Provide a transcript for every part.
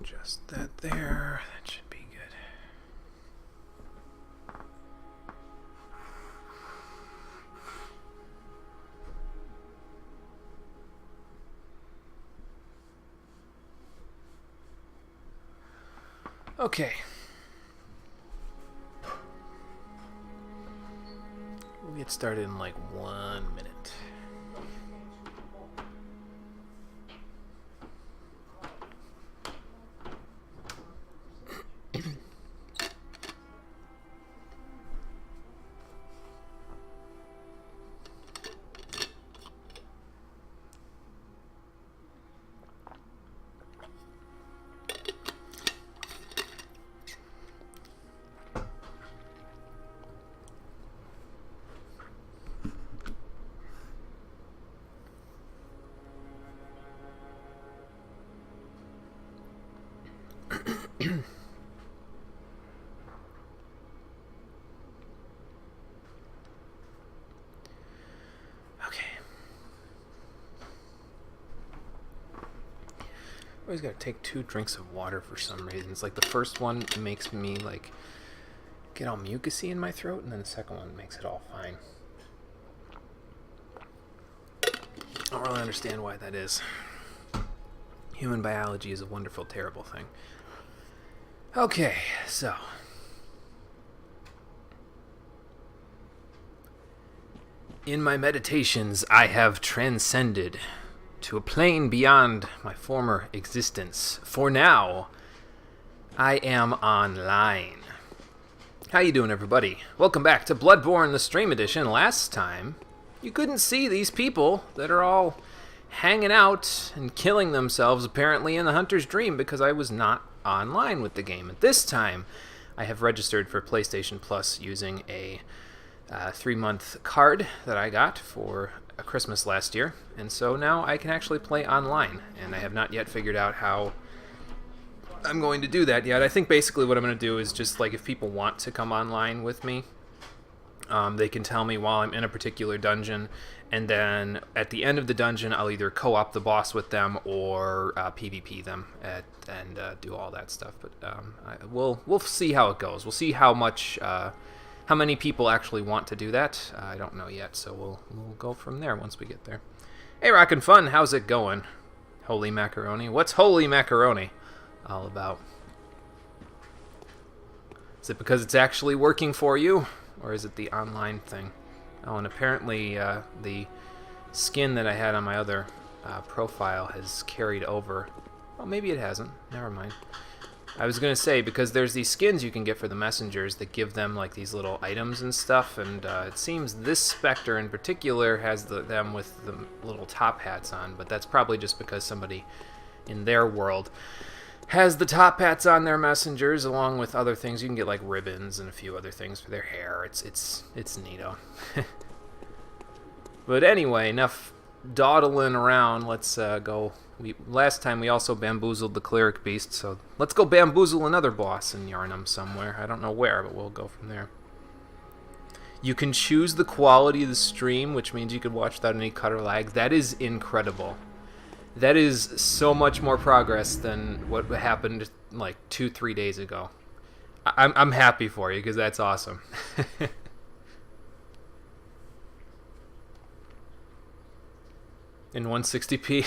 Just that there. That should be good. Okay. We'll get started in like 1 minute. Always gotta take 2 drinks of water for some reason. It's like the first one makes me like get all mucusy in my throat, and then the second one makes it all fine. I don't really understand why that is. Human biology is a wonderful, terrible thing. Okay, so in my meditations, I have transcended to a plane beyond my former existence. For now, I am online. How you doing, everybody? Welcome back to Bloodborne, the stream edition. Last time, you couldn't see these people that are all hanging out and killing themselves, apparently, in the Hunter's Dream, because I was not online with the game. At this time, I have registered for PlayStation Plus using a 3-month card that I got for Christmas last year, and so now I can actually play online, and I have not yet figured out how I'm going to do that yet. I think basically what I'm going to do is just, like, if people want to come online with me, they can tell me while I'm in a particular dungeon, and then at the end of the dungeon, I'll either co-op the boss with them or PvP them and do all that stuff. But we'll see how it goes. We'll see how much how many people actually want to do that. I don't know yet, so we'll go from there once we get there. Hey, Rockin' Fun, how's it going? Holy macaroni. What's holy macaroni all about? Is it because it's actually working for you, or is it the online thing? Oh, and apparently the skin that I had on my other profile has carried over. Well, maybe it hasn't. Never mind. I was going to say, because there's these skins you can get for the messengers that give them like these little items and stuff, and it seems this Spectre in particular has them with the little top hats on, but that's probably just because somebody in their world has the top hats on their messengers, along with other things. You can get like ribbons and a few other things for their hair. It's neato. But anyway, enough dawdling around. Let's go. Last time we also bamboozled the cleric beast, so let's go bamboozle another boss in Yarnum somewhere. I don't know where, but we'll go from there. You can choose the quality of the stream, which means you could watch without any cut or lag. That is incredible. That is so much more progress than what happened like 2-3 days ago. I'm happy for you, because that's awesome. In 160p.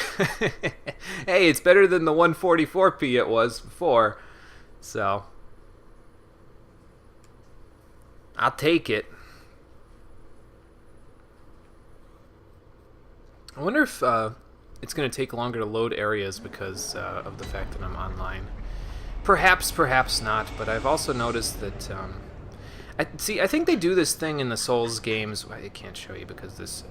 Hey, it's better than the 144p it was before. So I'll take it. I wonder if it's going to take longer to load areas because of the fact that I'm online. Perhaps, perhaps not, but I've also noticed that I think they do this thing in the Souls games. I can't show you because this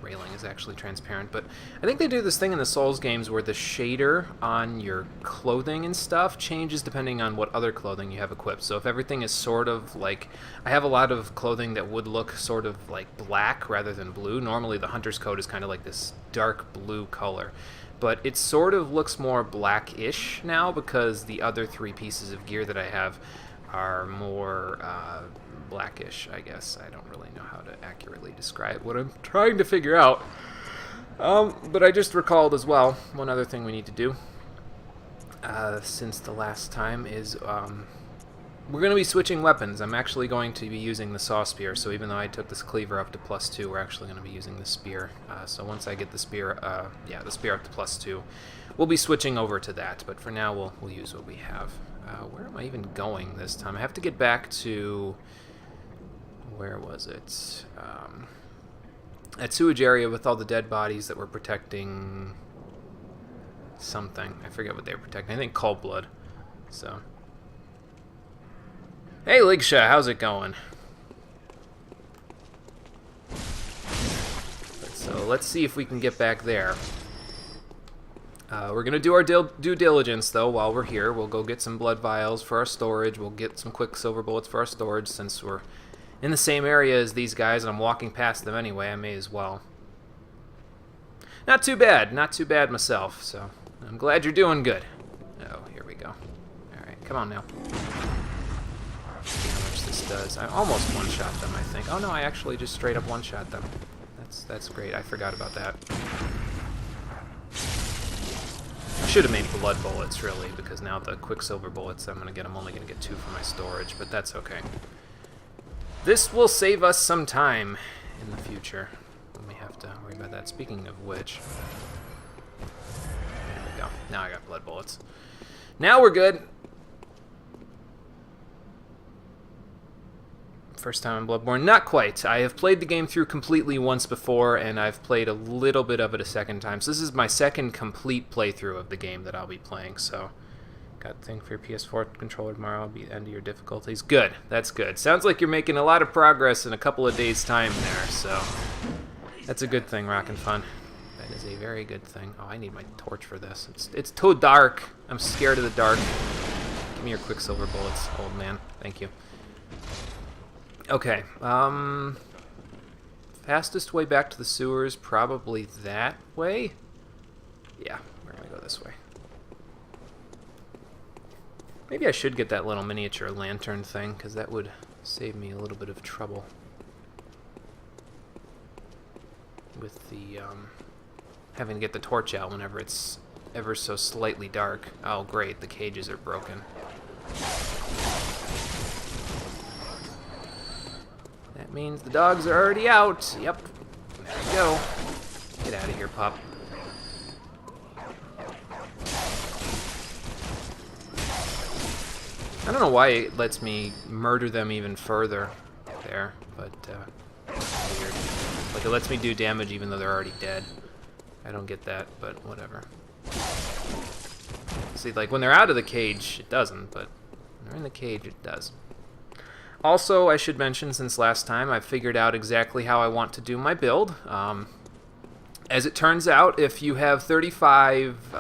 railing is actually transparent, but I think they do this thing in the Souls games where the shader on your clothing and stuff changes depending on what other clothing you have equipped. So if everything is sort of like, I have a lot of clothing that would look sort of like black rather than blue. Normally the hunter's coat is kind of like this dark blue color, but it sort of looks more blackish now because the other 3 pieces of gear that I have are more blackish, I guess. I don't really know how to accurately describe what I'm trying to figure out. But I just recalled as well, one other thing we need to do, since the last time, is, we're going to be switching weapons. I'm actually going to be using the saw spear, so even though I took this cleaver up to +2, we're actually going to be using the spear. So once I get the spear, the spear up to +2, we'll be switching over to that, but for now we'll use what we have. Where am I even going this time? I have to get back to... Where was it? That sewage area with all the dead bodies that were protecting something. I forget what they were protecting. I think cold blood. So... Hey, Ligsha, how's it going? So let's see if we can get back there. We're going to do our due diligence, though, while we're here. We'll go get some blood vials for our storage. We'll get some quicksilver bullets for our storage, since we're in the same area as these guys, and I'm walking past them anyway. I may as well. Not too bad. Not too bad myself, so I'm glad you're doing good. Oh, here we go. Alright, come on now. See how much this does. I almost one-shot them, I think. Oh no, I actually just straight up one-shot them. That's great. I forgot about that. I should have made blood bullets, really, because now the quicksilver bullets, I'm only going to get 2 for my storage, but that's okay. This will save us some time in the future when we have to worry about that. Speaking of which, there we go. Now I got blood bullets. Now we're good. First time in Bloodborne? Not quite. I have played the game through completely once before, and I've played a little bit of it a second time. So this is my second complete playthrough of the game that I'll be playing. So, got a thing for your PS4 controller tomorrow. I'll be the end of your difficulties. Good. That's good. Sounds like you're making a lot of progress in a couple of days' time there. So, that's a good thing, Rockin' Fun. That is a very good thing. Oh, I need my torch for this. It's too dark. I'm scared of the dark. Give me your quicksilver bullets, old man. Thank you. Okay, fastest way back to the sewers, probably that way? Yeah, we're gonna go this way. Maybe I should get that little miniature lantern thing, because that would save me a little bit of trouble with the, having to get the torch out whenever it's ever so slightly dark. Oh, great, the cages are broken. That means the dogs are already out. Yep. There we go. Get out of here, pup. I don't know why it lets me murder them even further there, but weird. Like it lets me do damage even though they're already dead. I don't get that, but whatever. See, like when they're out of the cage, it doesn't, but when they're in the cage, it does. Also, I should mention, since last time, I've figured out exactly how I want to do my build. As it turns out, if you have 35,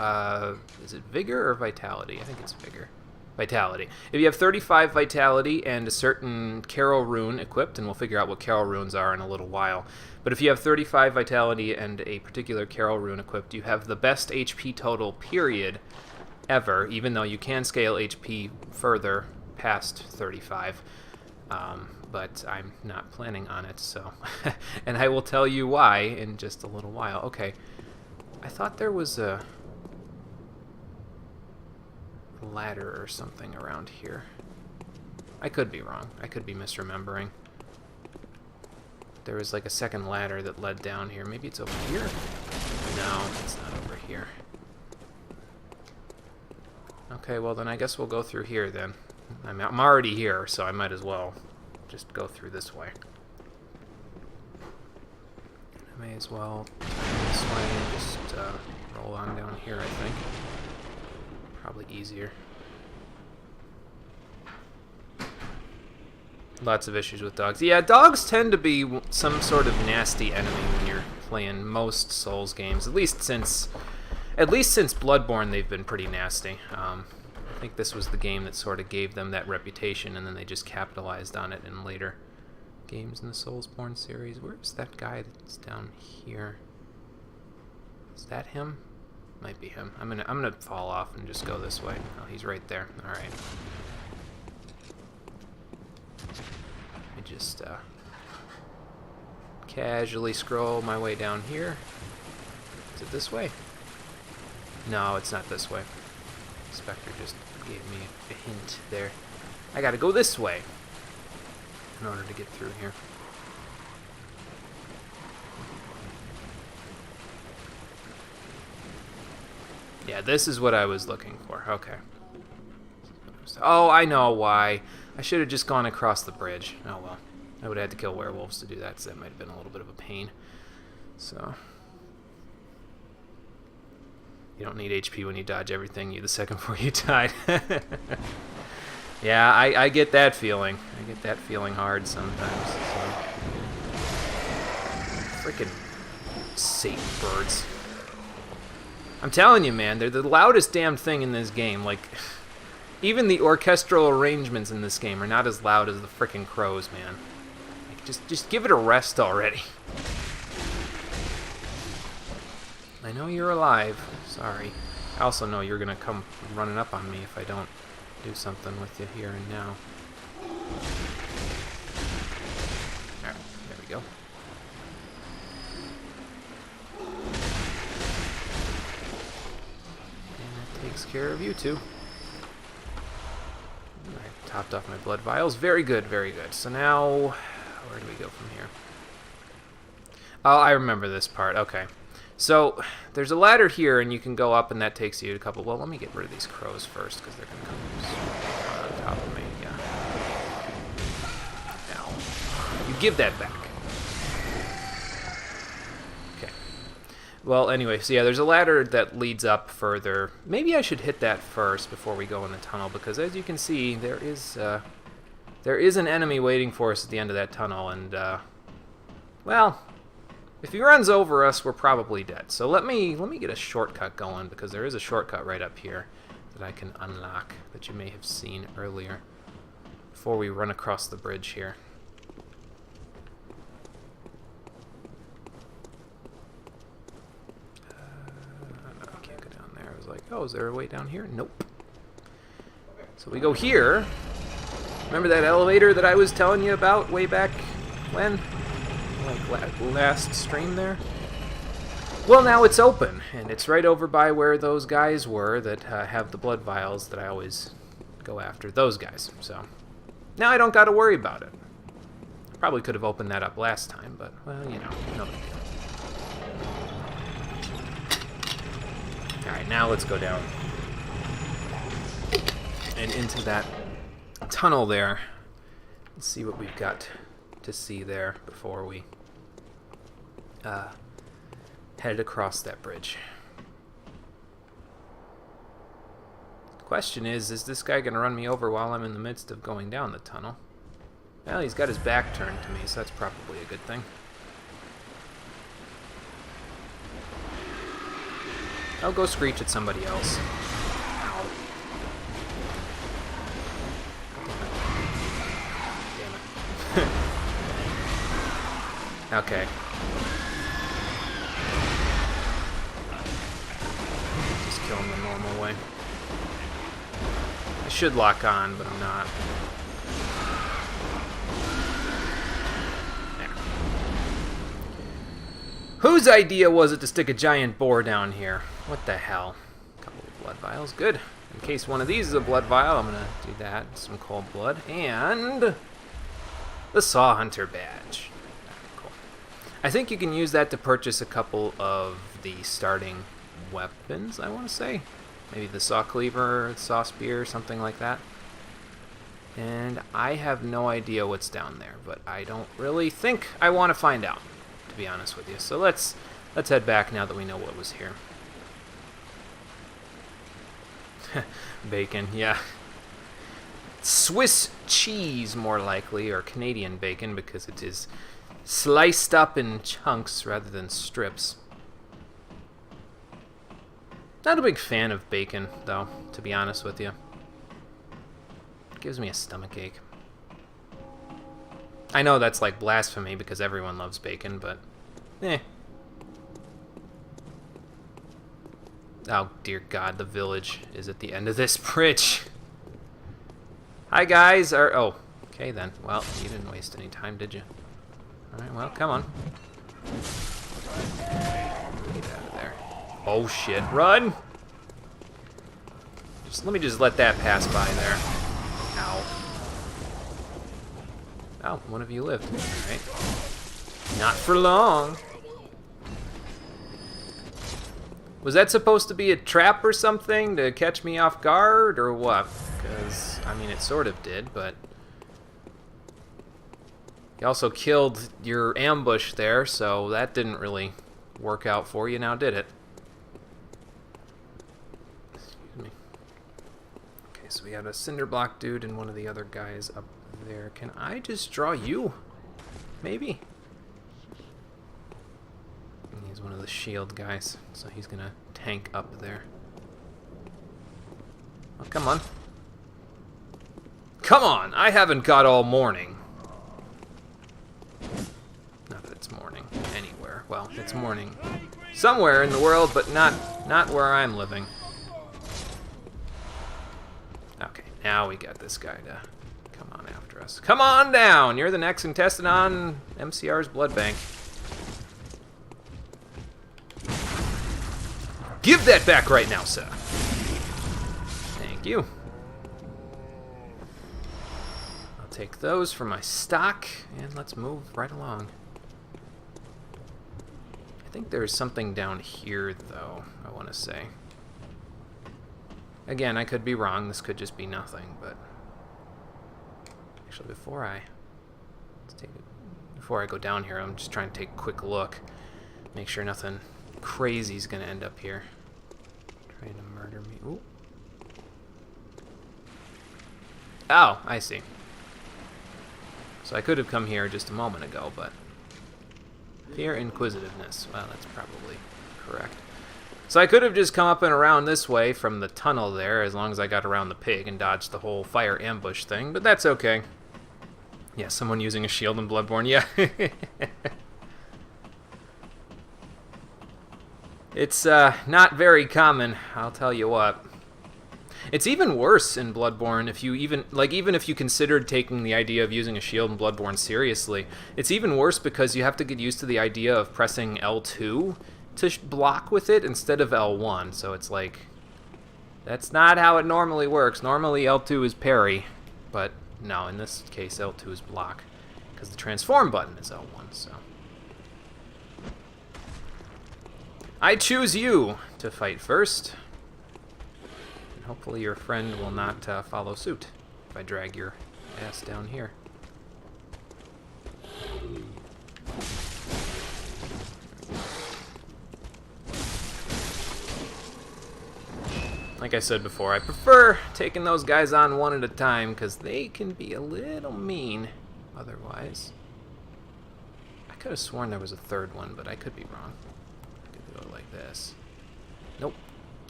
is it Vigor or Vitality? I think it's Vigor. Vitality. If you have 35 Vitality and a certain Carol Rune equipped, and we'll figure out what Carol Runes are in a little while, but if you have 35 Vitality and a particular Carol Rune equipped, you have the best HP total, period, ever, even though you can scale HP further past 35. But I'm not planning on it, so... and I will tell you why in just a little while. Okay, I thought there was a ladder or something around here. I could be wrong. I could be misremembering. There was like a second ladder that led down here. Maybe it's over here? No, it's not over here. Okay, well then I guess we'll go through here then. I'm already here, so I might as well just go through this way. I may as well turn this way and just roll on down here, I think. Probably easier. Lots of issues with dogs. Yeah, dogs tend to be some sort of nasty enemy when you're playing most Souls games. At least since Bloodborne, they've been pretty nasty. I think this was the game that sort of gave them that reputation, and then they just capitalized on it in later games in the Soulsborne series. Where's that guy that's down here? Is that him? Might be him. I'm gonna fall off and just go this way. Oh, he's right there. All right. I just casually scroll my way down here. Is it this way? No, it's not this way. Spectre just gave me a hint there. I gotta go this way in order to get through here. Yeah, this is what I was looking for. Okay. Oh, I know why. I should have just gone across the bridge. Oh well. I would have had to kill werewolves to do that, so that might have been a little bit of a pain. So... You don't need HP when you dodge everything you the second before you died. Yeah, I get that feeling. I get that feeling hard sometimes. So. Freaking Satan birds. I'm telling you, man, they're the loudest damn thing in this game. Like, even the orchestral arrangements in this game are not as loud as the freaking crows, man. Like, just give it a rest already. I know you're alive. Sorry. I also know you're gonna come running up on me if I don't do something with you here and now. Alright, there we go. And that takes care of you two. I topped off my blood vials. Very good, very good. So now, where do we go from here? Oh, I remember this part. Okay. So, there's a ladder here, and you can go up, and that takes you to a couple... Well, let me get rid of these crows first, because they're going to come on top of me. Yeah. Now, you give that back. Okay. Well, anyway, so yeah, there's a ladder that leads up further. Maybe I should hit that first before we go in the tunnel, because as you can see, there is an enemy waiting for us at the end of that tunnel, and, well... If he runs over us, we're probably dead. So let me get a shortcut going, because there is a shortcut right up here that I can unlock that you may have seen earlier before we run across the bridge here. No, I can't go down there. I was like, oh, is there a way down here? Nope. So we go here. Remember that elevator that I was telling you about way back when? Like last stream there? Well, now it's open, and it's right over by where those guys were that have the blood vials that I always go after. Those guys. So now I don't got to worry about it. Probably could have opened that up last time, but, well, you know, no big deal. Alright, now let's go down and into that tunnel there. Let's see what we've got to see there before we head across that bridge. The question is this guy going to run me over while I'm in the midst of going down the tunnel? Well, he's got his back turned to me, so that's probably a good thing. I'll go screech at somebody else. Ow. Damn it. Okay. Just kill him the normal way. I should lock on, but I'm not. There. Whose idea was it to stick a giant boar down here? What the hell? A couple of blood vials. Good. In case one of these is a blood vial, I'm gonna do that. Some cold blood. And the Saw Hunter badge. I think you can use that to purchase a couple of the starting weapons, I want to say. Maybe the saw cleaver, saw spear, something like that. And I have no idea what's down there, but I don't really think I want to find out, to be honest with you. So let's head back now that we know what was here. Bacon, yeah. Swiss cheese, more likely, or Canadian bacon, because it is sliced up in chunks rather than strips. Not a big fan of bacon, though, to be honest with you. It gives me a stomachache. I know that's like blasphemy because everyone loves bacon, but eh. Oh, dear God, the village is at the end of this bridge. Hi, guys. Oh, okay then. Well, you didn't waste any time, did you? Alright, well, come on. Get out of there. Oh shit, run! Let me just let that pass by there. Ow. Oh, one of you lived. Alright. Not for long. Was that supposed to be a trap or something to catch me off guard, or what? Because, I mean, it sort of did, but... You also killed your ambush there, so that didn't really work out for you now, did it? Excuse me. Okay, so we got a cinder block dude and one of the other guys up there. Can I just draw you? Maybe? He's one of the shield guys, so he's gonna tank up there. Oh, come on. Come on! I haven't got all morning. Not that it's morning anywhere. Well, it's morning somewhere in the world, but not where I'm living. Okay, now we got this guy to come on after us. Come on down! You're the next contestant on MCR's Blood Bank. Give that back right now, sir. Thank you. I'll take those for my stock, and let's move right along. I think there's something down here, though, I want to say. Again, I could be wrong. This could just be nothing, but... Actually, before I go down here, I'm just trying to take a quick look. Make sure nothing crazy's gonna end up here. Trying to murder me. Ooh. Oh, I see. So I could have come here just a moment ago, but... Fear inquisitiveness. Well, that's probably correct. So I could have just come up and around this way from the tunnel there, as long as I got around the pig and dodged the whole fire ambush thing, but that's okay. Yeah, someone using a shield in Bloodborne, yeah. It's not very common, I'll tell you what. It's even worse in Bloodborne if you even if you considered taking the idea of using a shield in Bloodborne seriously. It's even worse because you have to get used to the idea of pressing L2 to block with it instead of L1. So it's like, that's not how it normally works. Normally L2 is parry, but no, in this case L2 is block because the transform button is L1, so. I choose you to fight first. And hopefully your friend will not follow suit if I drag your ass down here. Like I said before, I prefer taking those guys on one at a time because they can be a little mean otherwise. I could have sworn there was a third one, but I could be wrong. Go like this. Nope.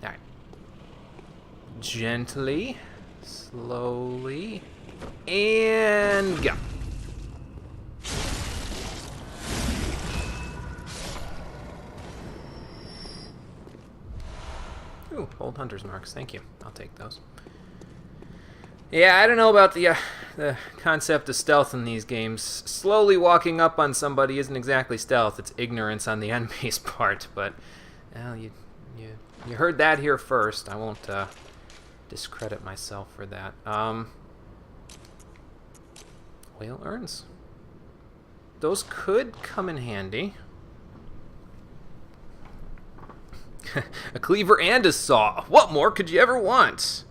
Alright. Gently, slowly, and go. Ooh, old hunter's marks. Thank you. I'll take those. Yeah, I don't know about the concept of stealth in these games. Slowly walking up on somebody isn't exactly stealth. It's ignorance on the enemy's part. But, well, you heard that here first. I won't discredit myself for that. Whale urns. Those could come in handy. A cleaver and a saw. What more could you ever want?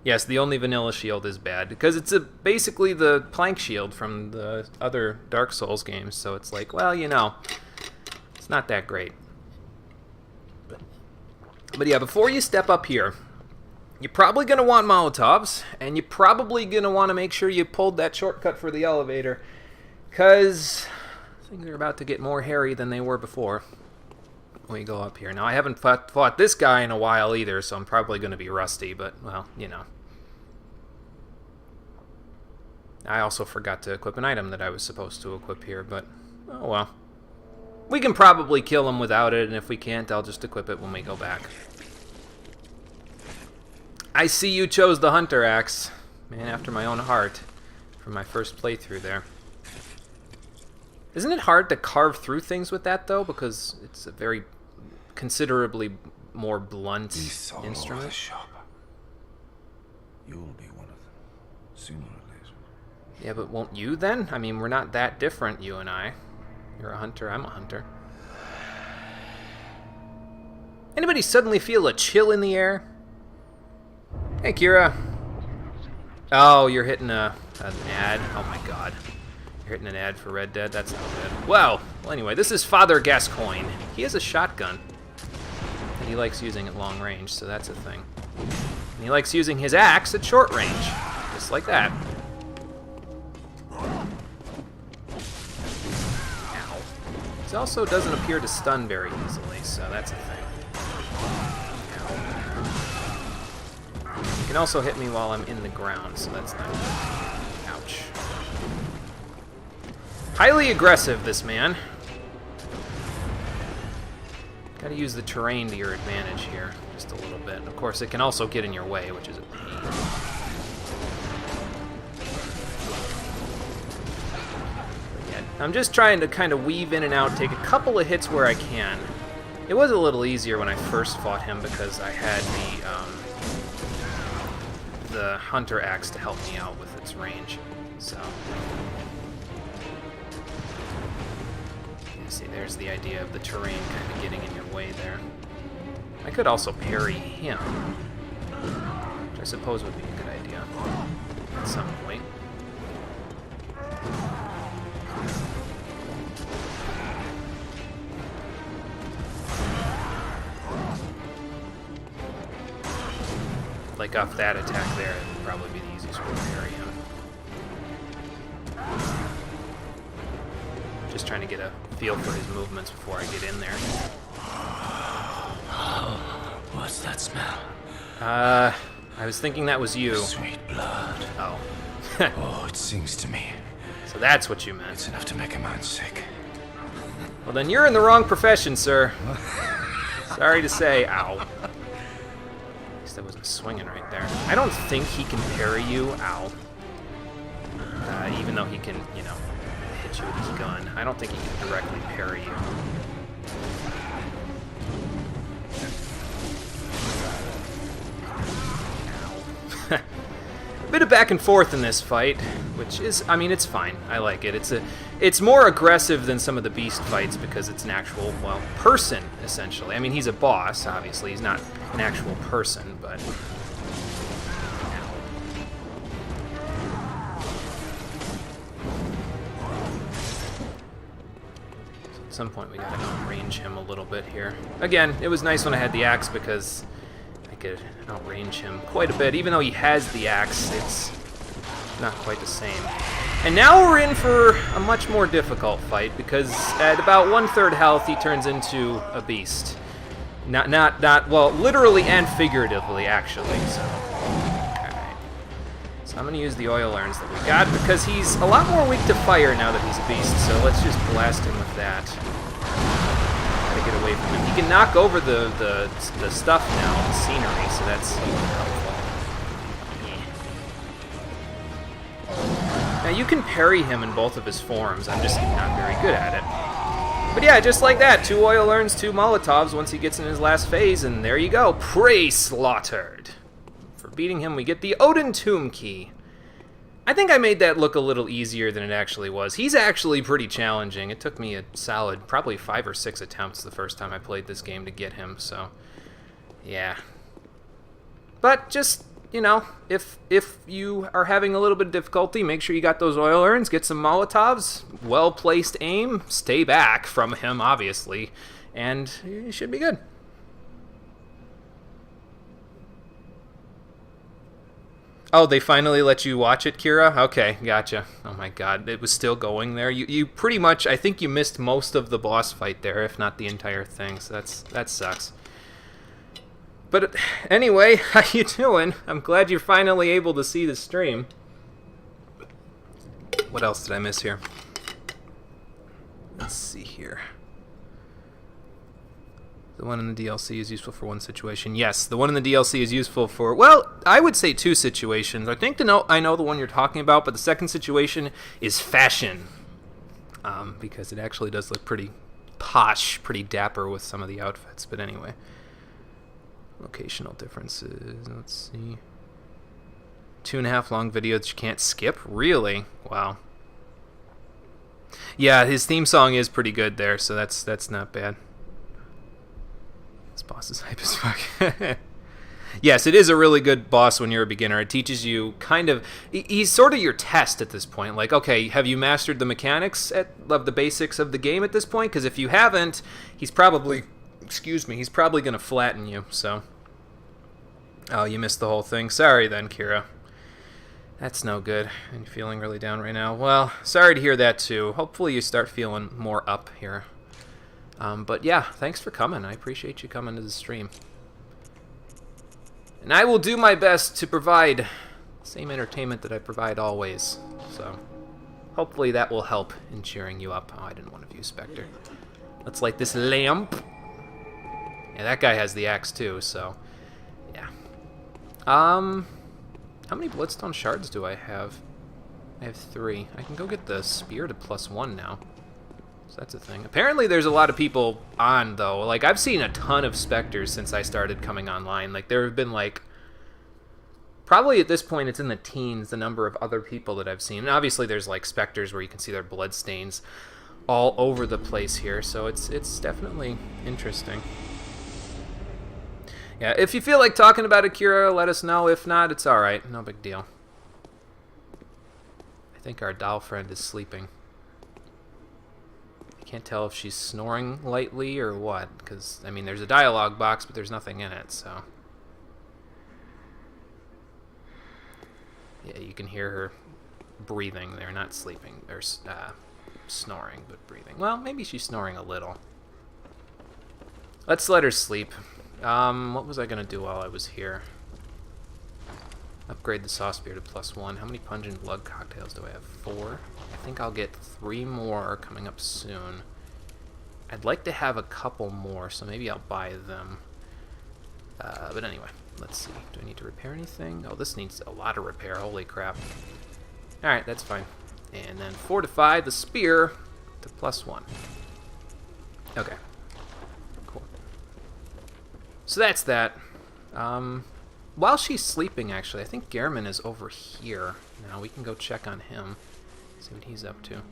Yes, the only vanilla shield is bad, because it's basically the plank shield from the other Dark Souls games, so it's like, well, you know, it's not that great. But yeah, before you step up here, you're probably going to want Molotovs, and you're probably going to want to make sure you pulled that shortcut for the elevator, because things are about to get more hairy than they were before when we go up here. Now, I haven't fought this guy in a while either, so I'm probably going to be rusty, but, well, you know. I also forgot to equip an item that I was supposed to equip here, but, oh well. We can probably kill him without it, and if we can't, I'll just equip it when we go back. I see you chose the Hunter Axe. Man after my own heart. For my first playthrough there. Isn't it hard to carve through things with that, though? Because it's a very considerably more blunt These all over the instrument. shop. You'll be one of them, sooner or later. Yeah, but won't you then? I mean, we're not that different, you and I. You're a hunter, I'm a hunter. Anybody suddenly feel a chill in the air? Hey, Kira. Oh, you're hitting an ad? Oh my god. You're hitting an ad for Red Dead? That's not good. Well, anyway, this is Father Gascoigne. He has a shotgun. And he likes using it long range, so that's a thing. And he likes using his axe at short range. Just like that. Ow. He also doesn't appear to stun very easily, so that's a thing. You can also hit me while I'm in the ground, so that's not good. Ouch. Highly aggressive, this man. Gotta use the terrain to your advantage here, just a little bit. Of course, it can also get in your way, which is a pain. But yeah, I'm just trying to kind of weave in and out, take a couple of hits where I can. It was a little easier when I first fought him because I had the hunter axe to help me out with its range. So, you see, there's the idea of the terrain kind of getting in your way there. I could also parry him, which I suppose would be a good idea at some point. Like off that attack there, it would probably be the easiest way to parry him. Just trying to get a feel for his movements before I get in there. Oh, what's that smell? I was thinking that was you. Sweet blood. Oh. Oh, it sings to me. So that's what you meant. It's enough to make a man sick. Well, then you're in the wrong profession, sir. Sorry to say. Ow. At least I wasn't swinging right there. I don't think he can parry you. Ow. Even though he can, you know, hit you with his gun. I don't think he can directly parry you. Ow. A bit of back and forth in this fight, which is, I mean, it's fine. I like it. It's more aggressive than some of the beast fights because it's an actual, well, person, essentially. I mean, he's a boss, obviously. He's not an actual person, but... At some point we gotta outrange him a little bit here. Again, it was nice when I had the axe because I could outrange him quite a bit. Even though he has the axe, it's not quite the same. And now we're in for a much more difficult fight because at about 1/3 health he turns into a beast. Not well, literally and figuratively actually, so. Alright. So I'm gonna use the oil urns that we got because he's a lot more weak to fire now that he's a beast, so let's just blast him with that. Gotta get away from him. He can knock over the stuff now, the scenery, so that's helpful. Yeah. Now you can parry him in both of his forms, I'm just not very good at it. But yeah, just like that, 2 oil urns, 2 Molotovs once he gets in his last phase, and there you go, prey slaughtered. For beating him, we get the Odin Tomb Key. I think I made that look a little easier than it actually was. He's actually pretty challenging. It took me a solid, probably 5 or 6 attempts the first time I played this game to get him, so yeah. But just, you know, if you are having a little bit of difficulty, make sure you got those oil urns, get some Molotovs, well-placed aim, stay back from him, obviously, and you should be good. Oh, they finally let you watch it, Kira? Okay, gotcha. Oh my god, it was still going there. You pretty much, I think you missed most of the boss fight there, if not the entire thing, so that sucks. But anyway, how you doing? I'm glad you're finally able to see the stream. What else did I miss here? Let's see here. The one in the DLC is useful for one situation. Yes, the one in the DLC is useful for, well, I would say 2 situations. I think I know the one you're talking about, but the second situation is fashion. Because it actually does look pretty posh, pretty dapper with some of the outfits. But anyway. Locational differences. Let's see. 2.5 long video that you can't skip? Really? Wow. Yeah, his theme song is pretty good there, so that's not bad. This boss is hype as fuck. Yes, it is a really good boss when you're a beginner. It teaches you kind of... He's sort of your test at this point. Like, okay, have you mastered the mechanics of the basics of the game at this point? Because if you haven't, he's probably... Excuse me, he's probably going to flatten you, so... Oh, you missed the whole thing. Sorry then, Kira. That's no good. And you're feeling really down right now. Well, sorry to hear that too. Hopefully you start feeling more up here. But yeah, thanks for coming. I appreciate you coming to the stream. And I will do my best to provide the same entertainment that I provide always. So, hopefully that will help in cheering you up. Oh, I didn't want to view Spectre. Let's light this lamp. Yeah, that guy has the axe too, so... Yeah. How many Bloodstone shards do I have? I have 3. I can go get the spear to +1 now. So that's a thing. Apparently there's a lot of people on, though. Like, I've seen a ton of Spectres since I started coming online. Like, there have been, like... Probably at this point it's in the teens, the number of other people that I've seen. And obviously there's, like, Spectres where you can see their blood stains all over the place here. So it's definitely interesting. Yeah, if you feel like talking about Akira, let us know. If not, it's alright. No big deal. I think our doll friend is sleeping. I can't tell if she's snoring lightly or what, because, I mean, there's a dialogue box, but there's nothing in it, so... Yeah, you can hear her breathing there, not sleeping, or snoring, but breathing. Well, maybe she's snoring a little. Let's let her sleep. What was I going to do while I was here? Upgrade the sauce beer to +1. How many pungent blood cocktails do I have? 4. I think I'll get 3 more coming up soon. I'd like to have a couple more, so maybe I'll buy them. But anyway, let's see. Do I need to repair anything? Oh, this needs a lot of repair. Holy crap. Alright, that's fine. And then fortify the spear to +1. Okay. So that's that. While she's sleeping, actually, I think Gehrman is over here. Now we can go check on him. See what he's up to.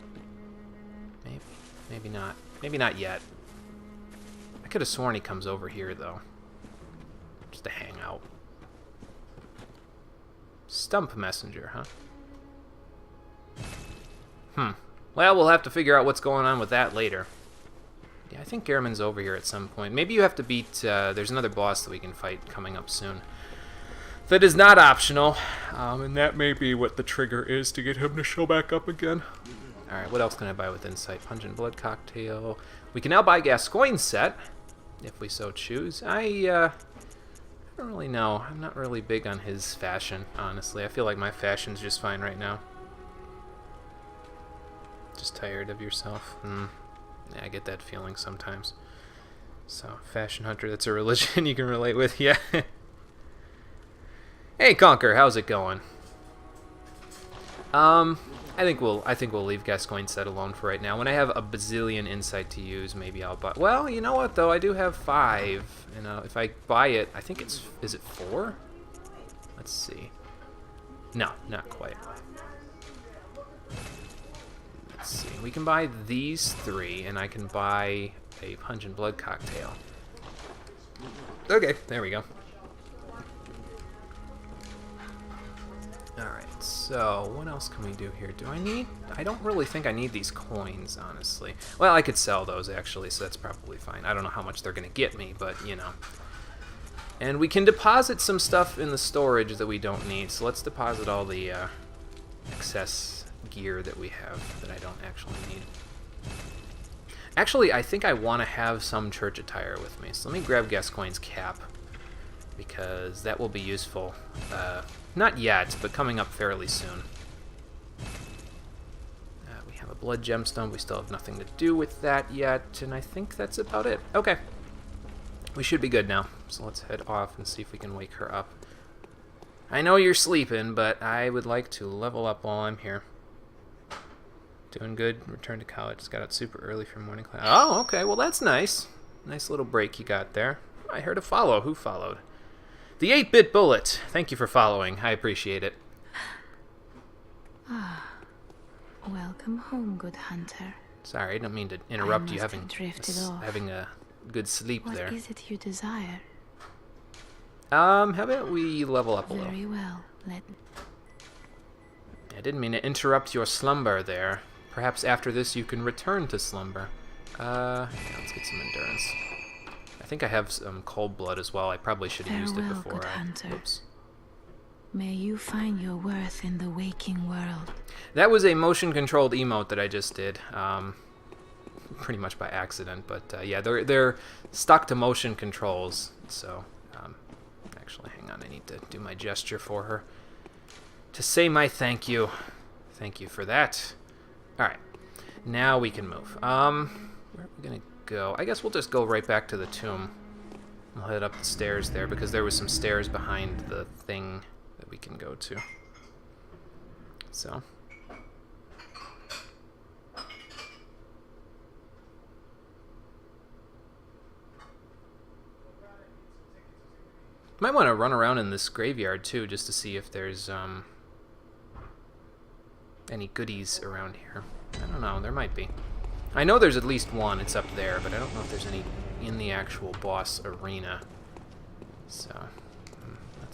Maybe. Maybe not. Maybe not yet. I could have sworn he comes over here, though. Just to hang out. Stump messenger, huh? Well, we'll have to figure out what's going on with that later. Yeah, I think Gehrman's over here at some point. Maybe you have to beat... there's another boss that we can fight coming up soon. That is not optional. And that may be what the trigger is to get him to show back up again. Alright, what else can I buy with Insight? Pungent Blood Cocktail. We can now buy Gascoigne's set, if we so choose. I don't really know. I'm not really big on his fashion, honestly. I feel like my fashion's just fine right now. Just tired of yourself. Yeah, I get that feeling sometimes. So, Fashion Hunter, that's a religion you can relate with, yeah. Hey, Conker, how's it going? I think we'll leave Gascoigne's set alone for right now. When I have a bazillion insight to use, maybe I'll buy... Well, you know what, though? I do have 5. And if I buy it, I think it's... Is it 4? Let's see. No, not quite. Let's see. We can buy these 3, and I can buy a Pungent Blood Cocktail. Okay, there we go. Alright, so what else can we do here? Do I need... I don't really think I need these coins, honestly. Well, I could sell those, actually, so that's probably fine. I don't know how much they're going to get me, but, you know. And we can deposit some stuff in the storage that we don't need. So let's deposit all the excess gear that we have that I don't actually need. Actually, I think I want to have some church attire with me. So let me grab Gascoigne's cap, because that will be useful. Not yet, but coming up fairly soon. We have a blood gemstone. We still have nothing to do with that yet, and I think that's about it. Okay. We should be good now. So let's head off and see if we can wake her up. I know you're sleeping, but I would like to level up while I'm here. Doing good. Returned to college. Just got out super early for morning class. Oh, okay. Well, that's nice. Nice little break you got there. I heard a follow. Who followed? The 8-bit bullet. Thank you for following. I appreciate it. Welcome home, good hunter. Sorry, I don't mean to interrupt you must have drifted off. having a good sleep there. What is it you desire? How about we level up a little? Very well. I didn't mean to interrupt your slumber there. Perhaps after this you can return to slumber. Yeah, let's get some endurance. I think I have some cold blood as well. I probably should have used it Farewell, before good I... hunter. Oops. May you find your worth in the waking world. That was a motion-controlled emote that I just did. Pretty much by accident, but yeah, they're stuck to motion controls. So, actually, hang on. I need to do my gesture for her. To say my thank you. Thank you for that. Alright. Now we can move. Where are we going to go? I guess we'll just go right back to the tomb. We'll head up the stairs there, because there was some stairs behind the thing that we can go to. So. Might want to run around in this graveyard, too, just to see if there's, any goodies around here. I don't know, there might be. I know there's at least one, it's up there, but I don't know if there's any in the actual boss arena. So,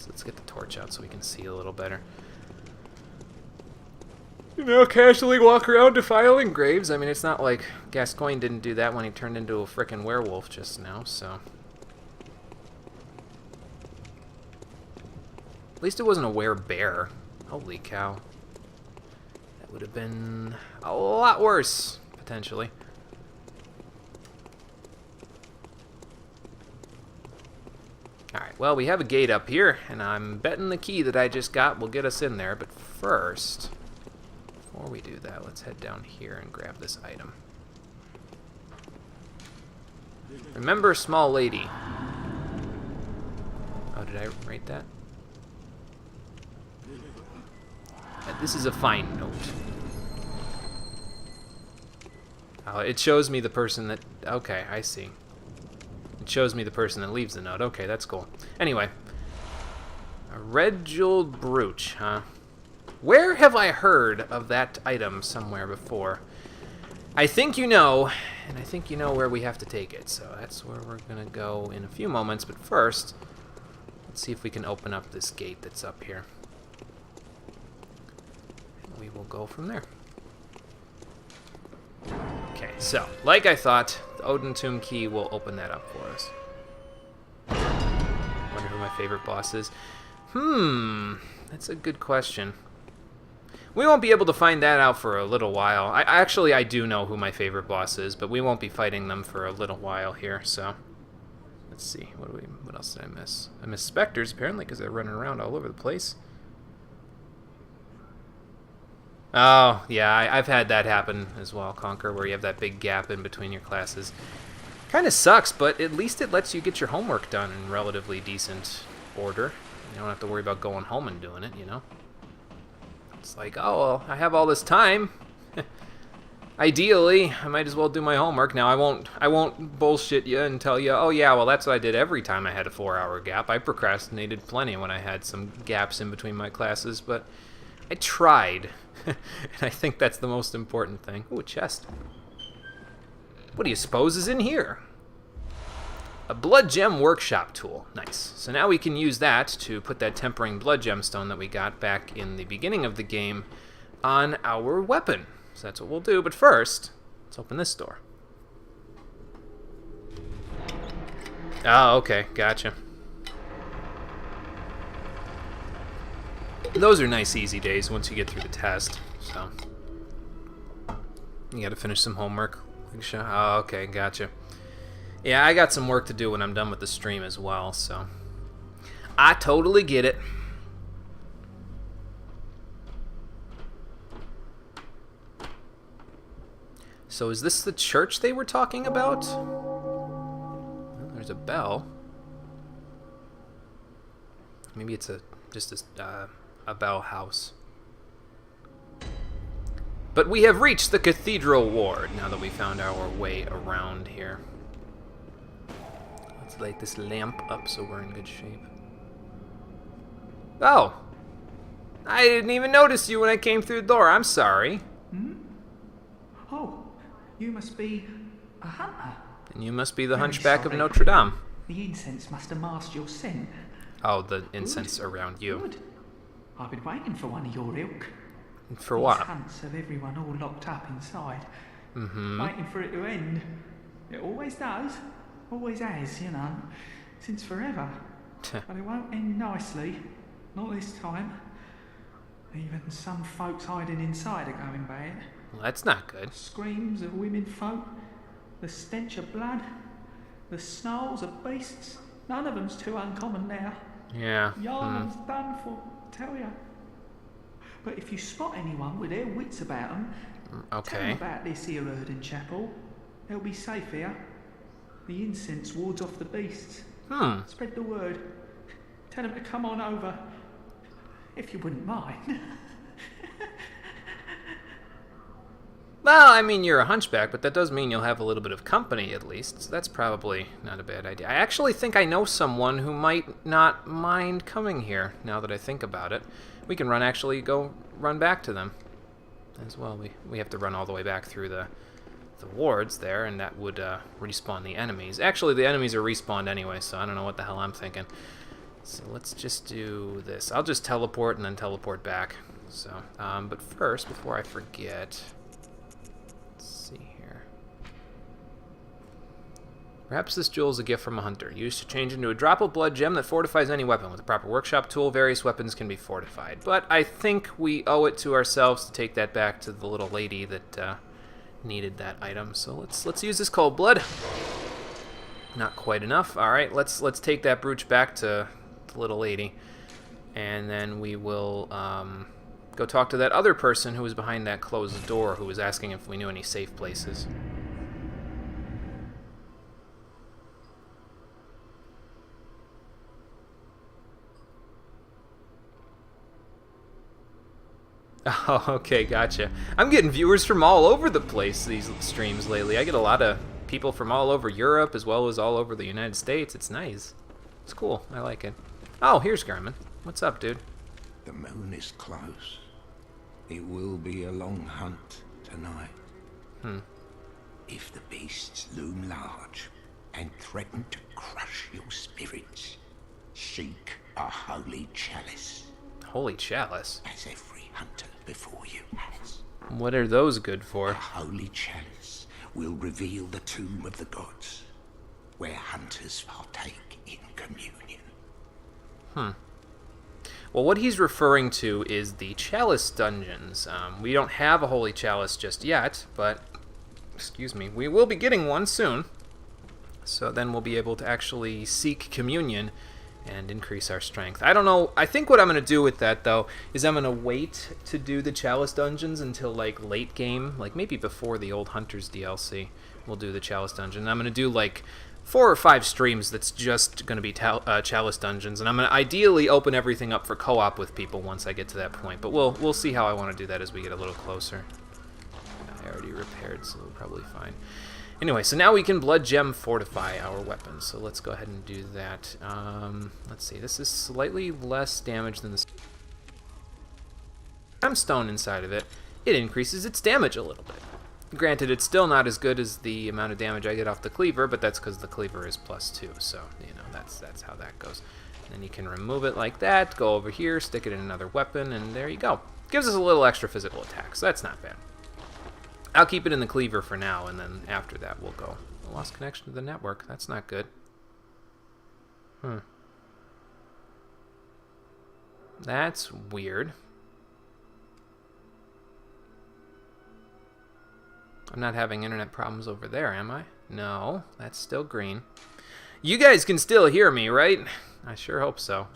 let's get the torch out so we can see a little better. You know, casually walk around defiling graves. I mean, it's not like Gascoigne didn't do that when he turned into a frickin' werewolf just now, so... At least it wasn't a werebear. Holy cow. That would have been a lot worse, potentially. Alright, well, we have a gate up here, and I'm betting the key that I just got will get us in there. But first, before we do that, let's head down here and grab this item. Remember, small lady. Oh, did I write that? This is a fine note. Oh, it shows me the person that... Okay, I see. It shows me the person that leaves the note. Okay, that's cool. Anyway. A red jeweled brooch, huh? Where have I heard of that item somewhere before? I think you know, and I think you know where we have to take it. So that's where we're going to go in a few moments. But first, let's see if we can open up this gate that's up here. We will go from there. Okay, so, like I thought, the Odin Tomb key will open that up for us. Wonder who my favorite boss is. That's a good question. We won't be able to find that out for a little while. I do know who my favorite boss is, but we won't be fighting them for a little while here, so... Let's see, what else did I miss? I missed specters, apparently, because they're running around all over the place. Oh, yeah, I've had that happen as well, Conquer, where you have that big gap in between your classes. Kind of sucks, but at least it lets you get your homework done in relatively decent order. You don't have to worry about going home and doing it, you know? It's like, oh, well, I have all this time. Ideally, I might as well do my homework. Now, I won't bullshit you and tell you, oh, yeah, well, that's what I did every time I had a 4-hour gap. I procrastinated plenty when I had some gaps in between my classes, but I tried. And I think that's the most important thing. Ooh, a chest. What do you suppose is in here? A blood gem workshop tool. Nice. So now we can use that to put that tempering blood gemstone that we got back in the beginning of the game on our weapon. So that's what we'll do. But first, let's open this door. Oh, okay. Gotcha. Those are nice, easy days once you get through the test. So, you gotta finish some homework. Oh, okay, gotcha. Yeah, I got some work to do when I'm done with the stream as well, so I totally get it. So is this the church they were talking about? Oh, there's a bell. Maybe it's just a bell house. But we have reached the cathedral ward now that we found our way around here. Let's light this lamp up so we're in good shape. Oh. I didn't even notice you when I came through the door. I'm sorry. Oh, you must be a hunter. And you must be the Very Hunchback of sorry. Notre Dame. The incense must have masked your scent. Oh, the incense around you. Good. I've been waiting for one of your ilk. For These what? hunts have everyone all locked up inside. Mm-hmm. Waiting for it to end. It always does. Always has, you know. Since forever. But it won't end nicely. Not this time. Even some folks hiding inside are going bad. Well, that's not good. Screams of women folk. The stench of blood. The snarls of beasts. None of them's too uncommon now. Yeah. Yarnum's done for, tell ya. But if you spot anyone with their wits about them, tell Okay. them about this here Erden Chapel. They'll be safe here. The incense wards off the beasts. Spread the word. Tell them to come on over. If you wouldn't mind. Well, I mean, you're a hunchback, but that does mean you'll have a little bit of company at least. So that's probably not a bad idea. I actually think I know someone who might not mind coming here, now that I think about it. We can go run back to them as well. We have to run all the way back through the wards there, and that would respawn the enemies. Actually, the enemies are respawned anyway, so I don't know what the hell I'm thinking. So let's just do this. I'll just teleport and then teleport back. So, but first, before I forget... see here. Perhaps this jewel is a gift from a hunter. Used to change into a drop of blood gem that fortifies any weapon. With a proper workshop tool, various weapons can be fortified. But I think we owe it to ourselves to take that back to the little lady that needed that item. So let's use this cold blood. Not quite enough. All right, let's take that brooch back to the little lady, and then we will go talk to that other person who was behind that closed door, who was asking if we knew any safe places. Oh, okay, gotcha. I'm getting viewers from all over the place, these streams lately. I get a lot of people from all over Europe as well as all over the United States. It's nice. It's cool. I like it. Oh, here's Garmin. What's up, dude? The moon is close. It will be a long hunt tonight. If the beasts loom large and threaten to crush your spirits, seek a holy chalice, Holy chalice. as every hunter before you has. What are those good A for? holy chalice will reveal the tomb of the gods, where hunters partake in communion. Well, what he's referring to is the chalice dungeons. We don't have a holy chalice just yet, but, excuse me, we will be getting one soon. So then we'll be able to actually seek communion and increase our strength. I don't know. I think what I'm going to do with that, though, is I'm going to wait to do the chalice dungeons until, like, late game. Like, maybe before the Old Hunters DLC, we'll do the chalice dungeon. I'm going to do, like, 4 or 5 streams that's just going to be chalice dungeons, and I'm going to ideally open everything up for co-op with people once I get to that point. But we'll see how I want to do that as we get a little closer. I already repaired, so we're probably fine. Anyway, so now we can blood gem fortify our weapons. So let's go ahead and do that. Let's see. This is slightly less damage than the gemstone inside of it. It increases its damage a little bit. Granted, it's still not as good as the amount of damage I get off the cleaver, but that's because the cleaver is +2. So, you know, that's how that goes. And then you can remove it like that, go over here, stick it in another weapon, and there you go. Gives us a little extra physical attack, so that's not bad. I'll keep it in the cleaver for now, and then after that we'll go. I lost connection to the network. That's not good. That's weird. I'm not having internet problems over there, am I? No, that's still green. You guys can still hear me, right? I sure hope so.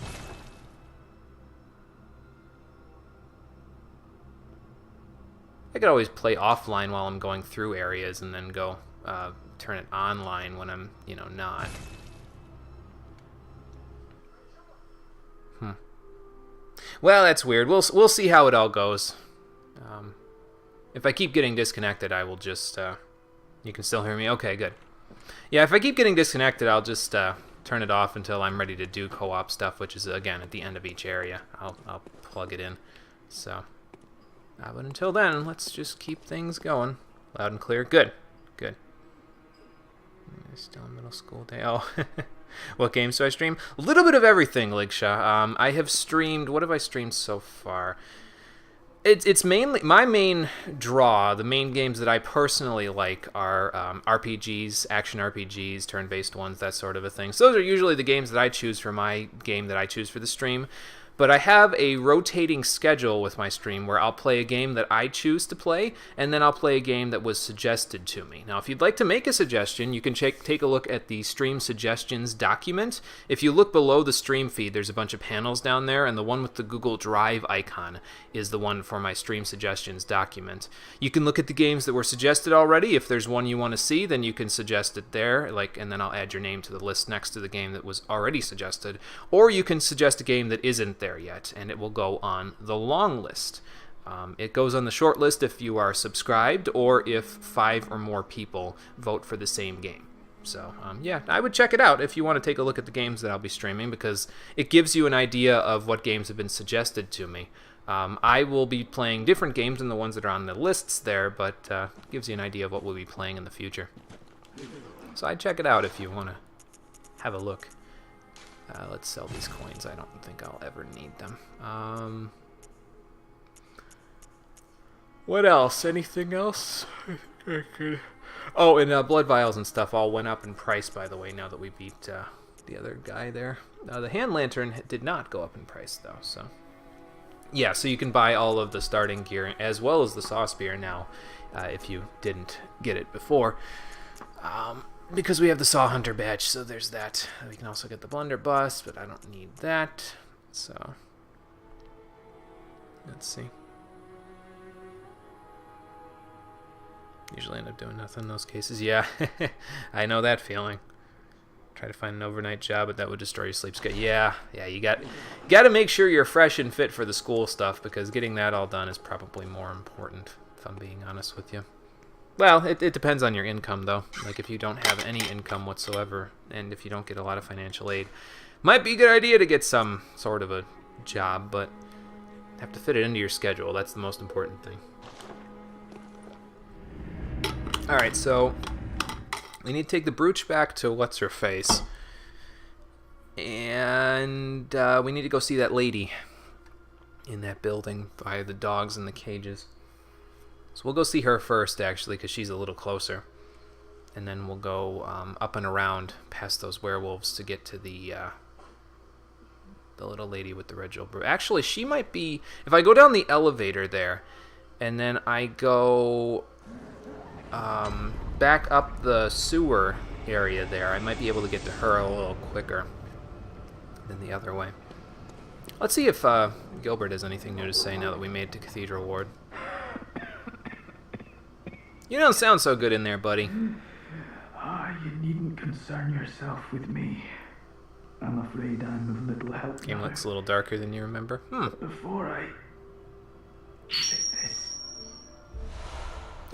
I could always play offline while I'm going through areas and then go turn it online when I'm, you know, not. Well, that's weird. We'll see how it all goes. If I keep getting disconnected, I will just... you can still hear me? Okay, good. Yeah, if I keep getting disconnected, I'll just turn it off until I'm ready to do co-op stuff, which is, again, at the end of each area. I'll plug it in. So, but until then, let's just keep things going. Loud and clear. Good. Good. Still in middle school day. Oh, what games do I stream? A little bit of everything, Ligsha. I have streamed... What have I streamed so far? It's mainly... My main draw, the main games that I personally like are RPGs, action RPGs, turn-based ones, that sort of a thing. So those are usually the games that I choose for my game that I choose for the stream. But I have a rotating schedule with my stream where I'll play a game that I choose to play, and then I'll play a game that was suggested to me. Now, if you'd like to make a suggestion, you can take a look at the stream suggestions document. If you look below the stream feed, there's a bunch of panels down there, and the one with the Google Drive icon is the one for my stream suggestions document. You can look at the games that were suggested already. If there's one you want to see, then you can suggest it there, and then I'll add your name to the list next to the game that was already suggested. Or you can suggest a game that isn't there yet, and it will go on the long list. It goes on the short list if you are subscribed or if 5 or more people vote for the same game. So, yeah, I would check it out if you want to take a look at the games that I'll be streaming, because it gives you an idea of what games have been suggested to me. I will be playing different games than the ones that are on the lists there, but it gives you an idea of what we'll be playing in the future. So I'd check it out if you want to have a look. Let's sell these coins. I don't think I'll ever need them. What else? Anything else? Oh, and blood vials and stuff all went up in price, by the way, now that we beat the other guy there. The hand lantern did not go up in price, though. So, yeah, so you can buy all of the starting gear as well as the saw spear now, if you didn't get it before. Because we have the Saw Hunter badge, so there's that. We can also get the blunderbuss, but I don't need that. So, let's see. Usually end up doing nothing in those cases. Yeah, I know that feeling. Try to find an overnight job, but that would destroy your sleep schedule. Yeah, you got to make sure you're fresh and fit for the school stuff, because getting that all done is probably more important, if I'm being honest with you. Well, it depends on your income, though. Like, if you don't have any income whatsoever, and if you don't get a lot of financial aid, might be a good idea to get some sort of a job, but you have to fit it into your schedule. That's the most important thing. Alright, so we need to take the brooch back to What's-Her-Face. And we need to go see that lady in that building by the dogs in the cages. So we'll go see her first, actually, because she's a little closer. And then we'll go up and around past those werewolves to get to the little lady with the red jewel brew. Actually, she might be... If I go down the elevator there, and then I go back up the sewer area there, I might be able to get to her a little quicker than the other way. Let's see if Gilbert has anything new to say now that we made it to Cathedral Ward. You don't sound so good in there, buddy. You needn't concern yourself with me. I'm afraid I'm of little help. Game looks a little darker than you remember. But before I take this.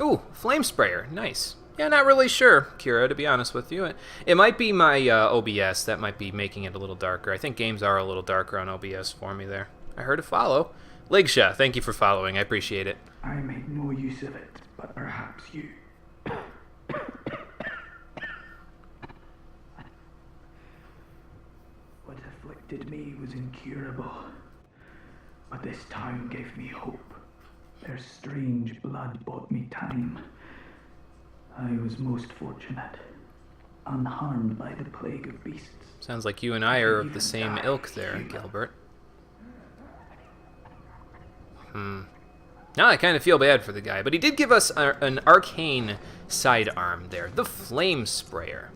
Ooh, flame sprayer. Nice. Yeah, not really sure, Kira, to be honest with you. It might be my OBS that might be making it a little darker. I think games are a little darker on OBS for me there. I heard a follow. Ligsha, thank you for following. I appreciate it. I made no use of it, but perhaps you. What afflicted me was incurable, but this town gave me hope. Their strange blood bought me time. I was most fortunate, unharmed by the plague of beasts. Sounds like you and I are of the same ilk there, Gilbert. Now I kind of feel bad for the guy, but he did give us an arcane sidearm there, the flame sprayer.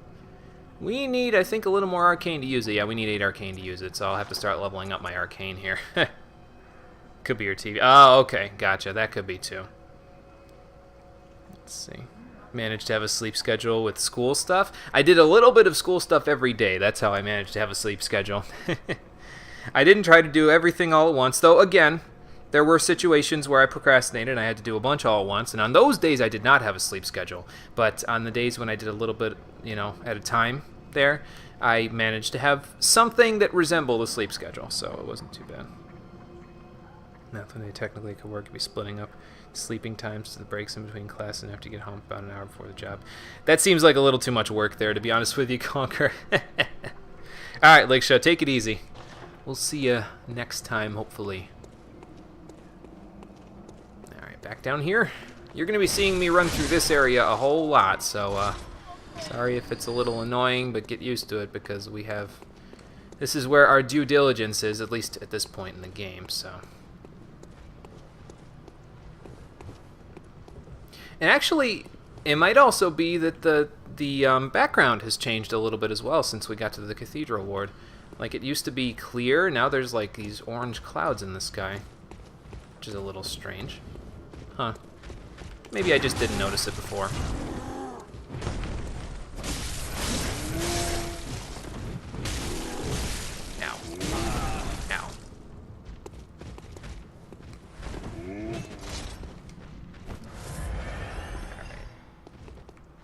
We need, I think, a little more arcane to use it. Yeah, we need 8 arcane to use it, so I'll have to start leveling up my arcane here. Could be your TV. Oh, okay, gotcha. That could be too. Let's see. Managed to have a sleep schedule with school stuff. I did a little bit of school stuff every day. That's how I managed to have a sleep schedule. I didn't try to do everything all at once, though, again, there were situations where I procrastinated and I had to do a bunch all at once, and on those days I did not have a sleep schedule. But on the days when I did a little bit, at a time, there, I managed to have something that resembled a sleep schedule, so it wasn't too bad. Nothing they technically could work, could be splitting up sleeping times to the breaks in between class and have to get home about an hour before the job. That seems like a little too much work there, to be honest with you, Conker. Alright, Lakeshot, take it easy. We'll see you next time, hopefully. Alright, back down here. You're going to be seeing me run through this area a whole lot, so sorry if it's a little annoying, but get used to it because we have... This is where our due diligence is, at least at this point in the game, so... And actually, it might also be that the background has changed a little bit as well since we got to the Cathedral Ward. Like, it used to be clear, now there's like these orange clouds in the sky, which is a little strange. Huh. Maybe I just didn't notice it before. Ow. Ow.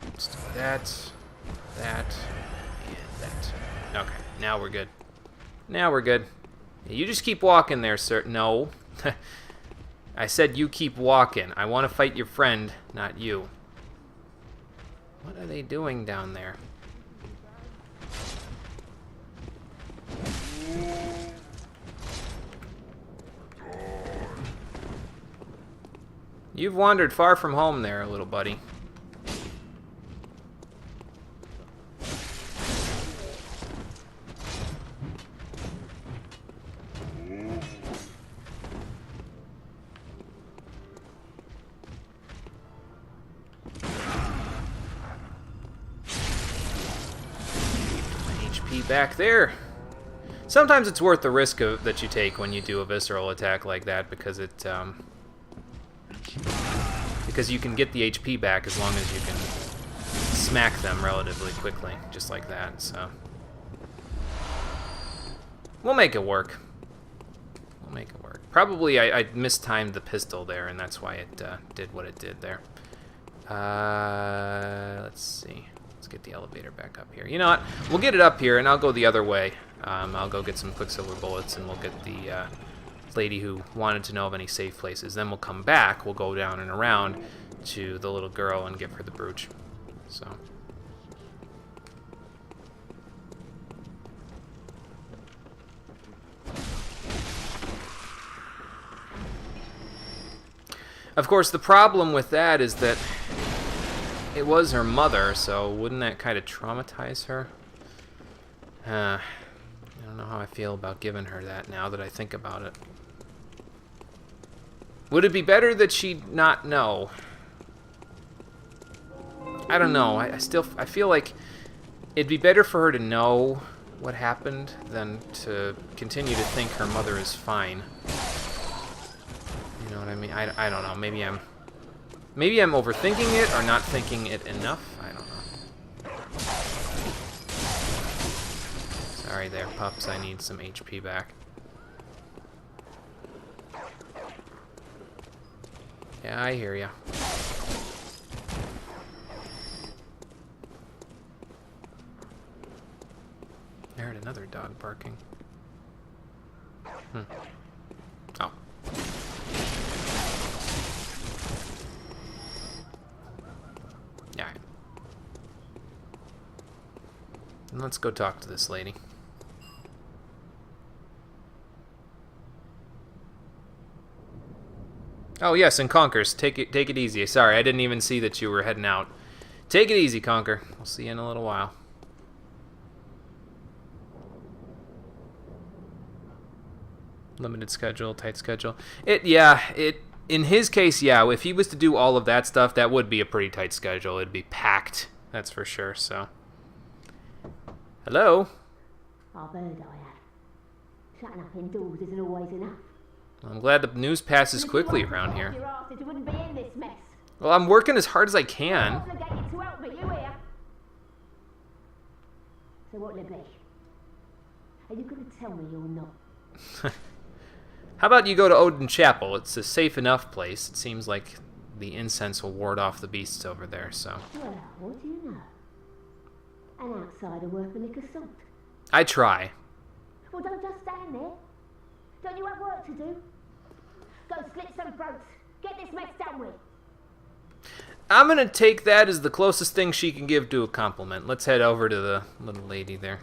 Let's do that, and that. Okay, now we're good. Now we're good. You just keep walking there, sir. No. I said you keep walking. I want to fight your friend, not you. What are they doing down there? You've wandered far from home there, little buddy. Back there. Sometimes it's worth the risk that you take when you do a visceral attack like that because it because you can get the HP back as long as you can smack them relatively quickly, just like that. So we'll make it work. We'll make it work. Probably I mistimed the pistol there, and that's why it did what it did there. Let's see. Get the elevator back up here. You know what? We'll get it up here, and I'll go the other way. I'll go get some Quicksilver bullets, and we'll get the lady who wanted to know of any safe places. Then we'll come back. We'll go down and around to the little girl and give her the brooch. So. Of course, the problem with that is that it was her mother, so wouldn't that kind of traumatize her? I don't know how I feel about giving her that now that I think about it. Would it be better that she not know? I don't know. I feel like it'd be better for her to know what happened than to continue to think her mother is fine. You know what I mean? I don't know. Maybe I'm overthinking it or not thinking it enough. I don't know. Sorry there, pups. I need some HP back. Yeah, I hear ya. I heard another dog barking. Oh. And let's go talk to this lady. Oh yes, and Conkers, take it easy. Sorry, I didn't even see that you were heading out. Take it easy, Conker. We'll see you in a little while. Limited schedule, tight schedule. In his case, yeah, if he was to do all of that stuff, that would be a pretty tight schedule. It'd be packed, that's for sure, so. Hello? I've heard I have. Shutting up indoors isn't always enough. I'm glad the news passes quickly around here. Your asses wouldn't be in this mess. Well, I'm working as hard as I can. I'm obligated to help me, you hear? So what'll it be? Are you going to tell me or not? How about you go to Odin Chapel? It's a safe enough place. It seems like the incense will ward off the beasts over there, so. Well, what do you know? An outsider worth a lick of salt. I try. Well, don't just stand there. Don't you have work to do? Go slit some throats. Get this mess done with. I'm going to take that as the closest thing she can give to a compliment. Let's head over to the little lady there.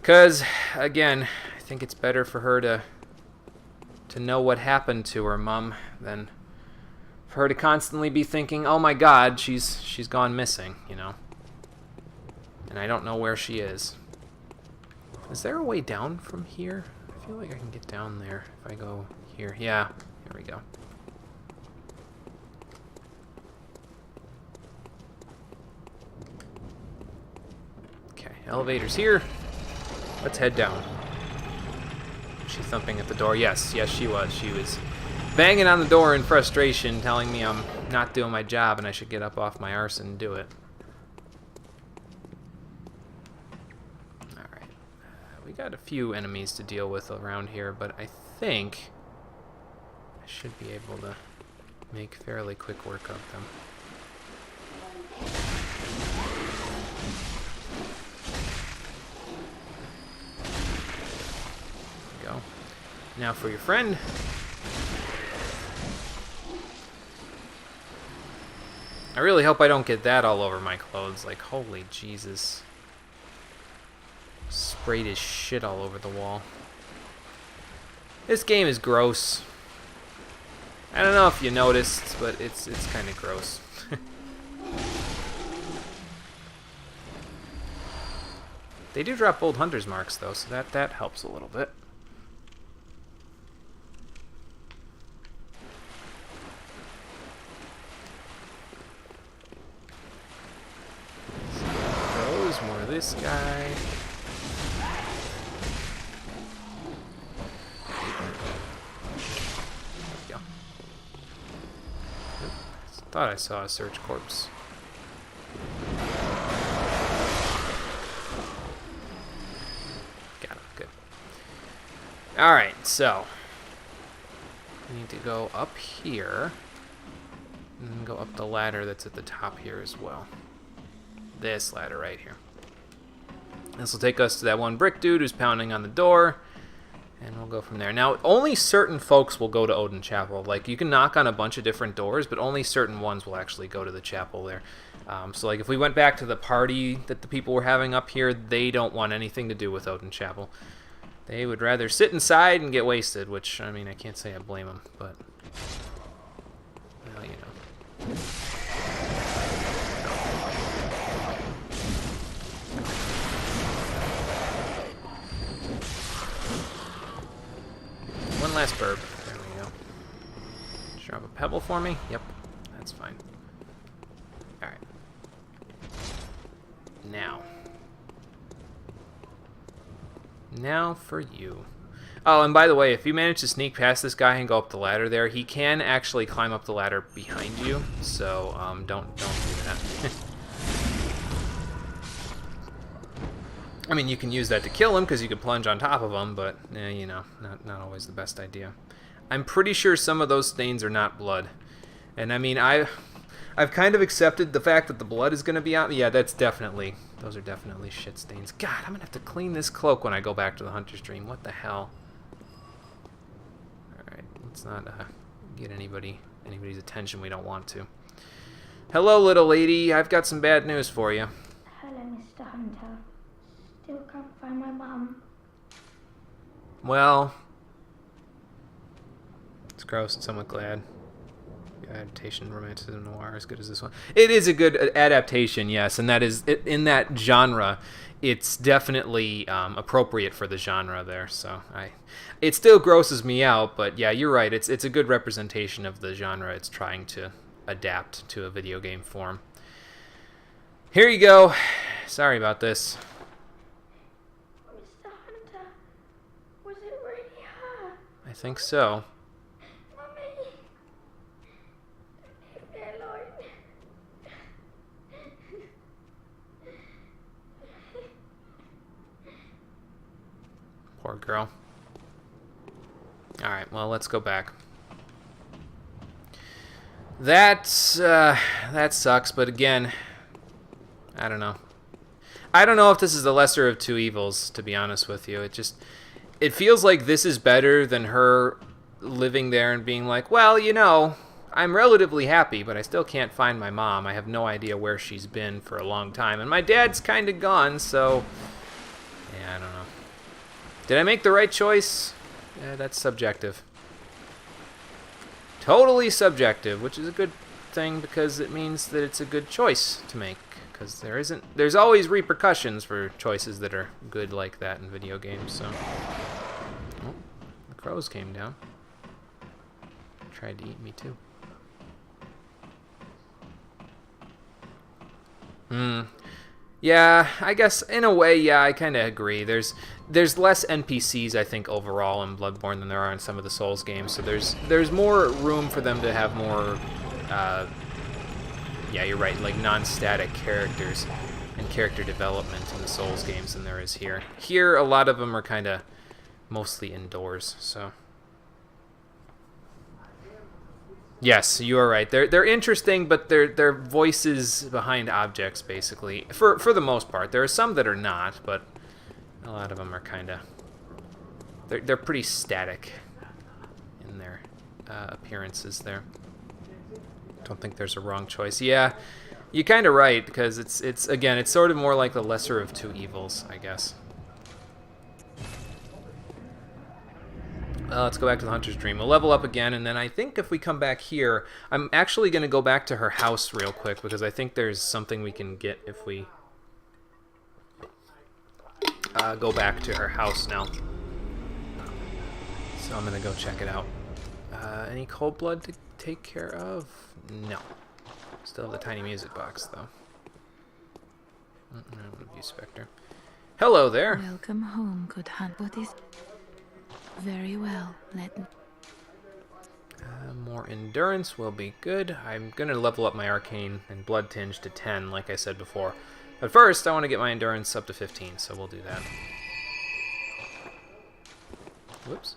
Because, again, I think it's better for her to know what happened to her mom than for her to constantly be thinking, oh my god, she's gone missing, you know. And I don't know where she is. Is there a way down from here? I feel like I can get down there if I go here. Yeah, here we go. Okay, elevator's here. Let's head down. Was she thumping at the door? Yes, she was. She was banging on the door in frustration, telling me I'm not doing my job and I should get up off my arse and do it. Alright. We got a few enemies to deal with around here, but I think I should be able to make fairly quick work of them. Go. Now for your friend. I really hope I don't get that all over my clothes. Like, holy Jesus. Sprayed his shit all over the wall. This game is gross. I don't know if you noticed, but it's kind of gross. They do drop old hunter's marks, though, so that helps a little bit. More of this guy. There we go. Oop, thought I saw a search corpse. Got him. Good. Alright, so we need to go up here and then go up the ladder that's at the top here as well. This ladder right here. This will take us to that one brick dude who's pounding on the door, and we'll go from there. Now, only certain folks will go to Odin Chapel. Like, you can knock on a bunch of different doors, but only certain ones will actually go to the chapel there. So, like, if we went back to the party that the people were having up here, they don't want anything to do with Odin Chapel. They would rather sit inside and get wasted, which, I mean, I can't say I blame them, but, well, you know. One last burb. There we go. Just drop a pebble for me? Yep, that's fine. Alright. Now for you. Oh, and by the way, if you manage to sneak past this guy and go up the ladder there, he can actually climb up the ladder behind you, so don't do that. I mean, you can use that to kill him because you can plunge on top of him, but you know, not always the best idea. I'm pretty sure some of those stains are not blood, and I mean, I've kind of accepted the fact that the blood is going to be out. Yeah, those are definitely shit stains. God, I'm gonna have to clean this cloak when I go back to the hunter's dream. What the hell? All right, let's not get anybody's attention we don't want to. Hello, little lady. I've got some bad news for you. Hello, Mr. Hunter. Still can't find my mum. Well, it's gross and somewhat glad. Adaptation, romanticism, noir, as good as this one. It is a good adaptation, yes, and that is in that genre. It's definitely appropriate for the genre there. So it still grosses me out, but yeah, you're right. It's a good representation of the genre it's trying to adapt to a video game form. Here you go. Sorry about this. Mr. Hunter, was it really her? I think so. Mummy, leave me alone. Poor girl. Alright, well, let's go back. That sucks, but again, I don't know. I don't know if this is the lesser of two evils, to be honest with you. It feels like this is better than her living there and being like, well, you know, I'm relatively happy, but I still can't find my mom. I have no idea where she's been for a long time. And my dad's kind of gone, so... yeah, I don't know. Did I make the right choice? Yeah, that's subjective. Totally subjective, which is a good thing because it means that it's a good choice to make. Because there's always repercussions for choices that are good like that in video games, so... oh, the crows came down. Tried to eat me too. Yeah, I guess in a way, yeah, I kind of agree. There's less NPCs, I think, overall in Bloodborne than there are in some of the Souls games. So there's more room for them to have more, yeah, you're right, like non-static characters and character development in the Souls games than there is here. Here, a lot of them are kind of mostly indoors. So yes, you are right. They're interesting, but they're voices behind objects, basically. For the most part, there are some that are not, but a lot of them are kind of they're pretty static in their appearances there. Don't think there's a wrong choice. Yeah, you're kind of right because it's again it's sort of more like the lesser of two evils, I guess. Let's go back to the Hunter's Dream. We'll level up again, and then I think if we come back here, I'm actually going to go back to her house real quick, because I think there's something we can get if we go back to her house now. So I'm going to go check it out. Any cold blood to take care of? No. Still have the tiny music box, though. View Spectre. Hello there. Welcome home, good hunt. What is... very well, let me... more endurance will be good. I'm going to level up my arcane and blood tinge to 10, like I said before. But first, I want to get my endurance up to 15, so we'll do that. Whoops.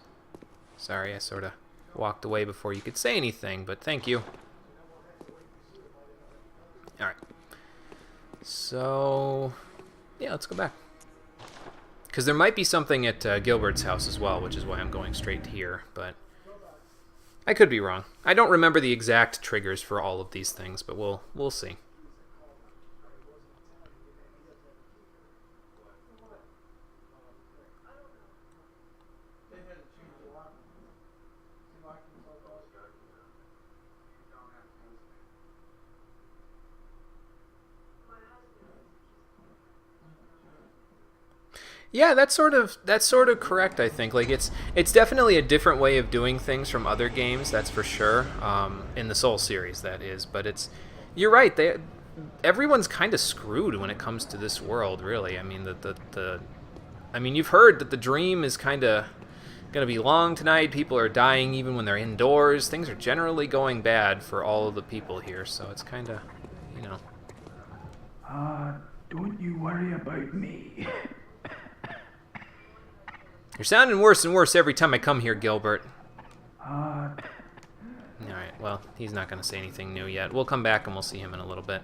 Sorry, I sort of walked away before you could say anything, but thank you. Alright. So, yeah, let's go back. Because there might be something at Gilbert's house as well, which is why I'm going straight here, but I could be wrong. I don't remember the exact triggers for all of these things, but we'll see. Yeah, that's sort of correct, I think. Like it's definitely a different way of doing things from other games, that's for sure. In the Soul series, that is. But you're right. Everyone's kind of screwed when it comes to this world, really. I mean, I mean, you've heard that the dream is kind of going to be long tonight. People are dying even when they're indoors. Things are generally going bad for all of the people here, so it's kind of, you know. Don't you worry about me. You're sounding worse and worse every time I come here, Gilbert. Alright, well, he's not going to say anything new yet. We'll come back and we'll see him in a little bit.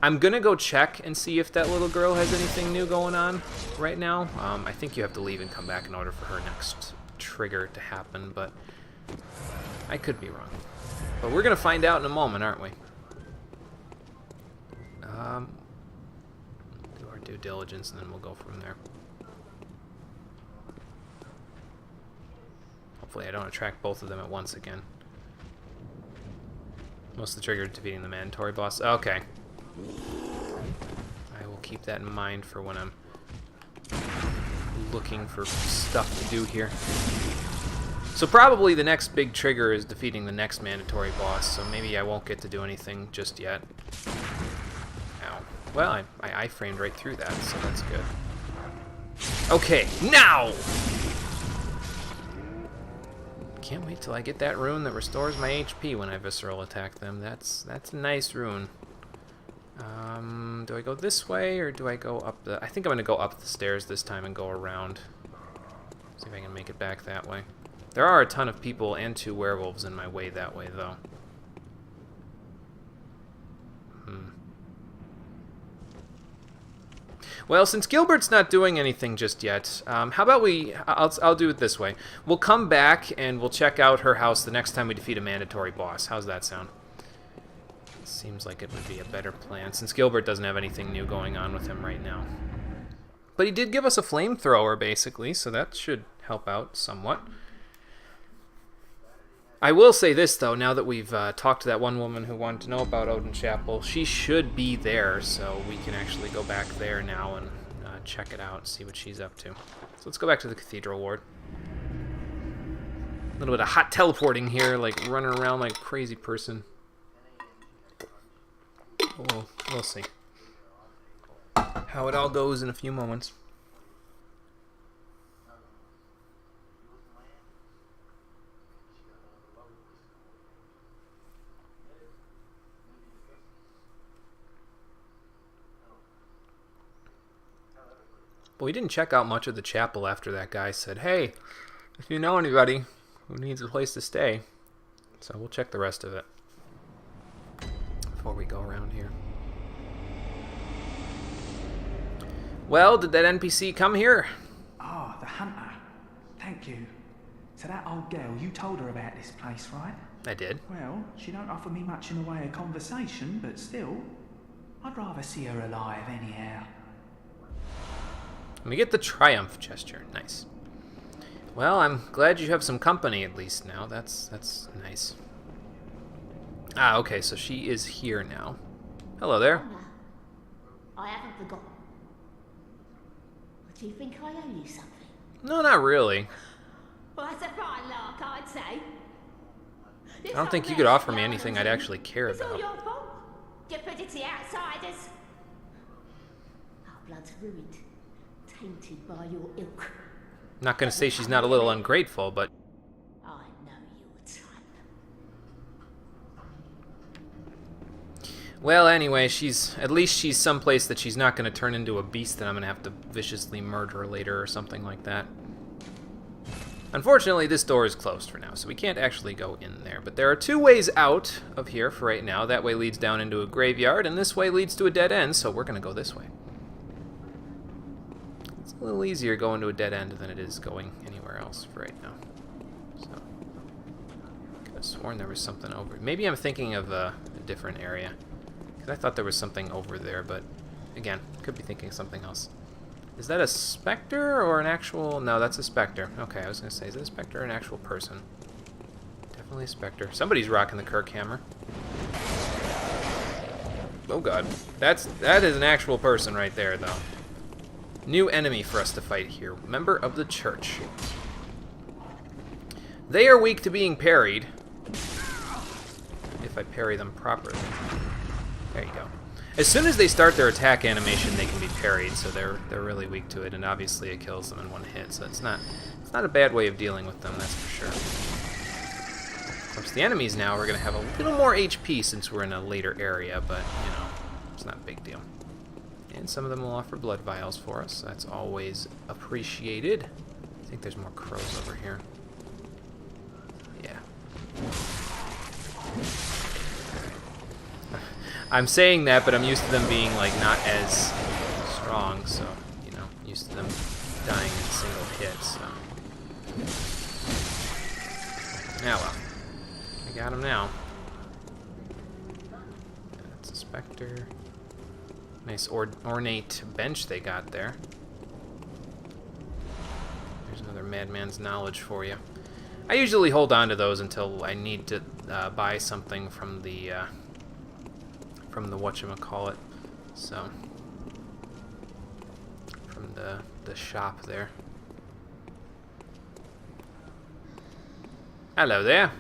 I'm going to go check and see if that little girl has anything new going on right now. I think you have to leave and come back in order for her next trigger to happen, but I could be wrong. But we're going to find out in a moment, aren't we? Do our due diligence and then we'll go from there. Hopefully I don't attract both of them at once again. Most of the trigger defeating the mandatory boss. Okay. I will keep that in mind for when I'm looking for stuff to do here. So probably the next big trigger is defeating the next mandatory boss, so maybe I won't get to do anything just yet. Ow. Well, I framed right through that, so that's good. Okay, now! Can't wait till I get that rune that restores my HP when I visceral attack them. That's a nice rune. Do I go this way or do I go up the... I think I'm going to go up the stairs this time and go around. See if I can make it back that way. There are a ton of people and 2 werewolves in my way that way, though. Well, since Gilbert's not doing anything just yet, how about I'll do it this way. We'll come back and we'll check out her house the next time we defeat a mandatory boss. How's that sound? Seems like it would be a better plan, since Gilbert doesn't have anything new going on with him right now. But he did give us a flamethrower, basically, so that should help out somewhat. I will say this, though, now that we've talked to that one woman who wanted to know about Odin Chapel, she should be there, so we can actually go back there now and check it out and see what she's up to. So let's go back to the Cathedral Ward. A little bit of hot teleporting here, like running around like a crazy person. We'll see how it all goes in a few moments. But we didn't check out much of the chapel after that guy said, hey, if you know anybody who needs a place to stay. So we'll check the rest of it before we go around here. Well, did that NPC come here? Ah, the hunter. Thank you. So that old girl, you told her about this place, right? I did. Well, she don't offer me much in the way of conversation, but still, I'd rather see her alive anyhow. We get the triumph gesture. Nice. Well, I'm glad you have some company at least now. That's nice. Ah, okay, so she is here now. Hello there. I haven't forgotten. Do you think I owe you something? No, not really. Well, that's a fine lark, I'd say. I don't think you could offer me anything I'd actually care It's all about. your fault. You put it to the outsiders. Our blood's ruined, tainted by your ilk. I'm not going to say she's not a little ungrateful, but... I know your type. Well, anyway, at least she's someplace that she's not going to turn into a beast that I'm going to have to viciously murder later or something like that. Unfortunately, this door is closed for now, so we can't actually go in there. But there are two ways out of here for right now. That way leads down into a graveyard, and this way leads to a dead end, so we're going to go this way. It's a little easier going to a dead end than it is going anywhere else for right now. So, I could have sworn there was something over. Maybe I'm thinking of a different area. Because I thought there was something over there, but again, could be thinking of something else. Is that a specter or an actual... No, that's a specter. Okay, I was going to say, is it a specter or an actual person? Definitely a specter. Somebody's rocking the Kirk hammer. Oh god. That is an actual person right there, though. New enemy for us to fight here. Member of the church. They are weak to being parried. If I parry them properly. There you go. As soon as they start their attack animation, they can be parried, so they're really weak to it, and obviously it kills them in one hit, so it's not a bad way of dealing with them, that's for sure. Of course, the enemies now are going to have a little more HP since we're in a later area, but, you know, it's not a big deal. And some of them will offer blood vials for us, so that's always appreciated. I think there's more crows over here. Yeah. I'm saying that, but I'm used to them being, like, not as strong, so, you know, used to them dying in single hits, so. Yeah, well. I got him now. That's a specter. Nice ornate bench they got there. There's another madman's knowledge for you. I usually hold on to those until I need to buy something from the whatchamacallit, so from the shop there. Hello there.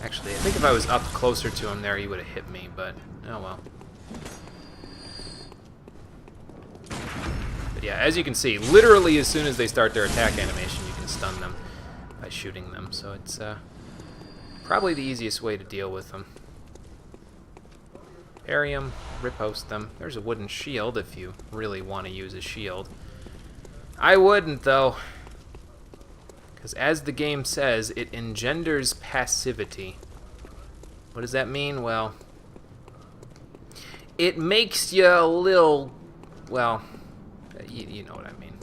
Actually, I think if I was up closer to him there, he would have hit me, but oh well. But yeah, as you can see, literally as soon as they start their attack animation, you can stun them by shooting them, so it's probably the easiest way to deal with them. Parry them, riposte them. There's a wooden shield if you really want to use a shield. I wouldn't, though. Because as the game says, it engenders passivity. What does that mean? Well, it makes you a little, well, you know what I mean.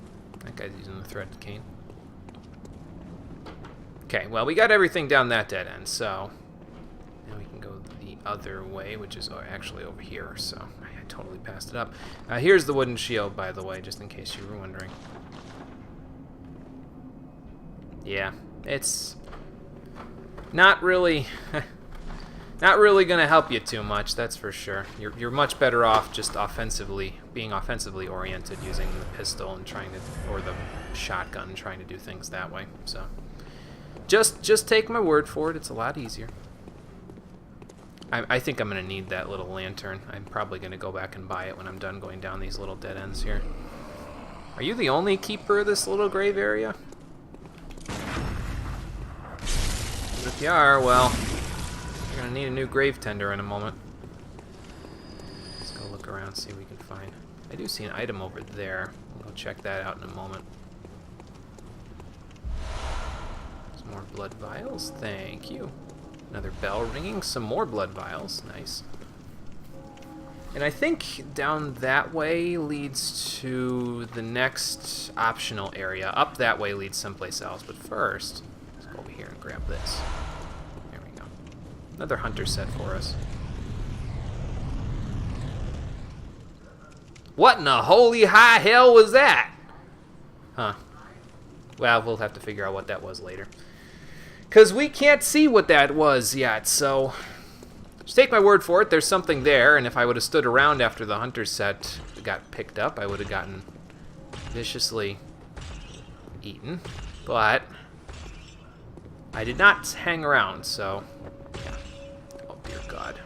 That guy's using the threaded cane. Okay, well, we got everything down that dead end, so now we can go the other way, which is actually over here, so I totally passed it up. Here's the wooden shield, by the way, just in case you were wondering. Yeah, it's not really not really gonna help you too much, that's for sure. You're much better off just being offensively oriented, using the pistol and trying to, or the shotgun, trying to do things that way. So just take my word for it, it's a lot easier. I think I'm gonna need that little lantern. I'm probably gonna go back and buy it when I'm done going down these little dead ends here. Are you the only keeper of this little grave area? If you are, well, you're gonna need a new grave tender in a moment. Let's go look around, see what we can find. I do see an item over there. We'll go check that out in a moment. Some more blood vials, thank you. Another bell ringing, some more blood vials, nice. And I think down that way leads to the next optional area. Up that way leads someplace else, but first, let's go over here and grab this. There we go. Another hunter set for us. What in the holy high hell was that? Huh. Well, we'll have to figure out what that was later. Because we can't see what that was yet, so just take my word for it, there's something there, and if I would have stood around after the hunter set got picked up, I would have gotten viciously eaten. But I did not hang around, so yeah. Oh dear God.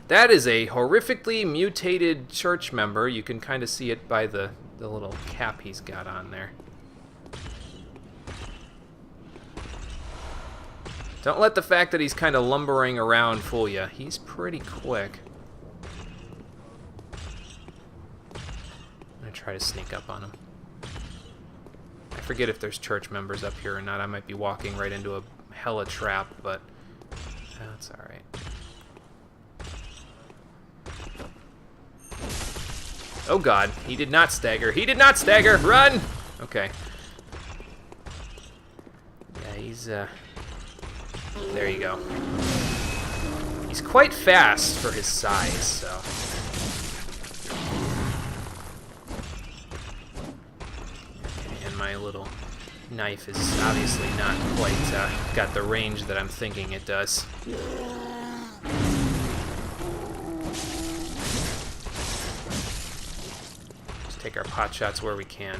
That is a horrifically mutated church member. You can kind of see it by the little cap he's got on there. Don't let the fact that he's kind of lumbering around fool you. He's pretty quick. I'm gonna try to sneak up on him. I forget if there's church members up here or not. I might be walking right into a hella trap, but that's alright. Oh God, he did not stagger. He did not stagger! Run! Okay. Yeah, he's, there you go. He's quite fast for his size, so. Okay, and my little knife is obviously not quite got the range that I'm thinking it does. Just take our pot shots where we can.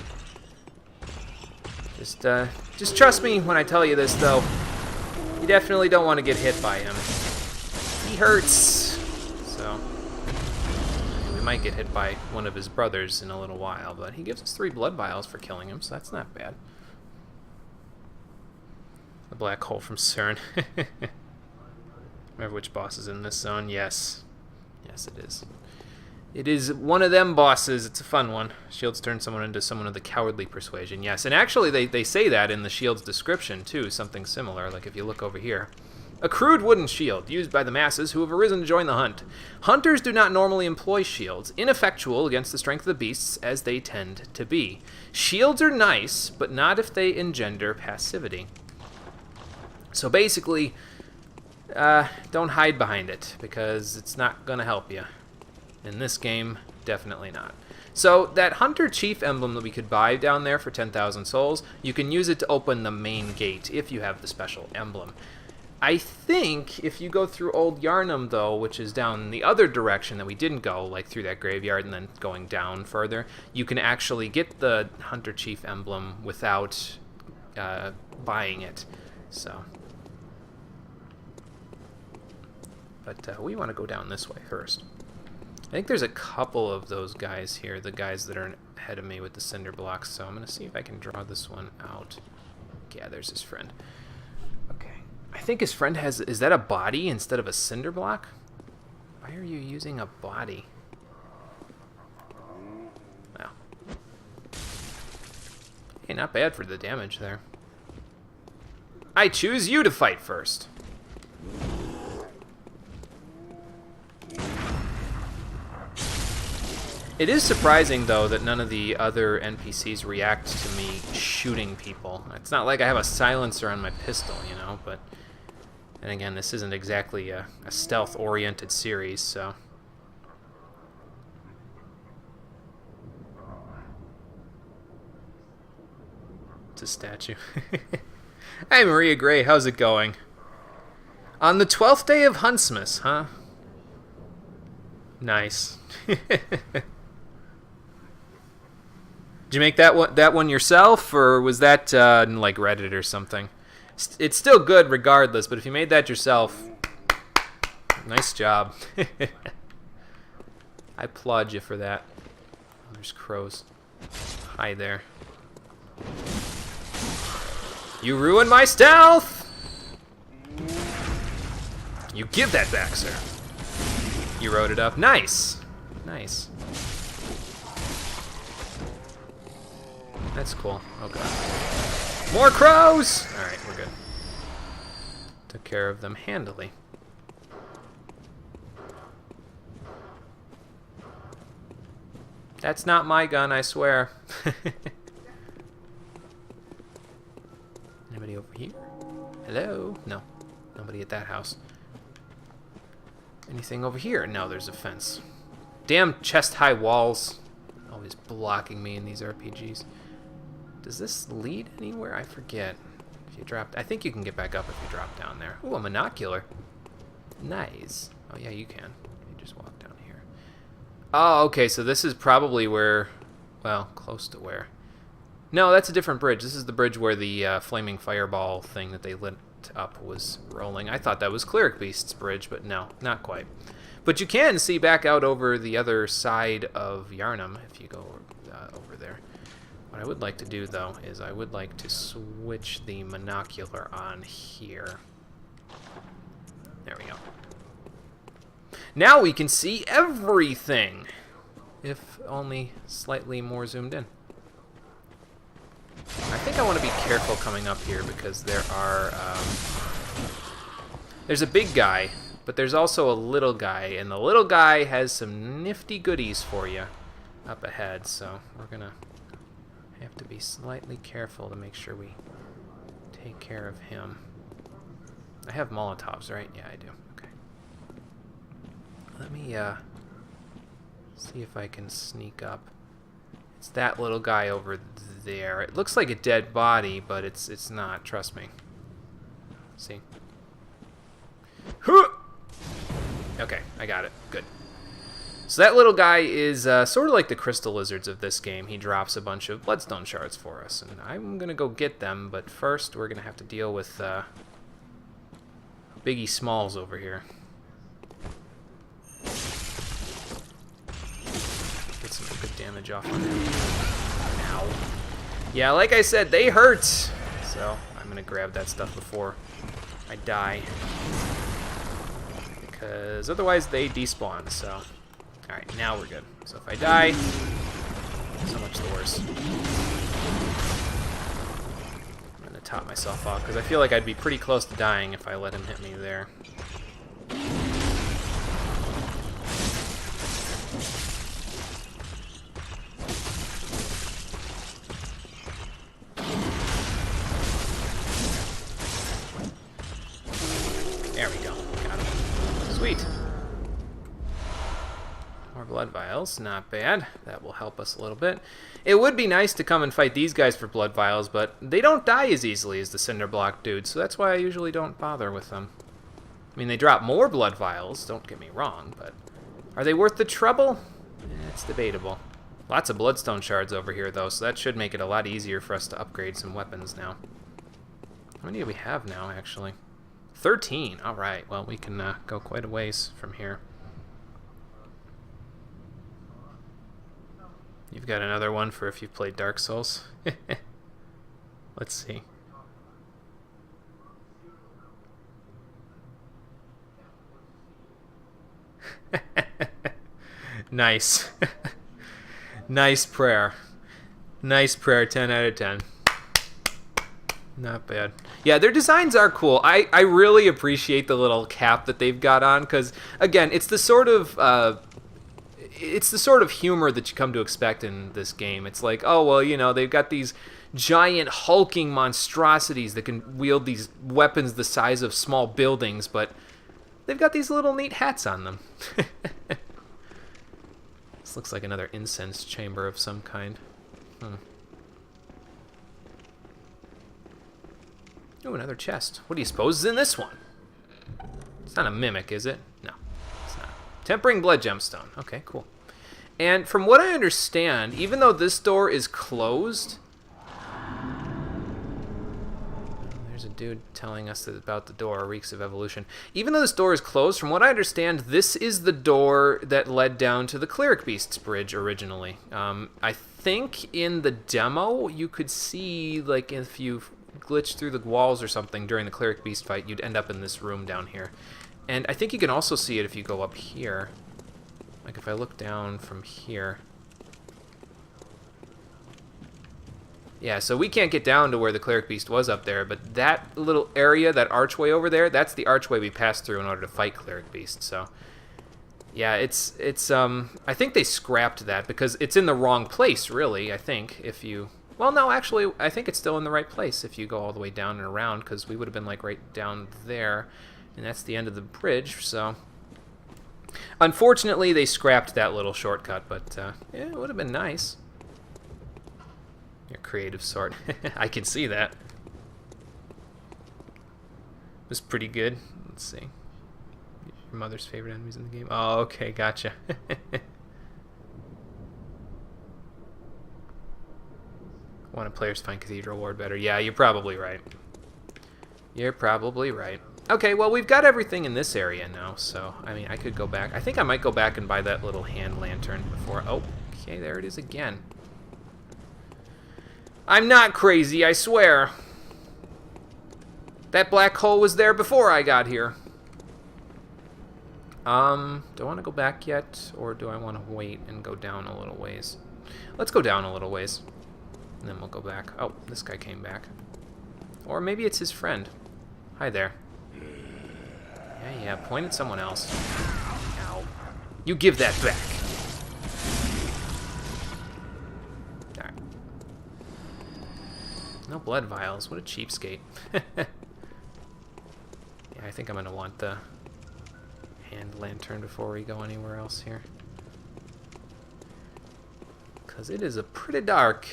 Just trust me when I tell you this, though. You definitely don't want to get hit by him. He hurts. So, we might get hit by one of his brothers in a little while, but he gives us 3 blood vials for killing him, so that's not bad. The black hole from CERN. Remember which boss is in this zone? Yes. Yes, it is. It is one of them bosses. It's a fun one. Shields turn someone into someone of the cowardly persuasion. Yes, and actually they say that in the shield's description, too. Something similar, like if you look over here. A crude wooden shield, used by the masses who have arisen to join the hunt. Hunters do not normally employ shields, ineffectual against the strength of the beasts, as they tend to be. Shields are nice, but not if they engender passivity. So basically, don't hide behind it, because it's not going to help you. In this game, definitely not. So that Hunter Chief emblem that we could buy down there for 10,000 souls, you can use it to open the main gate if you have the special emblem. I think if you go through Old Yarnum, though, which is down the other direction that we didn't go, like through that graveyard and then going down further, you can actually get the Hunter Chief emblem without buying it. So, but we want to go down this way first. I think there's a couple of those guys here, the guys that are ahead of me with the cinder blocks, so I'm going to see if I can draw this one out. Yeah, there's his friend. Okay. I think his friend has... Is that a body instead of a cinder block? Why are you using a body? Well. Hey, not bad for the damage there. I choose you to fight first. It is surprising, though, that none of the other NPCs react to me shooting people. It's not like I have a silencer on my pistol, you know, but... And again, this isn't exactly a stealth-oriented series, so... It's a statue. Hey, Maria Gray, how's it going? On the 12th day of Huntsmas, huh? Nice. Did you make that one yourself, or was that like Reddit or something? It's still good regardless, but if you made that yourself, nice job. I applaud you for that. Oh, there's crows. Hi there. You ruined my stealth! You give that back, sir. You wrote it up. Nice. Nice. That's cool. Oh god. More crows! Alright, we're good. Took care of them handily. That's not my gun, I swear. Anybody over here? Hello? No. Nobody at that house. Anything over here? No, there's a fence. Damn chest-high walls. Always blocking me in these RPGs. Does this lead anywhere? I forget. If you dropped, I think you can get back up if you drop down there. Ooh, a monocular. Nice. Oh yeah, you can. You just walk down here. Oh, okay, so this is probably where, well, close to where. No, that's a different bridge. This is the bridge where the flaming fireball thing that they lit up was rolling. I thought that was Cleric Beast's bridge, but no, not quite. But you can see back out over the other side of Yarnum if you go over there. What I would like to do, though, is I would like to switch the monocular on here. There we go. Now we can see everything, if only slightly more zoomed in. I think I want to be careful coming up here because there are, there's a big guy, but there's also a little guy, and the little guy has some nifty goodies for you up ahead, so we're gonna have to be slightly careful to make sure we take care of him. I have Molotovs, right? Yeah, I do. Okay. Let me see if I can sneak up. It's that little guy over there. It looks like a dead body, but it's not. Trust me. See? Okay, I got it. Good. So that little guy is sort of like the crystal lizards of this game. He drops a bunch of bloodstone shards for us, and I'm gonna go get them. But first, we're gonna have to deal with Biggie Smalls over here. Get some good damage off on him. Ow. Yeah, like I said, they hurt. So I'm gonna grab that stuff before I die, because otherwise they despawn. So, all right, now we're good. So if I die, so much the worse. I'm gonna top myself off because I feel like I'd be pretty close to dying if I let him hit me there. There we go. Got him. Sweet. More blood vials. Not bad. That will help us a little bit. It would be nice to come and fight these guys for blood vials, but they don't die as easily as the cinder block dudes, so that's why I usually don't bother with them. I mean, they drop more blood vials, don't get me wrong, but are they worth the trouble? It's debatable. Lots of bloodstone shards over here, though, so that should make it a lot easier for us to upgrade some weapons now. How many do we have now, actually? 13. All right. Well, we can go quite a ways from here. You've got another one for if you've played Dark Souls. Let's see. Nice. Nice prayer. Nice prayer. 10 out of 10. Not bad. Yeah, their designs are cool. I really appreciate the little cap that they've got on, because, again, it's the sort of... it's the sort of humor that you come to expect in this game. It's like, oh, well, you know, they've got these giant hulking monstrosities that can wield these weapons the size of small buildings, but they've got these little neat hats on them. This looks like another incense chamber of some kind. Oh, another chest. What do you suppose is in this one? It's not a mimic, is it? No, it's not. Tempering blood gemstone. Okay, cool. And from what I understand, even though this door is closed... There's a dude telling us about the door, Reeks of Evolution. Even though this door is closed, from what I understand, this is the door that led down to the Cleric Beast's bridge originally. I think in the demo, you could see, like, if you glitch through the walls or something during the Cleric Beast fight, you'd end up in this room down here. And I think you can also see it if you go up here. Like if I look down from here. Yeah, so we can't get down to where the Cleric Beast was up there, but that little area, that archway over there, that's the archway we passed through in order to fight Cleric Beast, so... Yeah, it's I think they scrapped that because it's in the wrong place, really, I think, if you... Well, no, actually, I think it's still in the right place if you go all the way down and around, because we would have been, like, right down there, and that's the end of the bridge, so... Unfortunately, they scrapped that little shortcut, but, yeah, it would have been nice. Your creative sort. I can see that. It was pretty good. Let's see. Your mother's favorite enemies in the game? Oh, okay, gotcha. Wanted players find Cathedral Ward better. Yeah, you're probably right. You're probably right. Okay, well, we've got everything in this area now, so, I mean, I could go back. I think I might go back and buy that little hand lantern before... Oh, okay, there it is again. I'm not crazy, I swear. That black hole was there before I got here. Do I want to go back yet, or do I want to wait and go down a little ways? Let's go down a little ways. And then we'll go back. Oh, this guy came back. Or maybe it's his friend. Hi there. Yeah, point at someone else. Ow. You give that back. Alright. No blood vials. What a cheapskate. Yeah, I think I'm going to want the hand lantern before we go anywhere else here. Because it is a pretty dark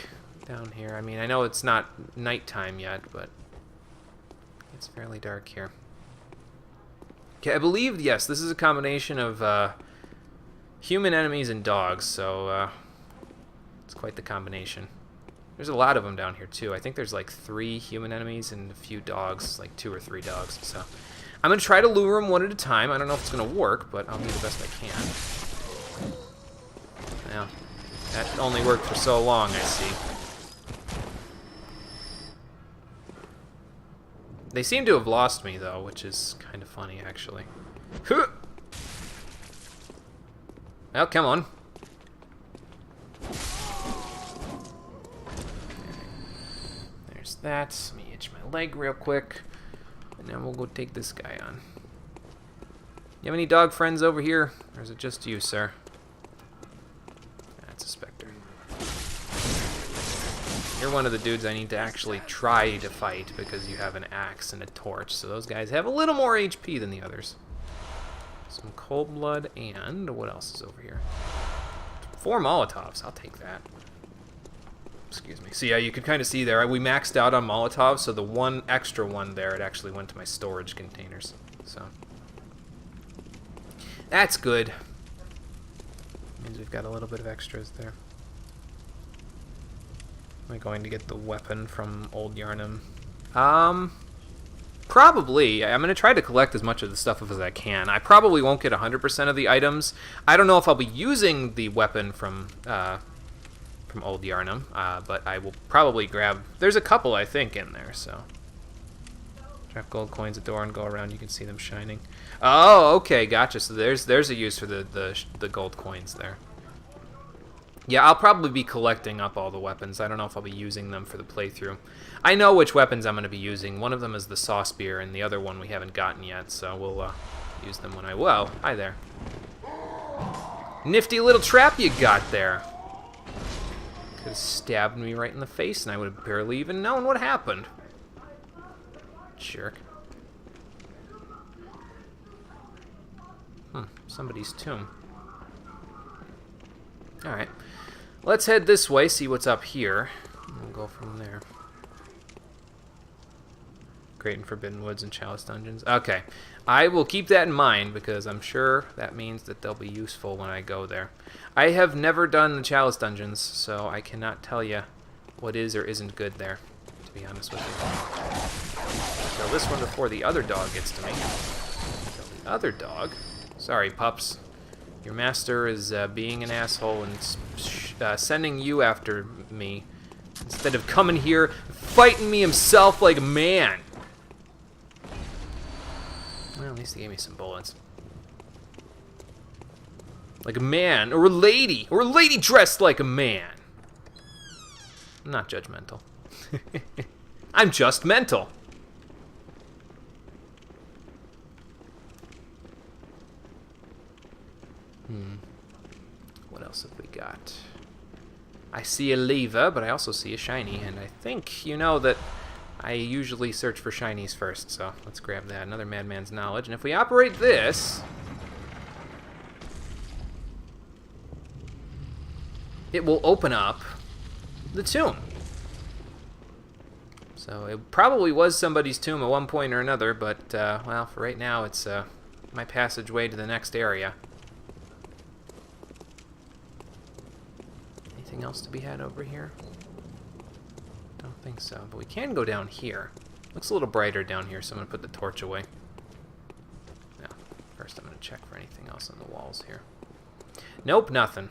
down here. I mean, I know it's not nighttime yet, but it's fairly dark here. Okay, I believe, yes, this is a combination of human enemies and dogs, so it's quite the combination. There's a lot of them down here, too. I think there's like 3 human enemies and a few dogs, like 2 or 3 dogs, so... I'm going to try to lure them one at a time. I don't know if it's going to work, but I'll do the best I can. Yeah, that only worked for so long, I see. They seem to have lost me, though, which is kind of funny, actually. Well, come on. There's that. Let me itch my leg real quick. And then we'll go take this guy on. You have any dog friends over here? Or is it just you, sir? That's a specter. You're one of the dudes I need to actually try to fight because you have an axe and a torch. So those guys have a little more HP than the others. Some cold blood and what else is over here? 4 Molotovs. I'll take that. Excuse me. So yeah, you could kind of see there, we maxed out on Molotovs, so the one extra one there, it actually went to my storage containers. So that's good. Means we've got a little bit of extras there. Am I going to get the weapon from Old Yarnum? Probably. I'm going to try to collect as much of the stuff as I can. I probably won't get 100% of the items. I don't know if I'll be using the weapon from Old Yarnum, but I will probably grab... There's a couple, I think, in there, so... Drop gold coins at the door and go around. You can see them shining. Oh, okay, gotcha. So there's a use for the gold coins there. Yeah, I'll probably be collecting up all the weapons. I don't know if I'll be using them for the playthrough. I know which weapons I'm going to be using. One of them is the saw spear, and the other one we haven't gotten yet, so we'll use them when I... Well, hi there. Nifty little trap you got there. Could have stabbed me right in the face and I would have barely even known what happened. Jerk. Somebody's tomb. Alright. Let's head this way, see what's up here. We'll go from there. Great and Forbidden Woods and Chalice Dungeons. Okay. I will keep that in mind because I'm sure that means that they'll be useful when I go there. I have never done the Chalice Dungeons, so I cannot tell you what is or isn't good there, to be honest with you. Kill this one before the other dog gets to me. Kill the other dog. Sorry, pups. Your master is being an asshole and sending you after me instead of coming here fighting me himself like a man. Well, at least he gave me some bullets. Like a man, or a lady dressed like a man. I'm not judgmental. I'm just mental. What else have we got? I see a lever, but I also see a shiny, and I think you know that I usually search for shinies first, so let's grab that. Another Madman's Knowledge, and if we operate this, it will open up the tomb. So it probably was somebody's tomb at one point or another, but, well, for right now, it's my passageway to the next area. Anything else to be had over here? Don't think so, but we can go down here. Looks a little brighter down here, so I'm going to put the torch away. Now, first I'm going to check for anything else on the walls here. Nope, nothing.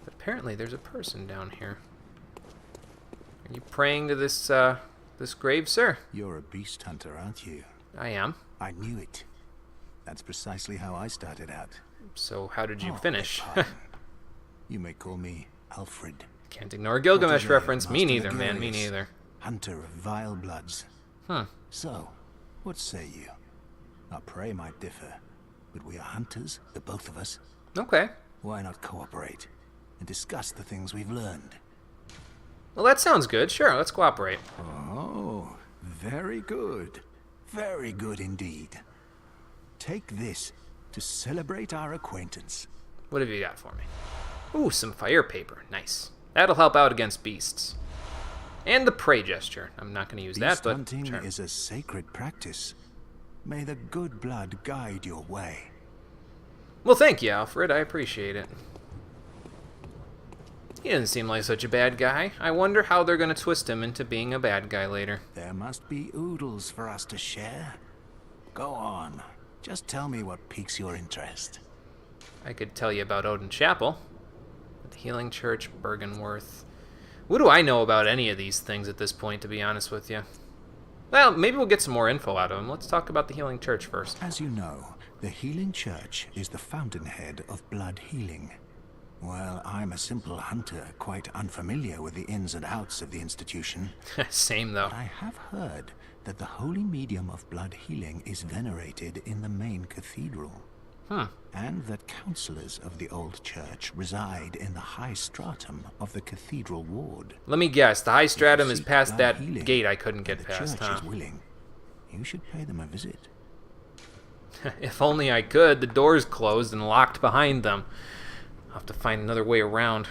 But apparently there's a person down here. Are you praying to this, this grave, sir? You're a beast hunter, aren't you? I am. I knew it. That's precisely how I started out. So how did you finish? You may call me Alfred. Can't ignore a Gilgamesh Protege reference. of Me Master neither, man. Me Ligurius, neither. Hunter of vile bloods. So, what say you? Our prey might differ, but we are hunters, the both of us. Okay. Why not cooperate and discuss the things we've learned? Well, that sounds good. Sure, let's cooperate. Oh, very good. Very good indeed. Take this to celebrate our acquaintance. What have you got for me? Ooh, some fire paper. Nice. That'll help out against beasts. And the prey gesture. I'm not going to use that, but hunting sure. is a sacred practice. May the good blood guide your way. Well, thank you, Alfred. I appreciate it. He doesn't seem like such a bad guy. I wonder how they're going to twist him into being a bad guy later. There must be oodles for us to share. Go on. Just tell me what piques your interest. I could tell you about Odin Chapel. The Healing Church, Bergenworth. What do I know about any of these things at this point, to be honest with you? Well, maybe we'll get some more info out of him. Let's talk about the Healing Church first. As you know, the Healing Church is the fountainhead of blood healing. Well, I'm a simple hunter, quite unfamiliar with the ins and outs of the institution. Same, though. But I have heard that the holy medium of blood healing is venerated in the main cathedral. And that counselors of the old church reside in the high stratum of the cathedral ward. Let me guess, the high stratum is past that gate I couldn't get past, The church is willing. You should pay them a visit. If only I could. The door's closed and locked behind them. I'll have to find another way around.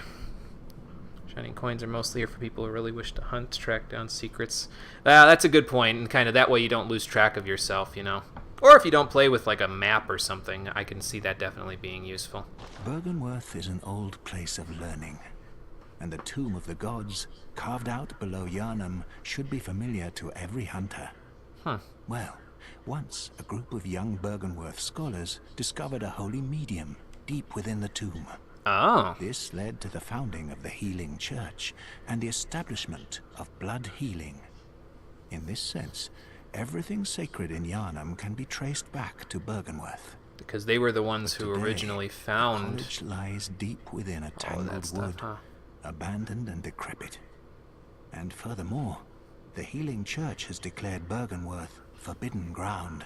Shining coins are mostly here for people who really wish to hunt, track down secrets. That's a good point, and kind of that way you don't lose track of yourself, you know. Or if you don't play with, like, a map or something, I can see that definitely being useful. Bergenworth is an old place of learning, and the Tomb of the Gods, carved out below Yharnam, should be familiar to every hunter. Well, once a group of young Bergenworth scholars discovered a holy medium deep within the tomb. Oh. This led to the founding of the Healing Church and the establishment of blood healing. In this sense, everything sacred in Yharnam can be traced back to Bergenworth. Because they were the ones who originally found... The college lies deep within a tangled wood, abandoned and decrepit. And furthermore, the Healing Church has declared Bergenworth forbidden ground.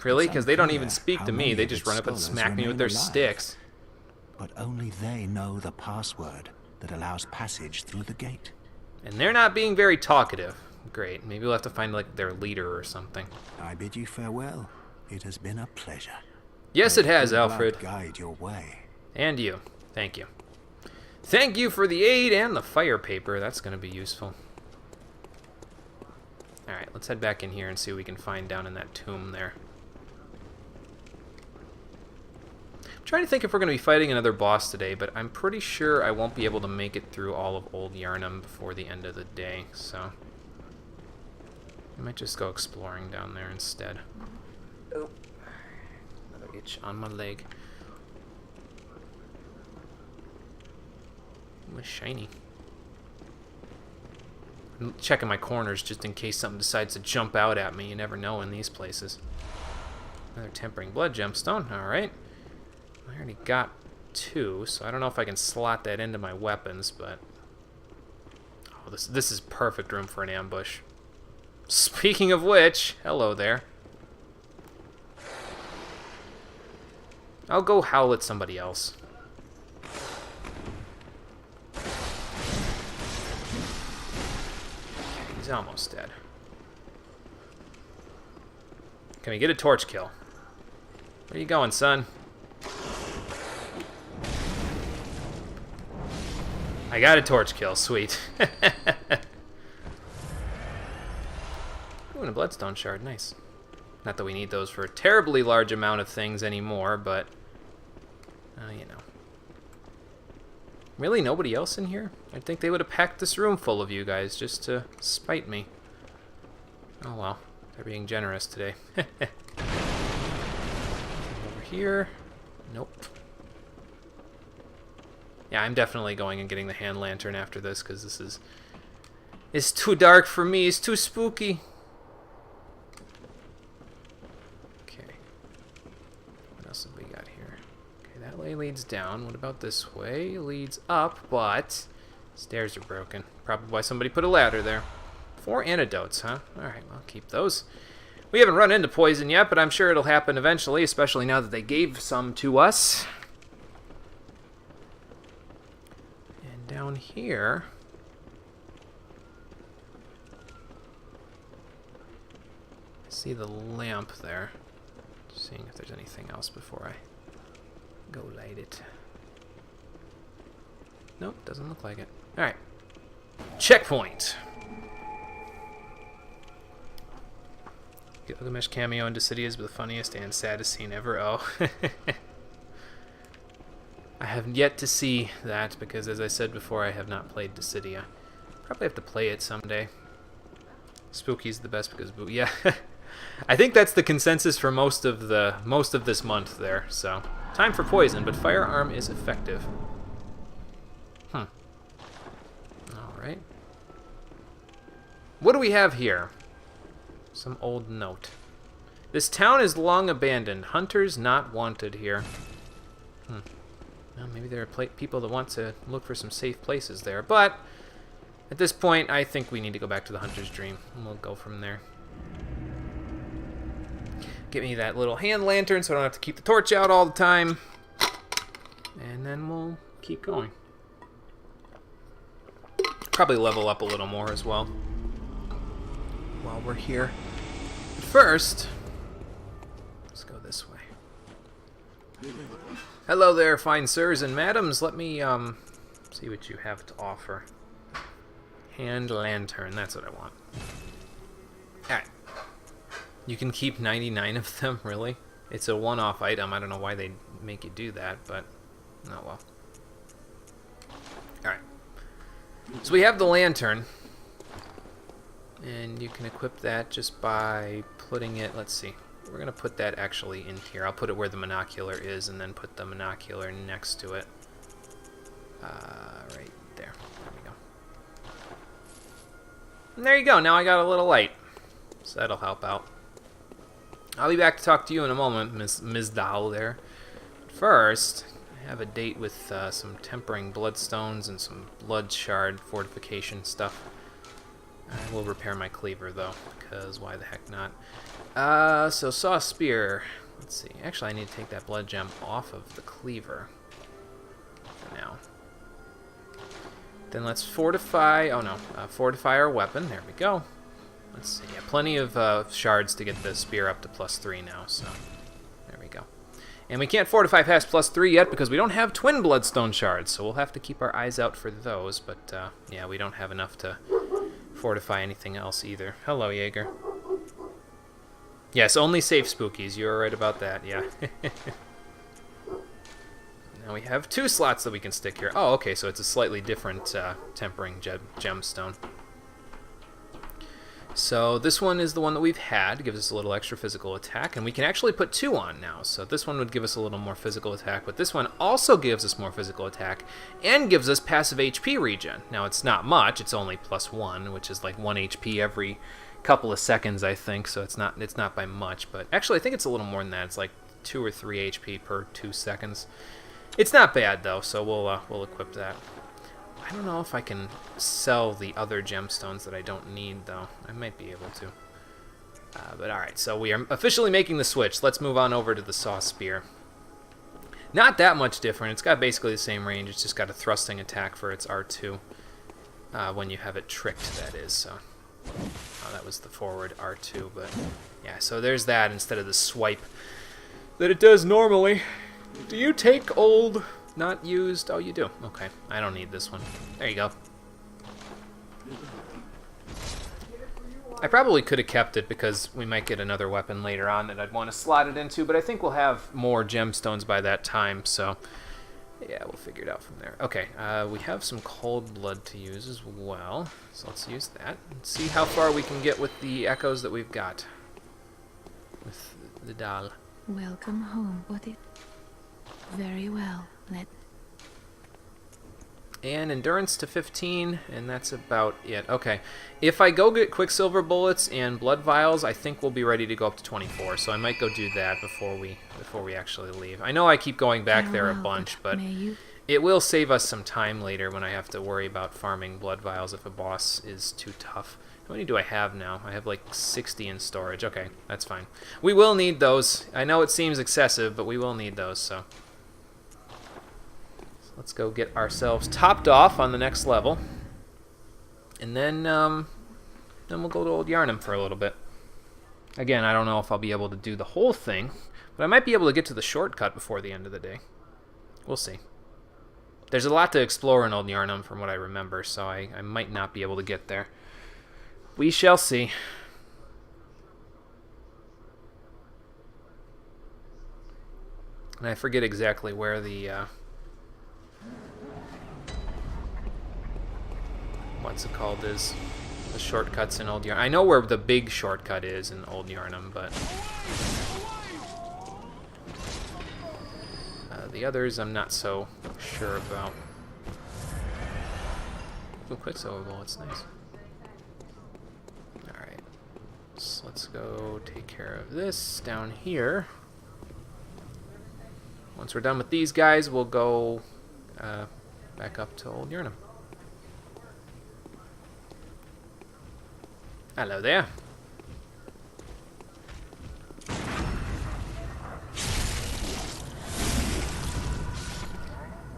Really? Because they don't even speak to me. They just run up and smack me with their sticks. but only they know the password that allows passage through the gate. And they're not being very talkative. Great. Maybe we'll have to find, like, their leader or something. I bid you farewell. It has been a pleasure. Yes, it has, May Alfred. blood guide your way. And you. Thank you. Thank you for the aid and the fire paper. That's going to be useful. Alright, let's head back in here and see what we can find down in that tomb there. I'm trying to think if we're going to be fighting another boss today, but I'm pretty sure I won't be able to make it through all of Old Yarnum before the end of the day, so I might just go exploring down there instead. Oh, another itch on my leg. Ooh, it's shiny. I'm checking my corners just in case something decides to jump out at me. You never know in these places. Another tempering blood gemstone. Alright. I already got 2, so I don't know if I can slot that into my weapons, but oh, this is perfect room for an ambush. Speaking of which, hello there. I'll go howl at somebody else. He's almost dead. Can we get a torch kill? Where are you going, son? I got a torch kill, sweet. Ooh, and a bloodstone shard, nice. Not that we need those for a terribly large amount of things anymore, but you know. Really, nobody else in here? I'd think they would have packed this room full of you guys just to spite me. Oh well, they're being generous today. Over here. Nope. Yeah, I'm definitely going and getting the hand lantern after this, because this is... It's too dark for me, it's too spooky. Okay. What else have we got here? Okay, that way leads down. What about this way? Leads up, but... Stairs are broken. Probably why somebody put a ladder there. 4 antidotes, huh? Alright, well, keep those. We haven't run into poison yet, but I'm sure it'll happen eventually, especially now that they gave some to us. And down here... I see the lamp there. Just seeing if there's anything else before I go light it. Nope, doesn't look like it. Alright. Checkpoint! Gilgamesh cameo in Dissidia is the funniest and saddest scene ever. Oh. I have yet to see that because, as I said before, I have not played Dissidia. Probably have to play it someday. Spooky's the best because yeah. I think that's the consensus for most of this month there. So, time for poison, but firearm is effective. All right. What do we have here? Some old note. This town is long abandoned. Hunters not wanted here. Well, maybe there are people that want to look for some safe places there. But at this point, I think we need to go back to the Hunter's Dream. And we'll go from there. Get me that little hand lantern so I don't have to keep the torch out all the time. And then we'll keep going. Probably level up a little more as well while we're here. First, let's go this way. Hello there, fine sirs and madams. Let me see what you have to offer. Hand lantern, that's what I want. Alright. You can keep 99 of them, really? It's a one-off item. I don't know why they make you do that, but oh well. Alright. So we have the lantern. And you can equip that just by putting it, let's see. We're going to put that actually in here. I'll put it where the monocular is and then put the monocular next to it. Right there. There we go. And there you go. Now I got a little light. So that'll help out. I'll be back to talk to you in a moment, Ms. Dahl there. First, I have a date with some tempering bloodstones and some blood shard fortification stuff. I will repair my cleaver, though, because why the heck not? So saw spear. Let's see. Actually, I need to take that blood gem off of the cleaver. Then let's fortify... Oh, no. Fortify our weapon. There we go. Let's see. Yeah, plenty of shards to get the spear up to +3 now, so... There we go. And we can't fortify past +3 yet because we don't have twin bloodstone shards, so we'll have to keep our eyes out for those, but yeah, we don't have enough to fortify anything else either. Hello, Jaeger. Yes, only safe spookies. You were right about that, yeah. Now we have 2 slots that we can stick here. Oh, okay, so it's a slightly different tempering gemstone. So this one is the one that we've had. It gives us a little extra physical attack, and we can actually put 2 on now. So this one would give us a little more physical attack, but this one also gives us more physical attack and gives us passive HP regen. Now it's not much. It's only +1, which is like 1 HP every couple of seconds, I think. So it's not by much, but actually I think it's a little more than that. It's like 2 or 3 HP per 2 seconds. It's not bad though, so we'll equip that. I don't know if I can sell the other gemstones that I don't need, though. I might be able to. But alright, so we are officially making the switch. Let's move on over to the Saw Spear. Not that much different. It's got basically the same range. It's just got a thrusting attack for its R2. When you have it tricked, that is. So, oh, that was the forward R2, but yeah, so there's that instead of the swipe that it does normally. Do you take old... Not used? Oh, you do. Okay. I don't need this one. There you go. I probably could have kept it because we might get another weapon later on that I'd want to slot it into, but I think we'll have more gemstones by that time, so yeah, we'll figure it out from there. Okay, we have some cold blood to use as well, so let's use that and see how far we can get with the echoes that we've got with the doll. Welcome home. What is... Very well. And endurance to 15, and that's about it. Okay, if I go get Quicksilver bullets and blood vials, I think we'll be ready to go up to 24. So I might go do that before we actually leave. I know I keep going back there a bunch, but it will save us some time later when I have to worry about farming blood vials if a boss is too tough. How many do I have now? I have like 60 in storage. Okay, that's fine. We will need those. I know it seems excessive, but we will need those. So. Let's go get ourselves topped off on the next level. And then we'll go to Old Yarnum for a little bit. Again, I don't know if I'll be able to do the whole thing, but I might be able to get to the shortcut before the end of the day. We'll see. There's a lot to explore in Old Yarnum from what I remember, so I might not be able to get there. We shall see. And I forget exactly where the... what's it called is the shortcuts in Old Yarnum. I know where the big shortcut is in Old Yarnum, but the others I'm not so sure about. Ooh, Quicksilver bullets, nice. Alright, so let's go take care of this down here. Once we're done with these guys, we'll go back up to Old Yarnum. Hello there.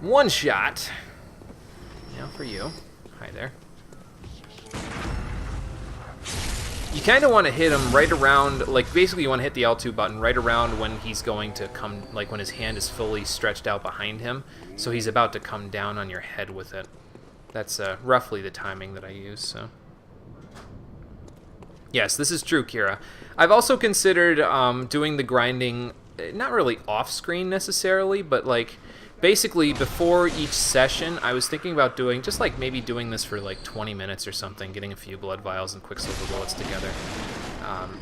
One shot. Now for you. Hi there. You kind of want to hit him right around, like basically you want to hit the L2 button right around when he's going to come, like when his hand is fully stretched out behind him, so he's about to come down on your head with it. That's roughly the timing that I use, so. Yes, this is true, Kira. I've also considered doing the grinding, not really off-screen necessarily, but like basically before each session, I was thinking about doing, just like maybe doing this for like 20 minutes or something, getting a few blood vials and Quicksilver bullets together.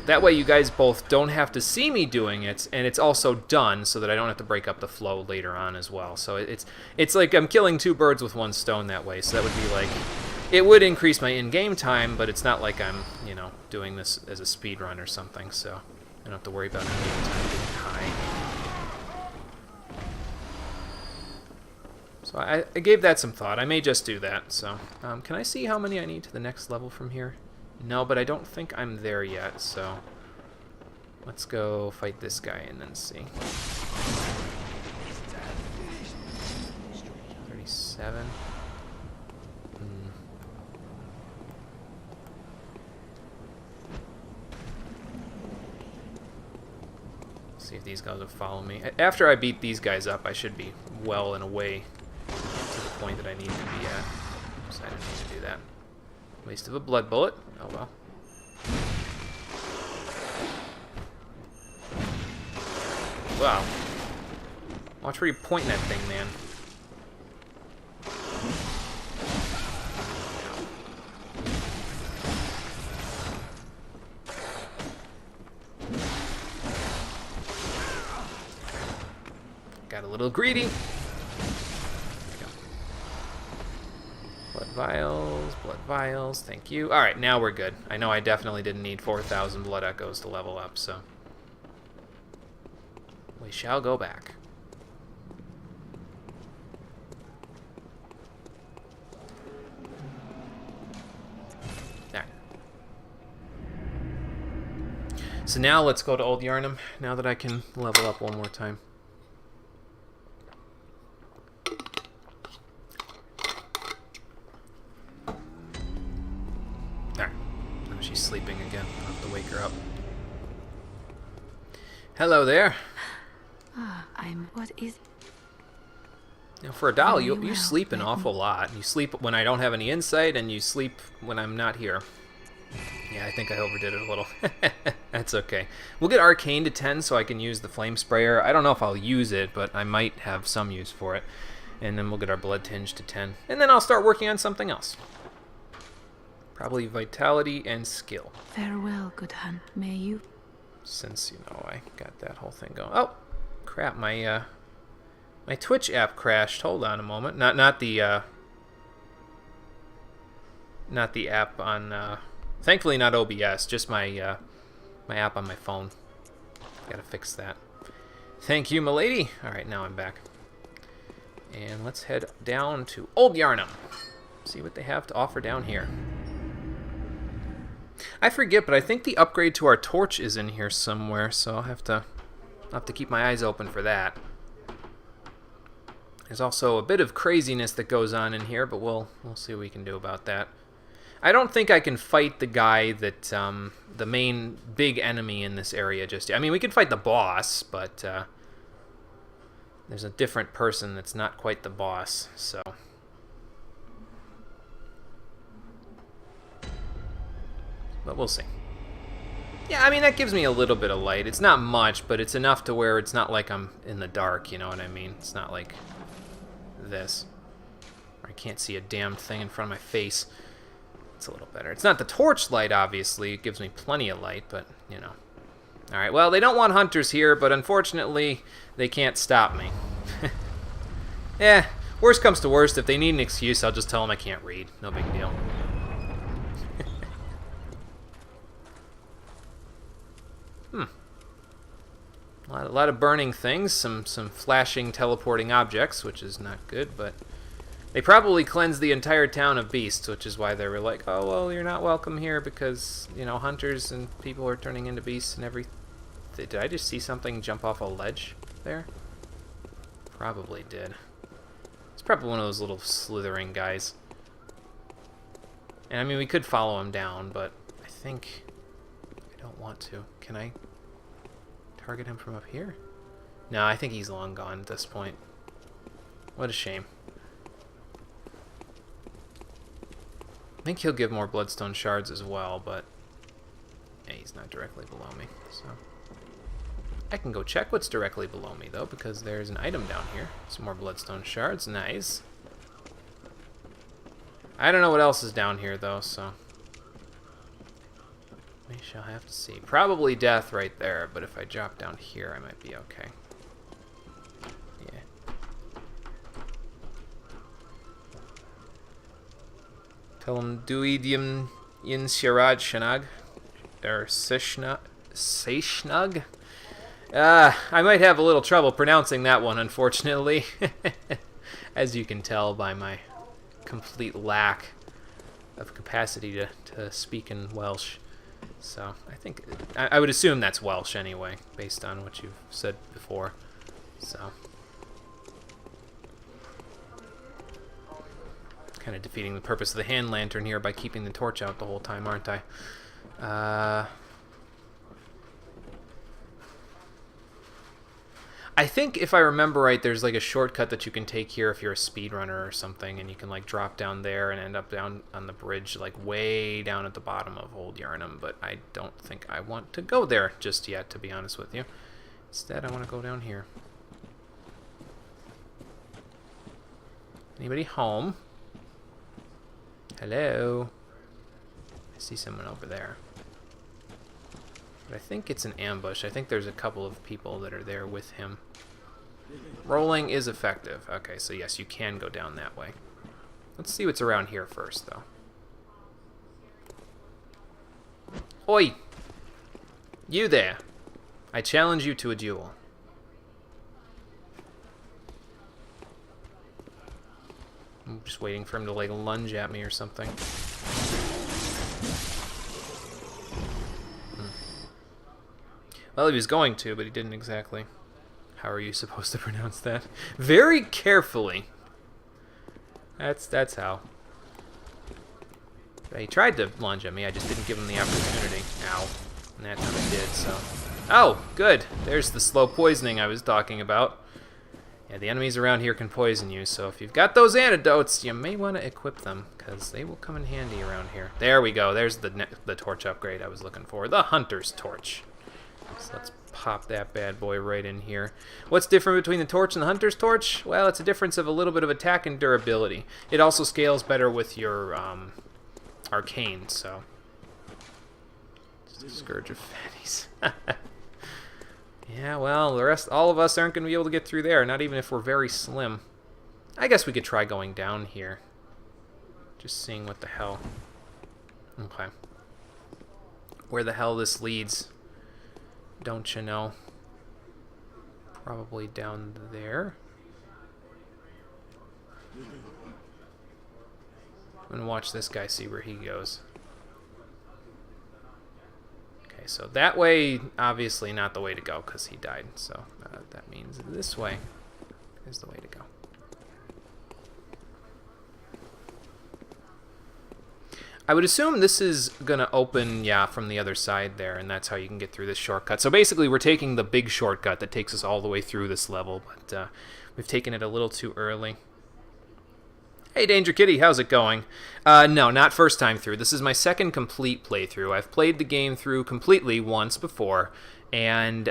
That way you guys both don't have to see me doing it, and it's also done so that I don't have to break up the flow later on as well. So it's like I'm killing 2 birds with 1 stone that way, so that would be like... It would increase my in-game time, but it's not like I'm, you know, doing this as a speed run or something, so I don't have to worry about in-game time being high. So I gave that some thought. I may just do that, so. Can I see how many I need to the next level from here? No, but I don't think I'm there yet, so let's go fight this guy and then see. 37. See if these guys will follow me. After I beat these guys up, I should be well and away to the point that I need to be at. So I didn't need to do that. Waste of a blood bullet. Oh well. Wow. Watch where you're pointing that thing, man. Got a little greedy. Blood vials, thank you. Alright, now we're good. I know I definitely didn't need 4,000 blood echoes to level up, so we shall go back. There. So now let's go to Old Yarnum, now that I can level up one more time. She's sleeping again. I'll have to wake her up. Hello there. What is... Now, for a doll, you sleep an awful lot. You sleep when I don't have any insight, and you sleep when I'm not here. Yeah, I think I overdid it a little. That's okay. We'll get Arcane to 10 so I can use the Flame Sprayer. I don't know if I'll use it, but I might have some use for it. And then we'll get our Blood Tinge to 10. And then I'll start working on something else. Probably Vitality and Skill. Farewell, good Hun. May you... Since, you know, I got that whole thing going. Oh, crap, my Twitch app crashed. Hold on a moment. Not the app on, thankfully not OBS, just my app on my phone. Gotta fix that. Thank you, milady. Alright, now I'm back. And let's head down to Old Yarnum. See what they have to offer down here. I forget, but I think the upgrade to our torch is in here somewhere, so I'll have to keep my eyes open for that. There's also a bit of craziness that goes on in here, but we'll see what we can do about that. I don't think I can fight the guy that, the main big enemy in this area just yet. I mean, we could fight the boss, but there's a different person that's not quite the boss, so... But we'll see. Yeah, I mean, that gives me a little bit of light. It's not much, but it's enough to where it's not like I'm in the dark, you know what I mean? It's not like this. I can't see a damn thing in front of my face. It's a little better. It's not the torch light, obviously. It gives me plenty of light, but, you know. Alright, well, they don't want hunters here, but unfortunately, they can't stop me. Yeah, worst comes to worst. If they need an excuse, I'll just tell them I can't read. No big deal. A lot of burning things, some flashing, teleporting objects, which is not good, but they probably cleansed the entire town of beasts, which is why they were like, oh, well, you're not welcome here because, you know, hunters and people are turning into beasts and everything. Did I just see something jump off a ledge there? Probably did. It's probably one of those little slithering guys. And I mean, we could follow him down, but I think I don't want to. Can I target him from up here? No, I think he's long gone at this point. What a shame. I think he'll give more bloodstone shards as well, but yeah, he's not directly below me, so I can go check what's directly below me though, because there's an item down here. Some more bloodstone shards, nice. I don't know what else is down here though, so we shall have to see. Probably death right there, but if I drop down here, I might be okay. Yeah. Tell him Duidium in Shiraj Shanag. Or Seishnug. I might have a little trouble pronouncing that one, unfortunately. As you can tell by my complete lack of capacity to speak in Welsh. So, I think, I would assume that's Welsh anyway, based on what you've said before. So, kind of defeating the purpose of the hand lantern here by keeping the torch out the whole time, aren't I? I think if I remember right, there's like a shortcut that you can take here if you're a speedrunner or something, and you can like drop down there and end up down on the bridge, like way down at the bottom of Old Yarnum, but I don't think I want to go there just yet, to be honest with you. Instead, I want to go down here. Anybody home? Hello? I see someone over there. But I think it's an ambush. I think there's a couple of people that are there with him. Rolling is effective. Okay, so yes, you can go down that way. Let's see what's around here first, though. Oi! You there! I challenge you to a duel. I'm just waiting for him to, like, lunge at me or something. Well, he was going to, but he didn't exactly. How are you supposed to pronounce that? Very carefully. That's how. He tried to lunge at me, I just didn't give him the opportunity. Ow. And that time I did, so... Oh, good. There's the slow poisoning I was talking about. Yeah, the enemies around here can poison you, so if you've got those antidotes, you may want to equip them, because they will come in handy around here. There we go. There's the torch upgrade I was looking for. The Hunter's Torch. So let's pop that bad boy right in here. What's different between the torch and the Hunter's Torch? Well, it's a difference of a little bit of attack and durability. It also scales better with your arcane, so... Just a scourge of fatties. Yeah, well, all of us aren't going to be able to get through there, not even if we're very slim. I guess we could try going down here. Just seeing what the hell. Okay. Where the hell this leads, don't you know? Probably down there. I'm going to watch this guy, see where he goes. So that way, obviously not the way to go because he died. So that means this way is the way to go. I would assume this is going to open, yeah, from the other side there, and that's how you can get through this shortcut. So basically, we're taking the big shortcut that takes us all the way through this level, but we've taken it a little too early. Hey, Danger Kitty, how's it going? No, not first time through. This is my second complete playthrough. I've played the game through completely once before, and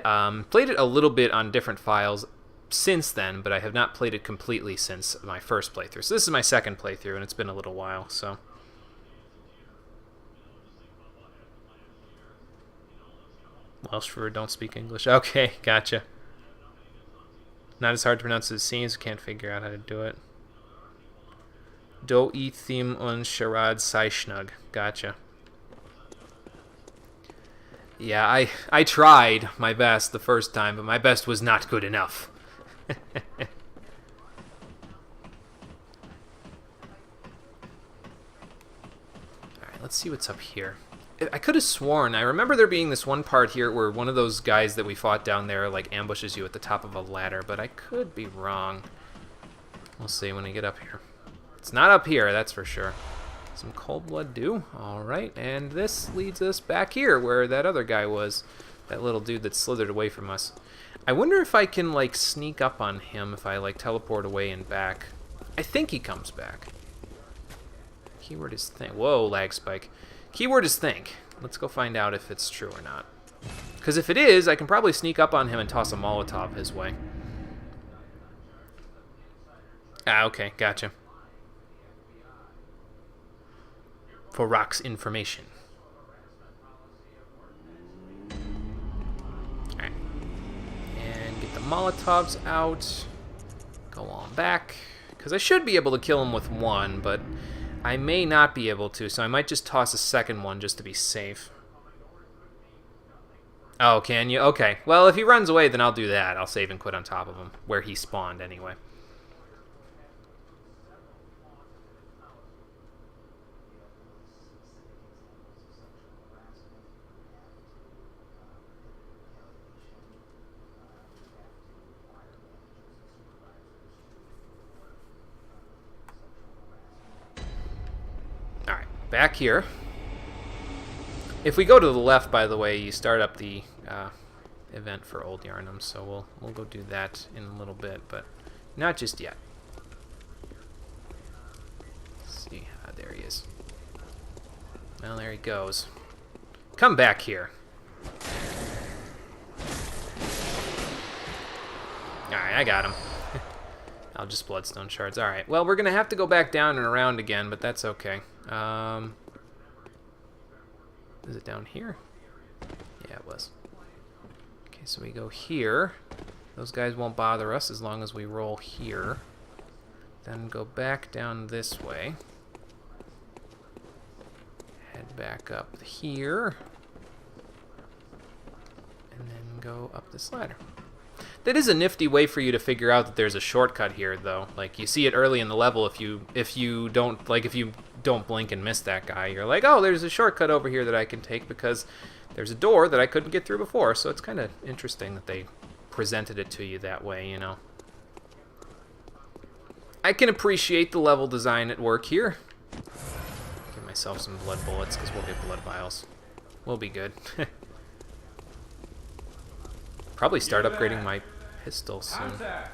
played it a little bit on different files since then, but I have not played it completely since my first playthrough. So this is my second playthrough, and it's been a little while, so... Welsh for don't speak English. Okay, gotcha. Not as hard to pronounce as it seems. Can't figure out how to do it. Do thim und Sharad Seishnug. Gotcha. Yeah, I tried my best the first time, but my best was not good enough. Alright, let's see what's up here. I could have sworn, I remember there being this one part here where one of those guys that we fought down there like ambushes you at the top of a ladder, but I could be wrong. We'll see when I get up here. It's not up here, that's for sure. Some cold blood dew. Alright, and this leads us back here where that other guy was. That little dude that slithered away from us. I wonder if I can, like, sneak up on him if I, like, teleport away and back. I think he comes back. Keyword is think. Whoa, lag spike. Keyword is think. Let's go find out if it's true or not. Because if it is, I can probably sneak up on him and toss a Molotov his way. Ah, okay, gotcha. For Rock's information. Alright. And get the Molotovs out. Go on back. Because I should be able to kill him with one, but I may not be able to, so I might just toss a second one just to be safe. Oh, can you? Okay. Well, if he runs away, then I'll do that. I'll save and quit on top of him, where he spawned anyway. Back here. If we go to the left, by the way, you start up the event for Old Yarnum, so we'll go do that in a little bit, but not just yet. Let's see. There he is. Well, there he goes. Come back here. Alright, I got him. I'll just bloodstone shards. Alright, well, we're going to have to go back down and around again, but that's okay. Is it down here? Yeah, it was. Okay, so we go here. Those guys won't bother us as long as we roll here. Then go back down this way. Head back up here. And then go up this ladder. That is a nifty way for you to figure out that there's a shortcut here, though. Like, you see it early in the level. If you don't blink and miss that guy, you're like, oh, there's a shortcut over here that I can take because there's a door that I couldn't get through before. So it's kind of interesting that they presented it to you that way, you know. I can appreciate the level design at work here. Give myself some blood bullets because we'll get blood vials. We'll be good. Probably start upgrading my pistol soon. Hunter!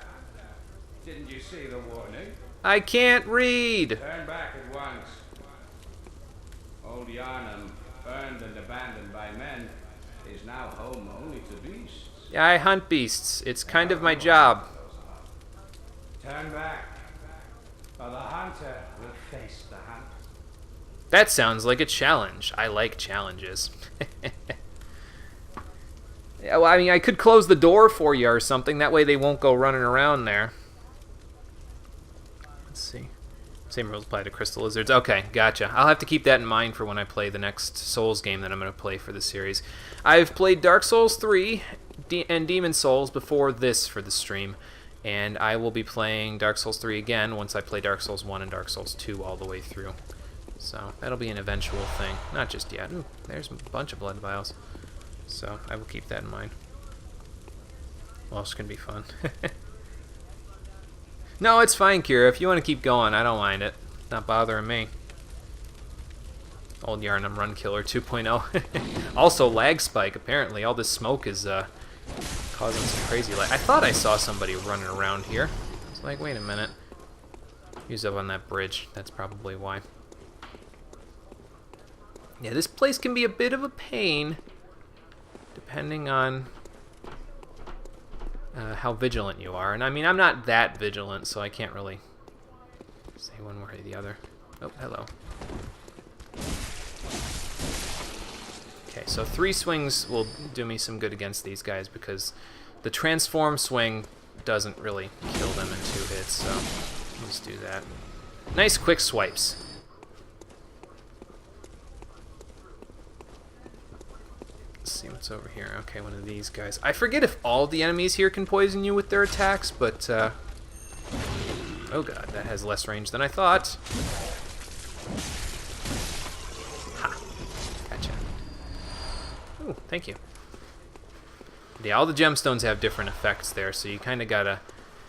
Didn't you see the warning? I can't read! Turn back at once. Old Yarnum, burned and abandoned by men, is now home only to beasts. Yeah, I hunt beasts. It's kind of my job. Turn back, or the hunter will face the hunt. That sounds like a challenge. I like challenges. Yeah, well, I mean, I could close the door for you or something. That way they won't go running around there. Let's see. Same rules apply to crystal lizards. Okay, gotcha. I'll have to keep that in mind for when I play the next Souls game that I'm going to play for the series. I've played Dark Souls 3 and Demon Souls before this for the stream. And I will be playing Dark Souls 3 again once I play Dark Souls 1 and Dark Souls 2 all the way through. So that'll be an eventual thing. Not just yet. Ooh, there's a bunch of blood vials. So I will keep that in mind. Well, it's going to be fun. No, it's fine, Kira. If you want to keep going, I don't mind it. Not bothering me. Old Yarnum Run Killer 2.0. Also, lag spike, apparently. All this smoke is causing some crazy lag. I thought I saw somebody running around here. It's like, wait a minute. He's up on that bridge. That's probably why. Yeah, this place can be a bit of a pain, depending on how vigilant you are. And I mean, I'm not that vigilant, so I can't really say one way or the other. Oh, hello. Okay, so 3 swings will do me some good against these guys because the transform swing doesn't really kill them in 2 hits, so let's do that. Nice quick swipes. Let's see what's over here. Okay, one of these guys. I forget if all the enemies here can poison you with their attacks, but oh god, that has less range than I thought. Ha! Gotcha. Ooh, thank you. Yeah, all the gemstones have different effects there, so you kind of gotta...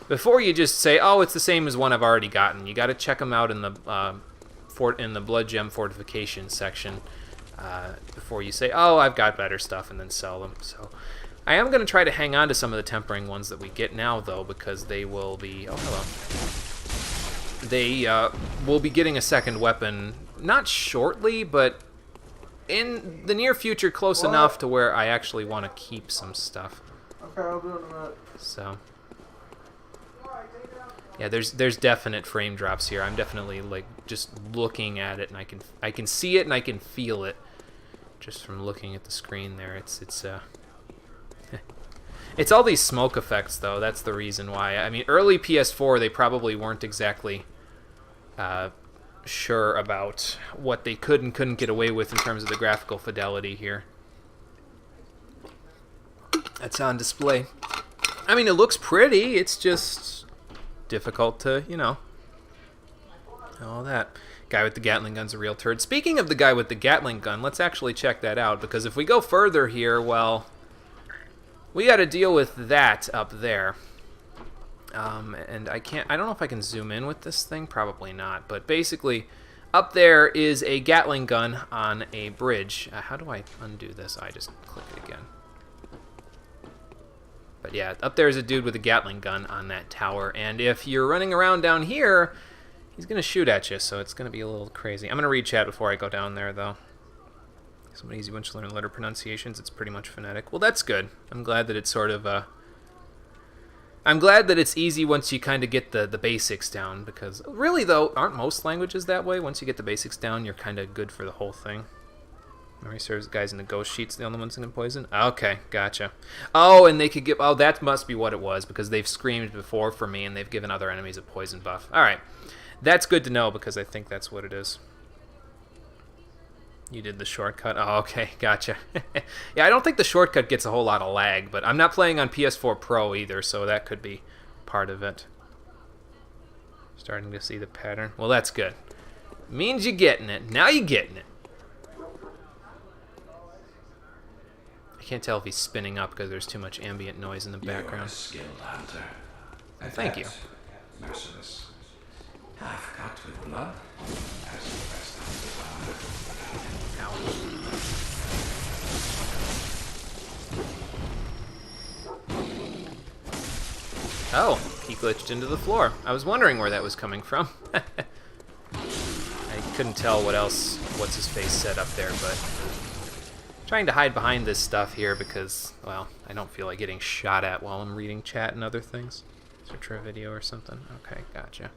Before you just say, oh, it's the same as one I've already gotten, you gotta check them out in the Blood Gem Fortification section. Before you say, oh, I've got better stuff, and then sell them. So I am going to try to hang on to some of the tempering ones that we get now, though, because they will be... Oh, hello. They will be getting a second weapon, not shortly, but in the near future, close enough to where I actually want to keep some stuff. Okay, I'll do it in a minute. So... Yeah, there's definite frame drops here. I'm definitely like just looking at it, and I can see it and I can feel it just from looking at the screen there. It's it's all these smoke effects though. That's the reason why. I mean, early PS4 they probably weren't exactly sure about what they could and couldn't get away with in terms of the graphical fidelity here. That's on display. I mean, it looks pretty. It's just difficult to, you know, all that. Guy with the Gatling gun's a real turd. Speaking of the guy with the Gatling gun, let's actually check that out, because if we go further here, well, we got to deal with that up there. And I don't know if I can zoom in with this thing, probably not, but basically up there is a Gatling gun on a bridge. How do I undo this? I just click it again. But yeah, up there is a dude with a Gatling gun on that tower, and if you're running around down here, he's going to shoot at you, so it's going to be a little crazy. I'm going to read chat before I go down there, though. Somebody's once you learn letter pronunciations, it's pretty much phonetic. Well, that's good. I'm glad that it's sort of I'm glad that it's easy once you kind of get the basics down, because really, though, aren't most languages that way? Once you get the basics down, you're kind of good for the whole thing. Memory serves guys in the ghost sheets, the only ones that can poison? Okay, gotcha. Oh, and they could give... Oh, that must be what it was, because they've screamed before for me, and they've given other enemies a poison buff. Alright. That's good to know, because I think that's what it is. You did the shortcut? Oh, okay, gotcha. Yeah, I don't think the shortcut gets a whole lot of lag, but I'm not playing on PS4 Pro either, so that could be part of it. Starting to see the pattern. Well, that's good. Means you're getting it. Now you're getting it. I can't tell if he's spinning up because there's too much ambient noise in the background. You're a skilled hunter. Thank you. Merciless. I've got with blood. As the best hunters are. Oh, he glitched into the floor. I was wondering where that was coming from. I couldn't tell what's his face said up there, but trying to hide behind this stuff here because, well, I don't feel like getting shot at while I'm reading chat and other things. Search for a video or something. Okay, gotcha.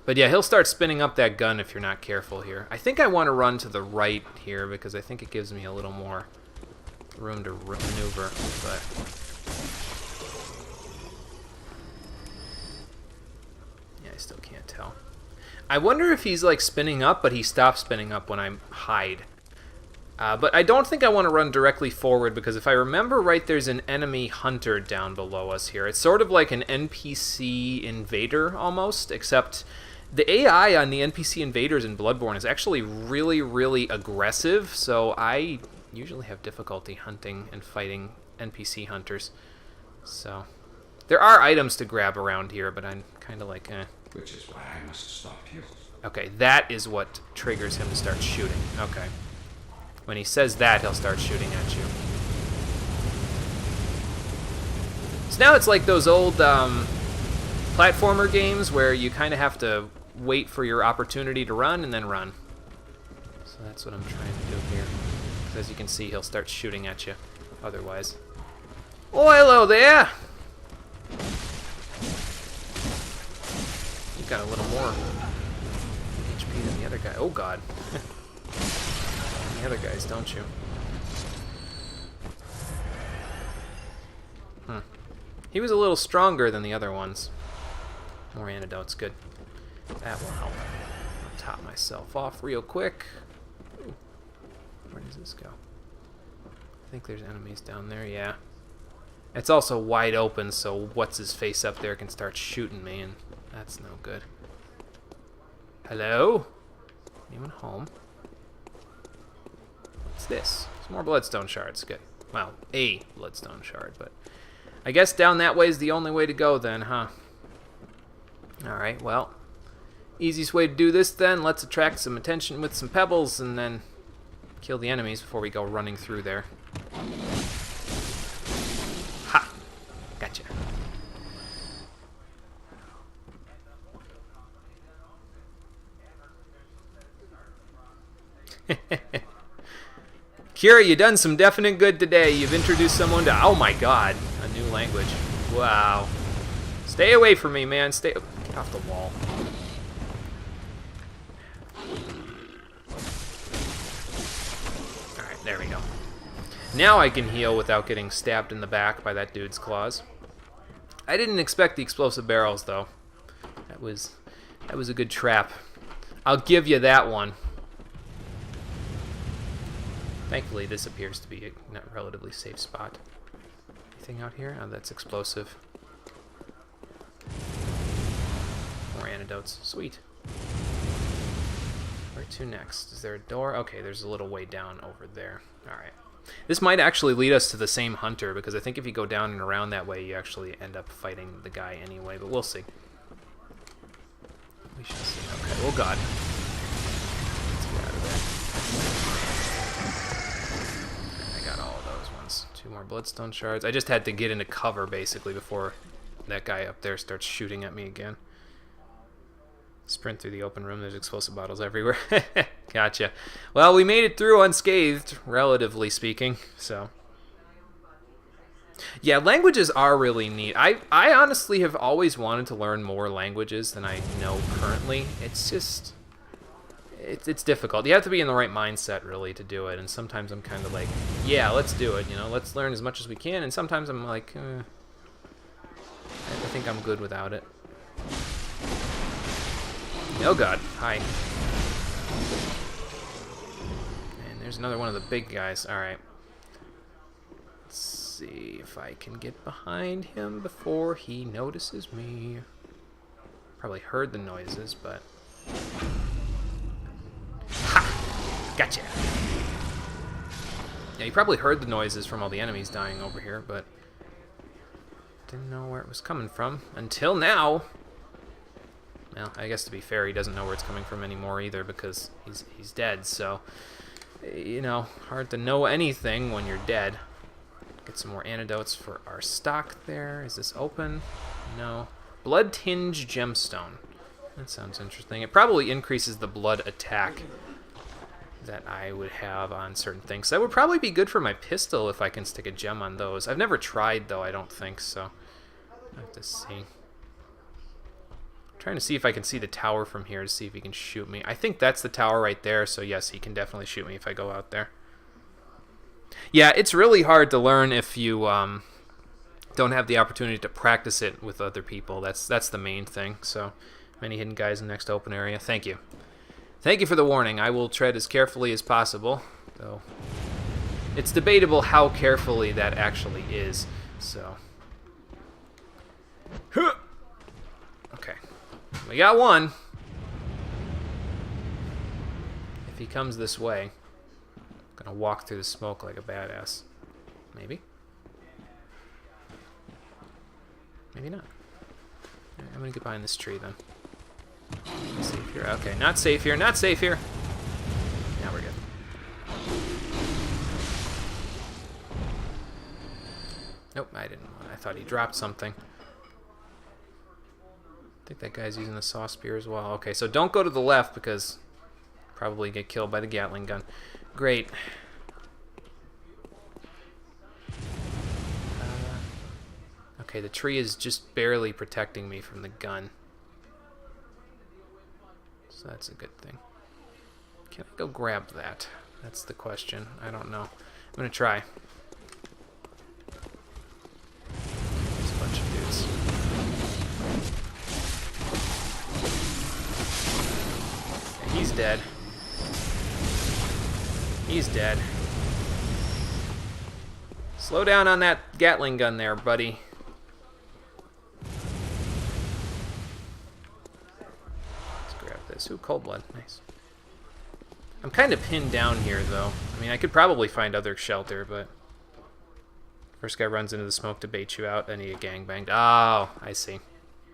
But yeah, he'll start spinning up that gun if you're not careful here. I think I want to run to the right here because I think it gives me a little more room to maneuver, but... yeah, I still can't tell. I wonder if he's like spinning up, but he stops spinning up when I hide. But I don't think I want to run directly forward because if I remember right, there's an enemy hunter down below us here. It's sort of like an NPC invader almost, except the AI on the NPC invaders in Bloodborne is actually really, really aggressive, so I usually have difficulty hunting and fighting NPC hunters. So there are items to grab around here, but I'm kind of like, eh. Which is why I must stop you. Okay, that is what triggers him to start shooting. Okay. When he says that, he'll start shooting at you. So now it's like those old platformer games where you kind of have to wait for your opportunity to run and then run. So that's what I'm trying to do here. As you can see, he'll start shooting at you otherwise. Oh, hello there! You got a little more HP than the other guy. Oh, God. The other guys, don't you? He was a little stronger than the other ones. More antidotes, good. That will help. I'll top myself off real quick. Ooh. Where does this go? I think there's enemies down there, yeah. It's also wide open, so what's-his-face up there can start shooting me, and that's no good. Hello? Anyone home? What's this? Some more bloodstone shards. Good. Well, a bloodstone shard, but I guess down that way is the only way to go then, huh? Alright, well, easiest way to do this then, let's attract some attention with some pebbles and then kill the enemies before we go running through there. Ha! Gotcha. Kira, you done some definite good today. You've introduced someone to... oh my god. A new language. Wow. Stay away from me, man. Stay... get off the wall. Alright, there we go. Now I can heal without getting stabbed in the back by that dude's claws. I didn't expect the explosive barrels, though. That was a good trap. I'll give you that one. Thankfully, this appears to be a relatively safe spot. Anything out here? Oh, that's explosive. More antidotes. Sweet. Where to next? Is there a door? Okay, there's a little way down over there. Alright. This might actually lead us to the same hunter, because I think if you go down and around that way, you actually end up fighting the guy anyway, but we'll see. We shall see. Okay, oh god. Let's get out of there. I got all of those ones. 2, 2 more bloodstone shards. I just had to get into cover, basically, before that guy up there starts shooting at me again. Sprint through the open room. There's explosive bottles everywhere. Gotcha. Well, we made it through unscathed, relatively speaking, so... Yeah, languages are really neat. I honestly have always wanted to learn more languages than I know currently. It's just... It's difficult. You have to be in the right mindset, really, to do it. And sometimes I'm kind of like, yeah, let's do it. You know, let's learn as much as we can. And sometimes I'm like, I think I'm good without it. Oh, God. Hi. And there's another one of the big guys. All right. Let's see if I can get behind him before he notices me. Probably heard the noises, but... Gotcha. Yeah, you probably heard the noises from all the enemies dying over here, but didn't know where it was coming from until now. Well, I guess to be fair, he doesn't know where it's coming from anymore either because he's dead, so, you know, hard to know anything when you're dead. Get some more antidotes for our stock there. Is this open? No. Blood Tinge Gemstone. That sounds interesting. It probably increases the blood attack that I would have on certain things. That would probably be good for my pistol if I can stick a gem on those. I've never tried, though, I don't think, so I have to see. I'm trying to see if I can see the tower from here to see if he can shoot me. I think that's the tower right there, so yes, he can definitely shoot me if I go out there. Yeah, it's really hard to learn if you don't have the opportunity to practice it with other people. That's the main thing. So, many hidden guys in the next open area. Thank you. Thank you for the warning. I will tread as carefully as possible, though it's debatable how carefully that actually is. So, okay, we got one. If he comes this way, I'm gonna walk through the smoke like a badass. Maybe. Maybe not. Right, I'm gonna get behind this tree then. Safe here. Okay, not safe here. Not safe here. Now we're good. Nope, I didn't. I thought he dropped something. I think that guy's using the saw spear as well. Okay, so don't go to the left because probably get killed by the Gatling gun. Great. Okay, the tree is just barely protecting me from the gun. So that's a good thing. Can I go grab that? That's the question. I don't know. I'm gonna try. There's a bunch of dudes. Okay, he's dead. He's dead. Slow down on that Gatling gun there, buddy. Ooh, cold blood. Nice. I'm kind of pinned down here, though. I mean, I could probably find other shelter, but... First guy runs into the smoke to bait you out, then you get gangbanged. Oh, I see.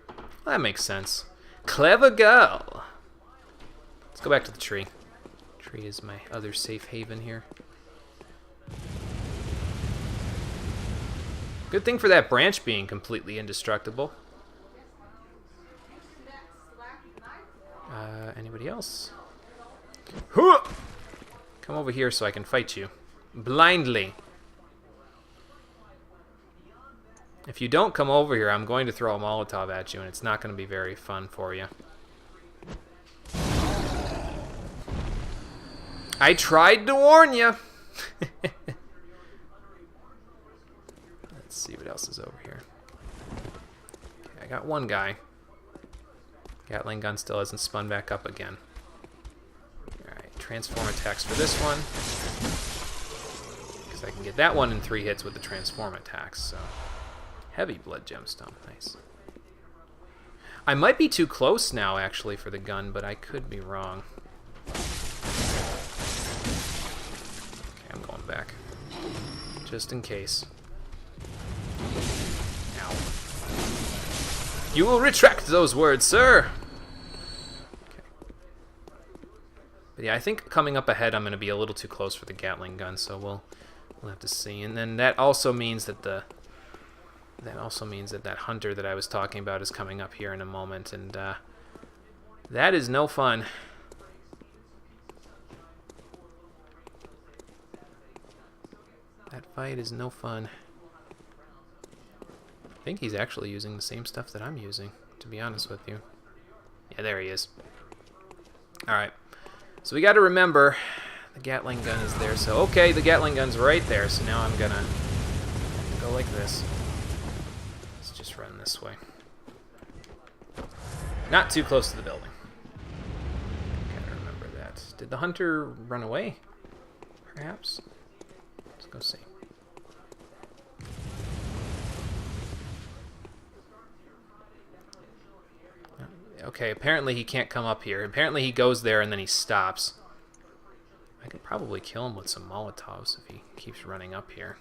Well, that makes sense. Clever girl! Let's go back to the tree. Tree is my other safe haven here. Good thing for that branch being completely indestructible. Anybody else? Come over here so I can fight you. Blindly. If you don't come over here, I'm going to throw a Molotov at you, and it's not going to be very fun for you. I tried to warn you. Let's see what else is over here. Okay, I got one guy. Gatling gun still hasn't spun back up again. Alright, transform attacks for this one. Because I can get that one in 3 hits with the transform attacks, so... Heavy blood gemstone, nice. I might be too close now, actually, for the gun, but I could be wrong. Okay, I'm going back. Just in case. Ow. You will retract those words, sir! Okay. But yeah, I think coming up ahead I'm going to be a little too close for the Gatling gun, so we'll We'll have to see. And then that also means that that hunter that I was talking about is coming up here in a moment, and that is no fun. That fight is no fun. I think he's actually using the same stuff that I'm using, to be honest with you. Yeah, there he is. Alright. So we got to remember the Gatling gun is there. So, okay, the Gatling gun's right there. So now I'm going to go like this. Let's just run this way. Not too close to the building. Gotta remember that. Did the hunter run away? Perhaps? Let's go see. Okay, apparently he can't come up here. Apparently he goes there and then he stops. I could probably kill him with some Molotovs if he keeps running up here.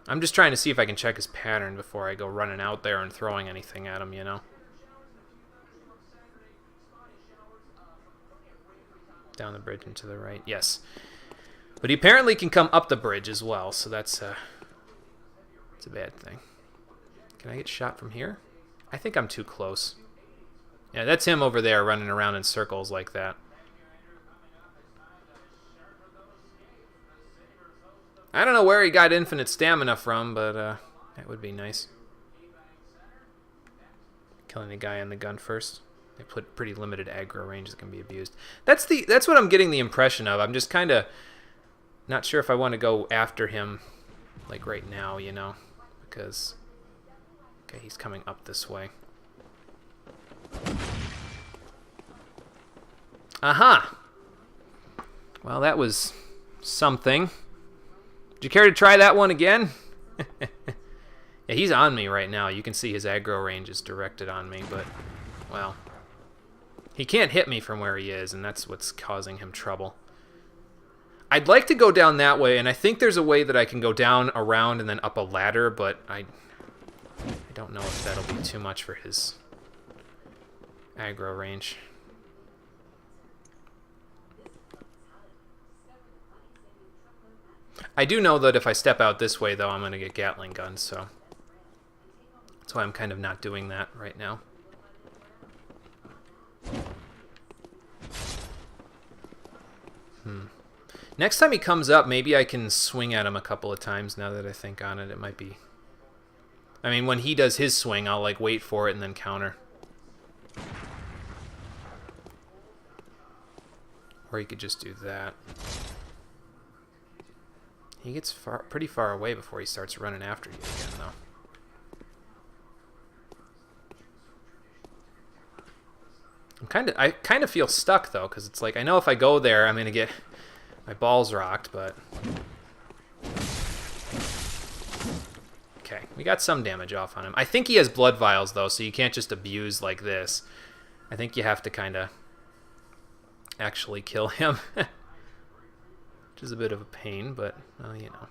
I'm just trying to see if I can check his pattern before I go running out there and throwing anything at him, you know? Down the bridge and to the right. Yes. But he apparently can come up the bridge as well, so that's a bad thing. Can I get shot from here? I think I'm too close. Yeah, that's him over there running around in circles like that. I don't know where he got infinite stamina from, but that would be nice. Killing the guy on the gun first. They put pretty limited aggro range that can be abused. That's what I'm getting the impression of. I'm just kind of not sure if I want to go after him like right now, you know, because okay, he's coming up this way. Aha! Well, that was something. Would you care to try that one again? Yeah, he's on me right now. You can see his aggro range is directed on me, but, well, he can't hit me from where he is, and that's what's causing him trouble. I'd like to go down that way, and I think there's a way that I can go down, around, and then up a ladder, but I don't know if that'll be too much for his aggro range. I do know that if I step out this way, though, I'm going to get Gatling guns, so that's why I'm kind of not doing that right now. Next time he comes up, maybe I can swing at him a couple of times now that I think on it. It might be... I mean, when he does his swing, I'll, like, wait for it and then counter. Or he could just do that. He gets pretty far away before he starts running after you again, though. I kind of feel stuck, though, because it's like, I know if I go there, I'm going to get my balls rocked, but... Okay, we got some damage off on him. I think he has blood vials, though, so you can't just abuse like this. I think you have to kind of actually kill him. Which is a bit of a pain, but, well, you know.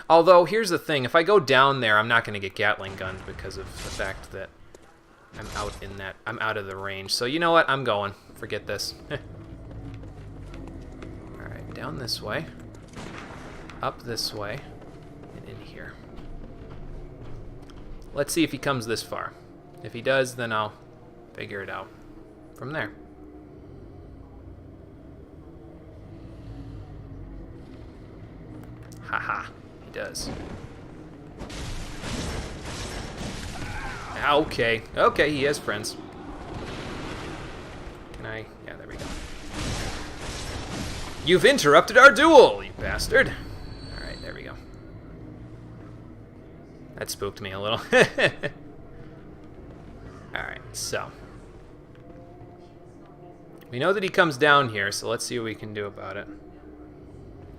Although, here's the thing. If I go down there, I'm not going to get Gatling guns because of the fact that I'm out of the range. So, you know what? I'm going. Forget this. Alright, down this way. Up this way. And in here. Let's see if he comes this far. If he does, then I'll figure it out from there. Haha, he does. Okay, okay, he has friends. Can I? Yeah, there we go. You've interrupted our duel, you bastard. Alright, there we go. That spooked me a little. Alright, so. We know that he comes down here, so let's see what we can do about it.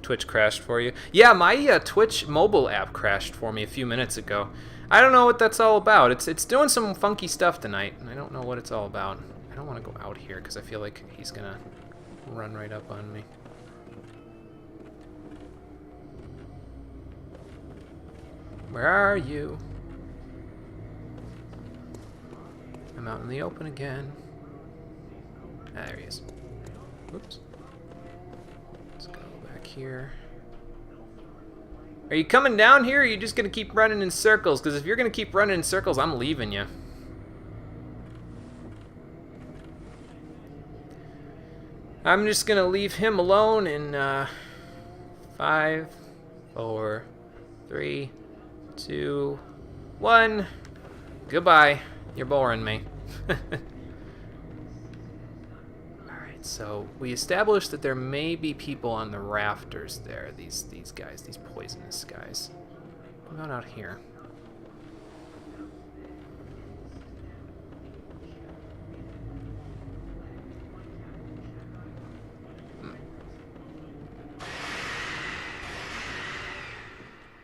Twitch crashed for you. Yeah, my Twitch mobile app crashed for me a few minutes ago. I don't know what that's all about. It's doing some funky stuff tonight, and I don't know what it's all about. I don't want to go out here because I feel like he's gonna run right up on me. Where are you? I'm out in the open again. Ah, there he is. Oops. here. Are you coming down here, or are you just gonna keep running in circles? Because if you're gonna keep running in circles, I'm leaving you. I'm just gonna leave him alone in 5, 4, 3, 2, 1. Goodbye. You're boring me. Alright, so we established that there may be people on the rafters there. These guys, these poisonous guys. What about out here?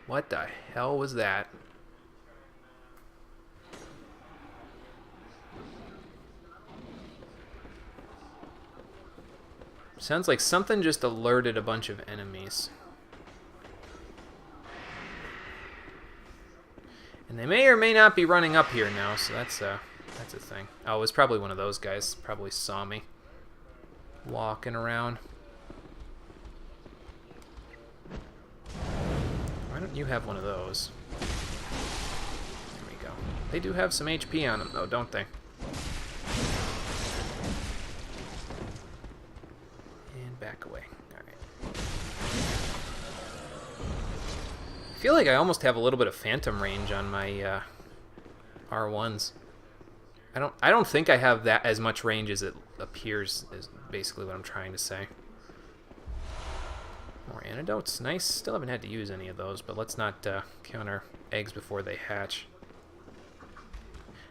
What the hell was that? Sounds like something just alerted a bunch of enemies. And they may or may not be running up here now, so that's a thing. Oh, it was probably one of those guys. Probably saw me walking around. Why don't you have one of those? There we go. They do have some HP on them, though, don't they? And back away. Alright. I feel like I almost have a little bit of phantom range on my R1s. I don't think I have that as much range as it appears, is basically what I'm trying to say. More antidotes, nice. Still haven't had to use any of those, but let's not count our eggs before they hatch.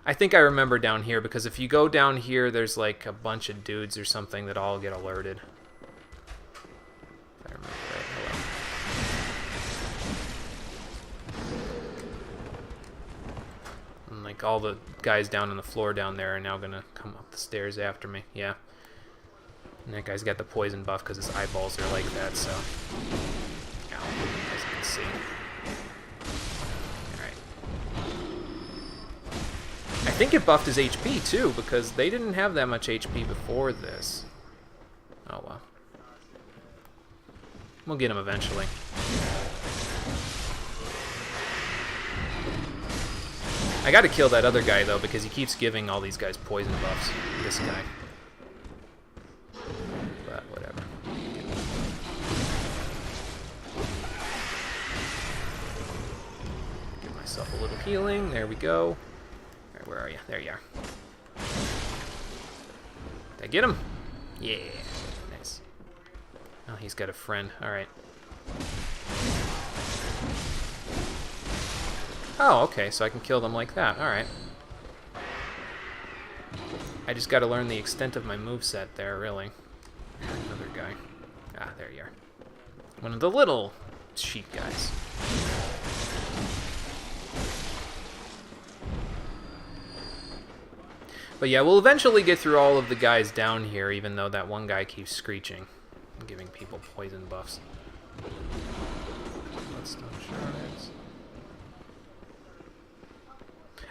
I think I remember down here, because if you go down here, there's like a bunch of dudes or something that all get alerted. If I remember right. Hello. And like all the guys down on the floor down there are now gonna come up the stairs after me. Yeah. And that guy's got the poison buff because his eyeballs are like that, so... Ow, as you can see. Alright. I think it buffed his HP, too, because they didn't have that much HP before this. Oh, well. We'll get him eventually. I gotta kill that other guy, though, because he keeps giving all these guys poison buffs. This guy. But whatever. Give myself a little healing. There we go. Alright, where are you? There you are. Did I get him? Yeah. Nice. Oh, he's got a friend. Alright. Oh, okay, so I can kill them like that. Alright. I just gotta learn the extent of my moveset there, really. Another guy. Ah, there you are. One of the little sheep guys. But yeah, we'll eventually get through all of the guys down here, even though that one guy keeps screeching and giving people poison buffs. Bloodstone shards.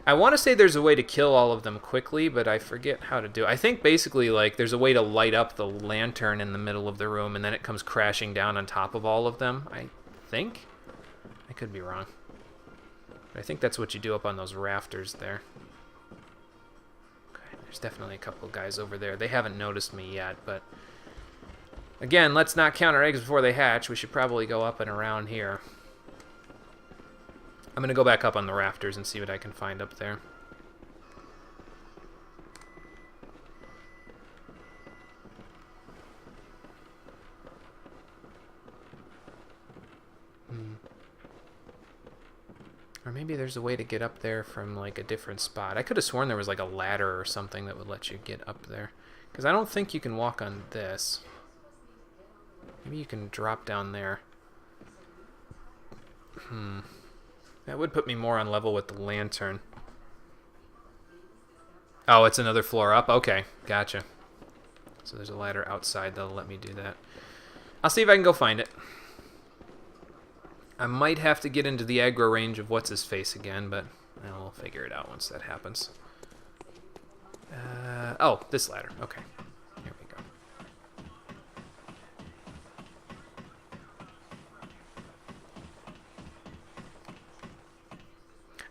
I want to say there's a way to kill all of them quickly, but I forget how to do it. I think basically, like, there's a way to light up the lantern in the middle of the room, and then it comes crashing down on top of all of them, I think? I could be wrong. But I think that's what you do up on those rafters there. Okay, there's definitely a couple of guys over there. They haven't noticed me yet, but... Again, let's not count our eggs before they hatch. We should probably go up and around here. I'm going to go back up on the rafters and see what I can find up there. Or maybe there's a way to get up there from like a different spot. I could have sworn there was like a ladder or something that would let you get up there. Because I don't think you can walk on this. Maybe you can drop down there. That would put me more on level with the lantern. Oh, it's another floor up? Okay, gotcha. So there's a ladder outside that'll let me do that. I'll see if I can go find it. I might have to get into the aggro range of what's-his-face again, but we'll figure it out once that happens. Oh, this ladder. Okay. Here we go.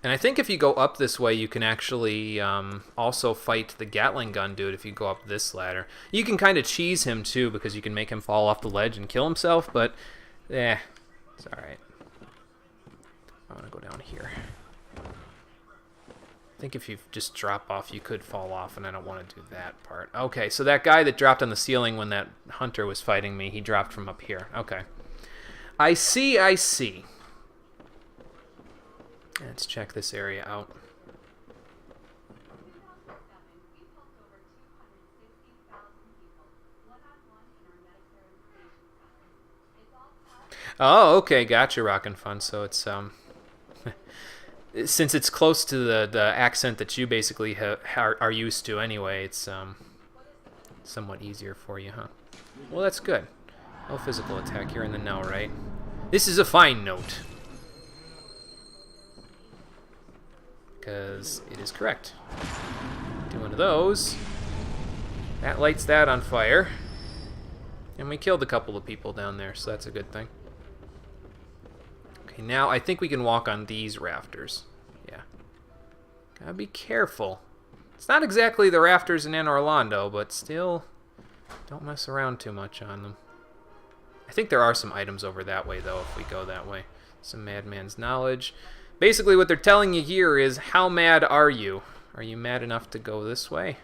And I think if you go up this way, you can actually also fight the Gatling gun dude if you go up this ladder. You can kind of cheese him, too, because you can make him fall off the ledge and kill himself, but, it's alright. I want to go down here. I think if you just drop off, you could fall off, and I don't want to do that part. Okay, so that guy that dropped on the ceiling when that hunter was fighting me, he dropped from up here. Okay. I see, I see. Let's check this area out. Oh, okay, gotcha, Rockin' Fun. So it's since it's close to the accent that you basically are used to anyway, it's somewhat easier for you, huh? Well, that's good. No physical attack. You're in the know, right? This is a fine note. Because it is correct. Do one of those. That lights that on fire. And we killed a couple of people down there, so that's a good thing. Okay, now I think we can walk on these rafters. Yeah. Gotta be careful. It's not exactly the rafters in Anne Orlando, but still, don't mess around too much on them. I think there are some items over that way, though, if we go that way. Some Madman's Knowledge. Basically, what they're telling you here is, how mad are you? Are you mad enough to go this way?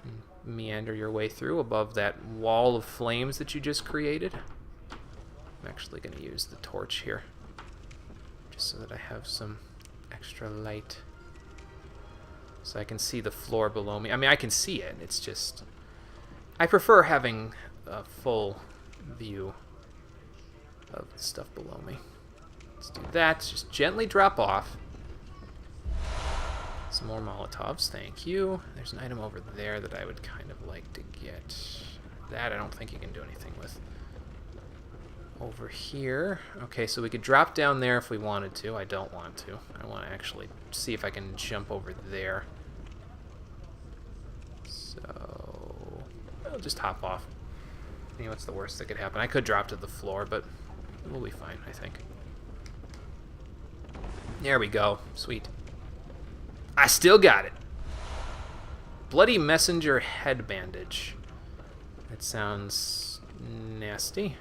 And meander your way through above that wall of flames that you just created? I'm actually going to use the torch here, just so that I have some extra light. So I can see the floor below me. I mean, I can see it. It's just, I prefer having a full view of the stuff below me. Let's do that. Just gently drop off. Some more Molotovs, thank you. There's an item over there that I would kind of like to get. That I don't think you can do anything with. Over here. Okay, so we could drop down there if we wanted to. I don't want to. I want to actually see if I can jump over there. So I'll just hop off. I mean, what's the worst that could happen? I could drop to the floor, but we'll be fine, I think. There we go. Sweet. I still got it. Bloody Messenger head bandage. That sounds nasty.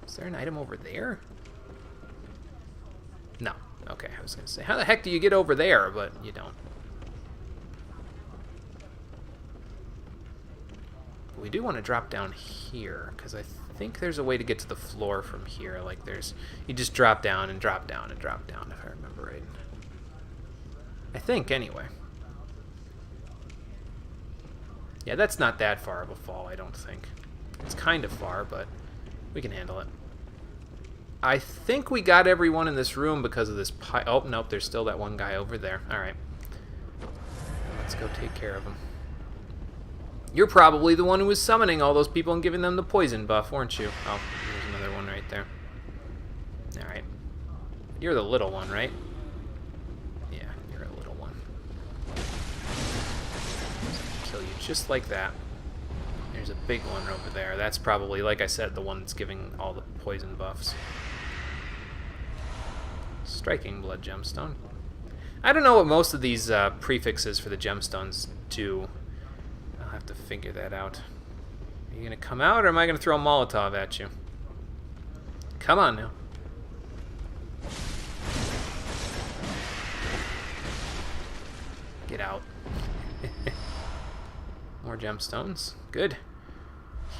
Is there an item over there? No. Okay, I was going to say, how the heck do you get over there? But you don't. We do want to drop down here, because I think there's a way to get to the floor from here. Like there's, you just drop down and drop down and drop down, if I remember right. I think, anyway. Yeah, that's not that far of a fall, I don't think. It's kind of far, but we can handle it. I think we got everyone in this room because of this oh, nope, there's still that one guy over there. Alright. Let's go take care of him. You're probably the one who was summoning all those people and giving them the poison buff, weren't you? Oh, there's another one right there. Alright. You're the little one, right? Yeah, you're a little one. Kill you just like that. There's a big one over there. That's probably, like I said, the one that's giving all the poison buffs. Striking Blood Gemstone. I don't know what most of these prefixes for the gemstones do. I'll have to figure that out. Are you going to come out, or am I going to throw a Molotov at you? Come on now. Get out. More gemstones. Good.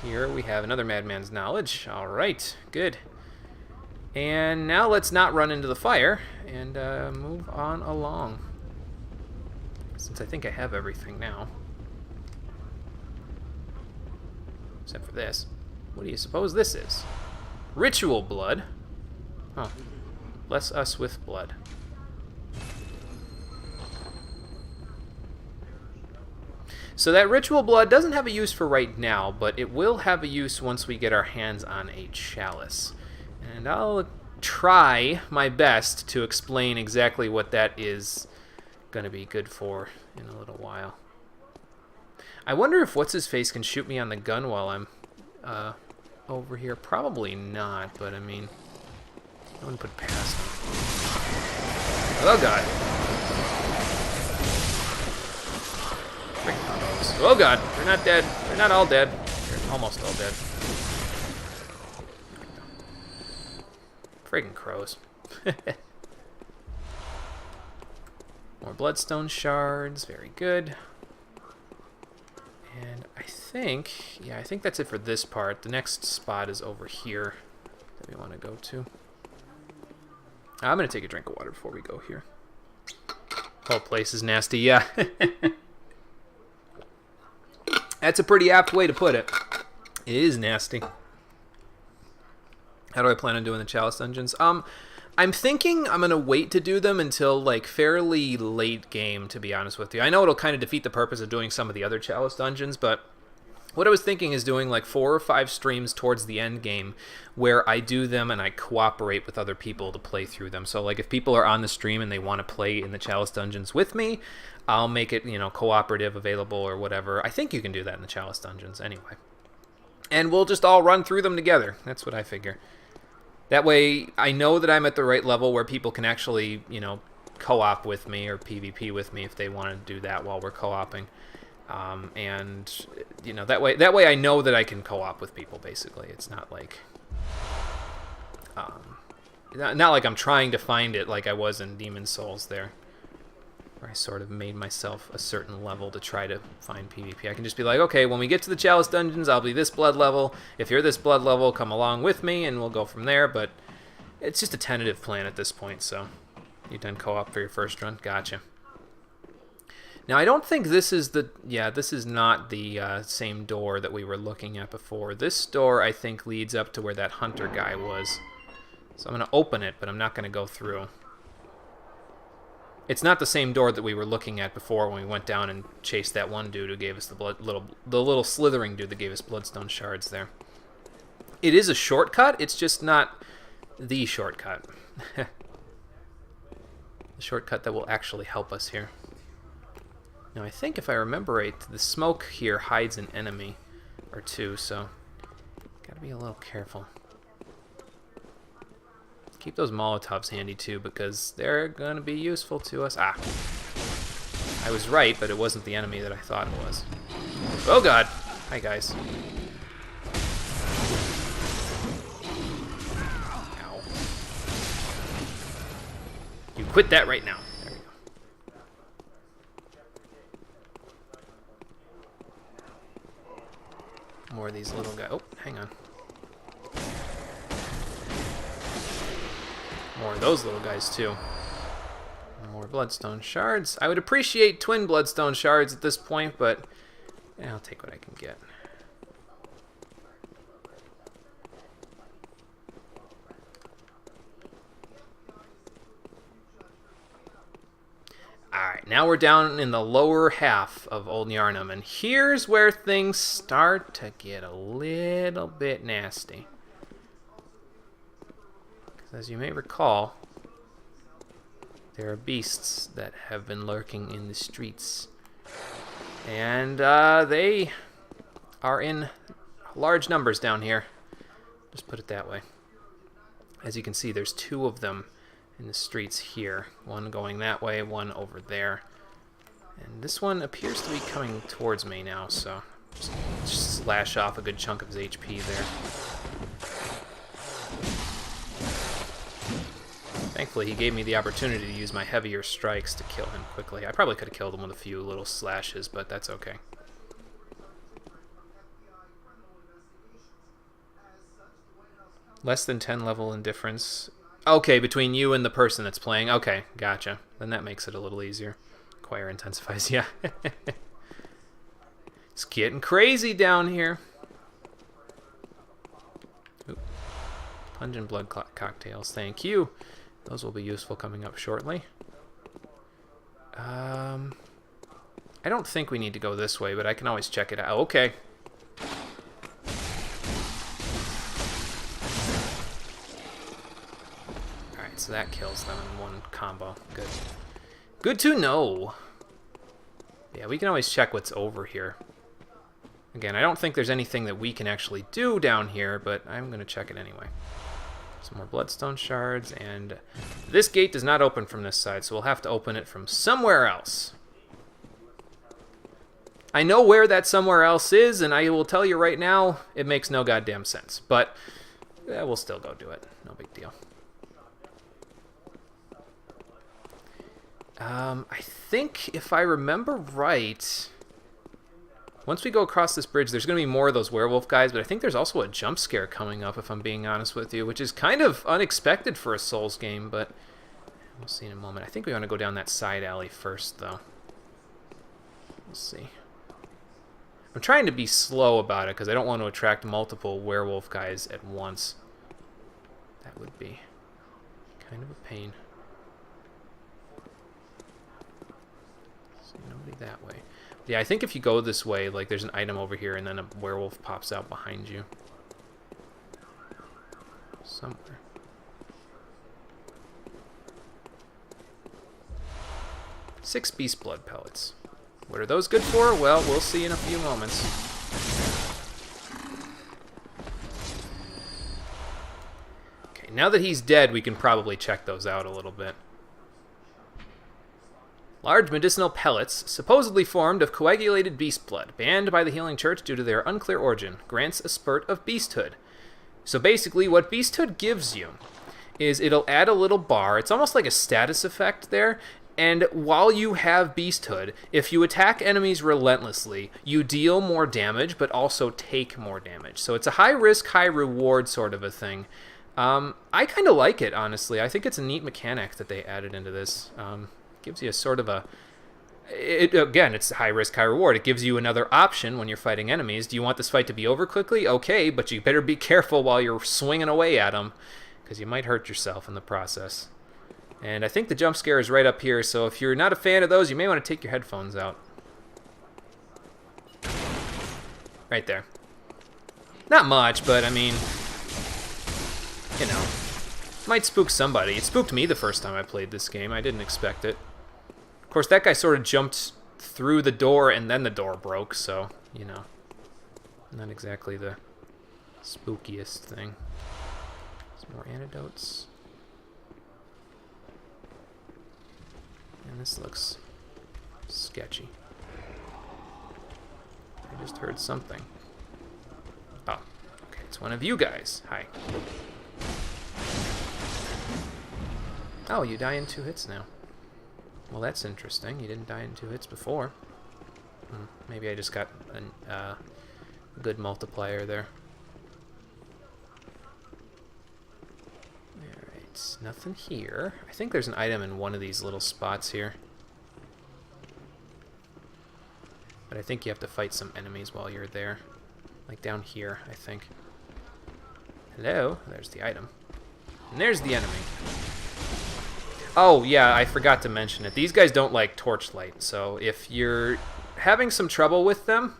Here we have another Madman's Knowledge. Alright, good. And now let's not run into the fire and move on along. Since I think I have everything now. Except for this. What do you suppose this is? Ritual blood. Oh. Bless us with blood. So that ritual blood doesn't have a use for right now, but it will have a use once we get our hands on a chalice. And I'll try my best to explain exactly what that is going to be good for in a little while. I wonder if What's-His-Face can shoot me on the gun while I'm over here. Probably not, but I mean, I wouldn't put it past him. Oh god. Freaking crows. Oh god, they're not dead. They're not all dead. They're almost all dead. Freaking crows. More bloodstone shards. Very good. And I think that's it for this part. The next spot is over here that we want to go to. I'm going to take a drink of water before we go here. Whole place is nasty, yeah. That's a pretty apt way to put it. It is nasty. How do I plan on doing the Chalice dungeons? I'm thinking I'm going to wait to do them until, like, fairly late game, to be honest with you. I know it'll kind of defeat the purpose of doing some of the other Chalice dungeons, but what I was thinking is doing, like, 4 or 5 streams towards the end game where I do them and I cooperate with other people to play through them. So, like, if people are on the stream and they want to play in the Chalice dungeons with me, I'll make it, you know, cooperative, available, or whatever. I think you can do that in the Chalice dungeons anyway. And we'll just all run through them together. That's what I figure. That way, I know that I'm at the right level where people can actually, you know, co-op with me or PvP with me if they want to do that while we're co-oping. And, you know, that way I know that I can co-op with people, basically. It's not like... not like I'm trying to find it like I was in Demon's Souls there, where I sort of made myself a certain level to try to find PvP. I can just be like, okay, when we get to the Chalice dungeons, I'll be this blood level. If you're this blood level, come along with me, and we'll go from there. But it's just a tentative plan at this point, so... You done co-op for your first run? Gotcha. Now, I don't think this is the... Yeah, this is not the same door that we were looking at before. This door, I think, leads up to where that hunter guy was. So I'm going to open it, but I'm not going to go through. It's not the same door that we were looking at before when we went down and chased that one dude who gave us the little slithering dude that gave us bloodstone shards there. It is a shortcut, it's just not the shortcut. The shortcut that will actually help us here. Now I think if I remember right, the smoke here hides an enemy or two, so gotta be a little careful. Keep those Molotovs handy too, because they're going to be useful to us. Ah. I was right, but it wasn't the enemy that I thought it was. Oh god! Hi guys. Ow. You quit that right now. There we go. More of these little guys. Oh, hang on. More of those little guys, too. More bloodstone shards. I would appreciate twin bloodstone shards at this point, but yeah, I'll take what I can get. Alright, now we're down in the lower half of Old Yarnum, and here's where things start to get a little bit nasty. As you may recall, there are beasts that have been lurking in the streets. And they are in large numbers down here. Just put it that way. As you can see, there's 2 of them in the streets here. One going that way, one over there. And this one appears to be coming towards me now, so just slash off a good chunk of his HP there. Thankfully, he gave me the opportunity to use my heavier strikes to kill him quickly. I probably could have killed him with a few little slashes, but that's okay. Less than 10 level indifference. Okay, between you and the person that's playing. Okay, gotcha. Then that makes it a little easier. Choir intensifies, yeah. It's getting crazy down here. Oop. Pungent blood cocktails, thank you. Those will be useful coming up shortly. I don't think we need to go this way, but I can always check it out. Okay. Alright, so that kills them in one combo. Good. Good to know. Yeah, we can always check what's over here. Again, I don't think there's anything that we can actually do down here, but I'm going to check it anyway. Some more bloodstone shards, and this gate does not open from this side, so we'll have to open it from somewhere else. I know where that somewhere else is, and I will tell you right now, it makes no goddamn sense. But we'll still go do it. No big deal. I think, if I remember right, once we go across this bridge, there's going to be more of those werewolf guys, but I think there's also a jump scare coming up, if I'm being honest with you, which is kind of unexpected for a Souls game, but we'll see in a moment. I think we want to go down that side alley first, though. We'll see. I'm trying to be slow about it, because I don't want to attract multiple werewolf guys at once. That would be kind of a pain. See, nobody that way. Yeah, I think if you go this way, like, there's an item over here, and then a werewolf pops out behind you. Somewhere. Six beast blood pellets. What are those good for? Well, we'll see in a few moments. Okay, now that he's dead, we can probably check those out a little bit. Large medicinal pellets, supposedly formed of coagulated beast blood, banned by the Healing Church due to their unclear origin, grants a spurt of beasthood. So basically, what beasthood gives you is it'll add a little bar. It's almost like a status effect there. And while you have beasthood, if you attack enemies relentlessly, you deal more damage, but also take more damage. So it's a high risk, high reward sort of a thing. I kind of like it, honestly. I think it's a neat mechanic that they added into this. Gives you a sort of a... again, it's high risk, high reward. It gives you another option when you're fighting enemies. Do you want this fight to be over quickly? Okay, but you better be careful while you're swinging away at them, because you might hurt yourself in the process. And I think the jump scare is right up here, so if you're not a fan of those, you may want to take your headphones out. Right there. Not much, but I mean, you know, might spook somebody. It spooked me the first time I played this game. I didn't expect it. Of course, that guy sort of jumped through the door and then the door broke, so, you know, not exactly the spookiest thing. Some more antidotes. And this looks sketchy. I just heard something. Oh, okay, it's one of you guys. Hi. Oh, you die in 2 hits now. Well, that's interesting. You didn't die in 2 hits before. Maybe I just got a good multiplier there. Alright, nothing here. I think there's an item in one of these little spots here. But I think you have to fight some enemies while you're there. Like down here, I think. Hello? There's the item. And there's the enemy. Oh, yeah, I forgot to mention it. These guys don't like torchlight, so if you're having some trouble with them,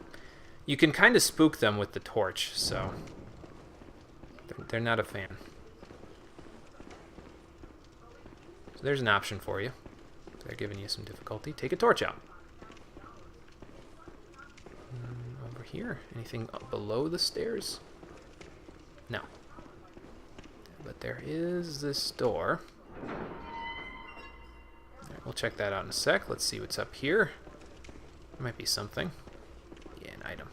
you can kind of spook them with the torch, so they're not a fan. So there's an option for you. They're giving you some difficulty. Take a torch out. Over here, anything below the stairs? No. But there is this door. We'll check that out in a sec. Let's see what's up here. There might be something. Yeah, an item.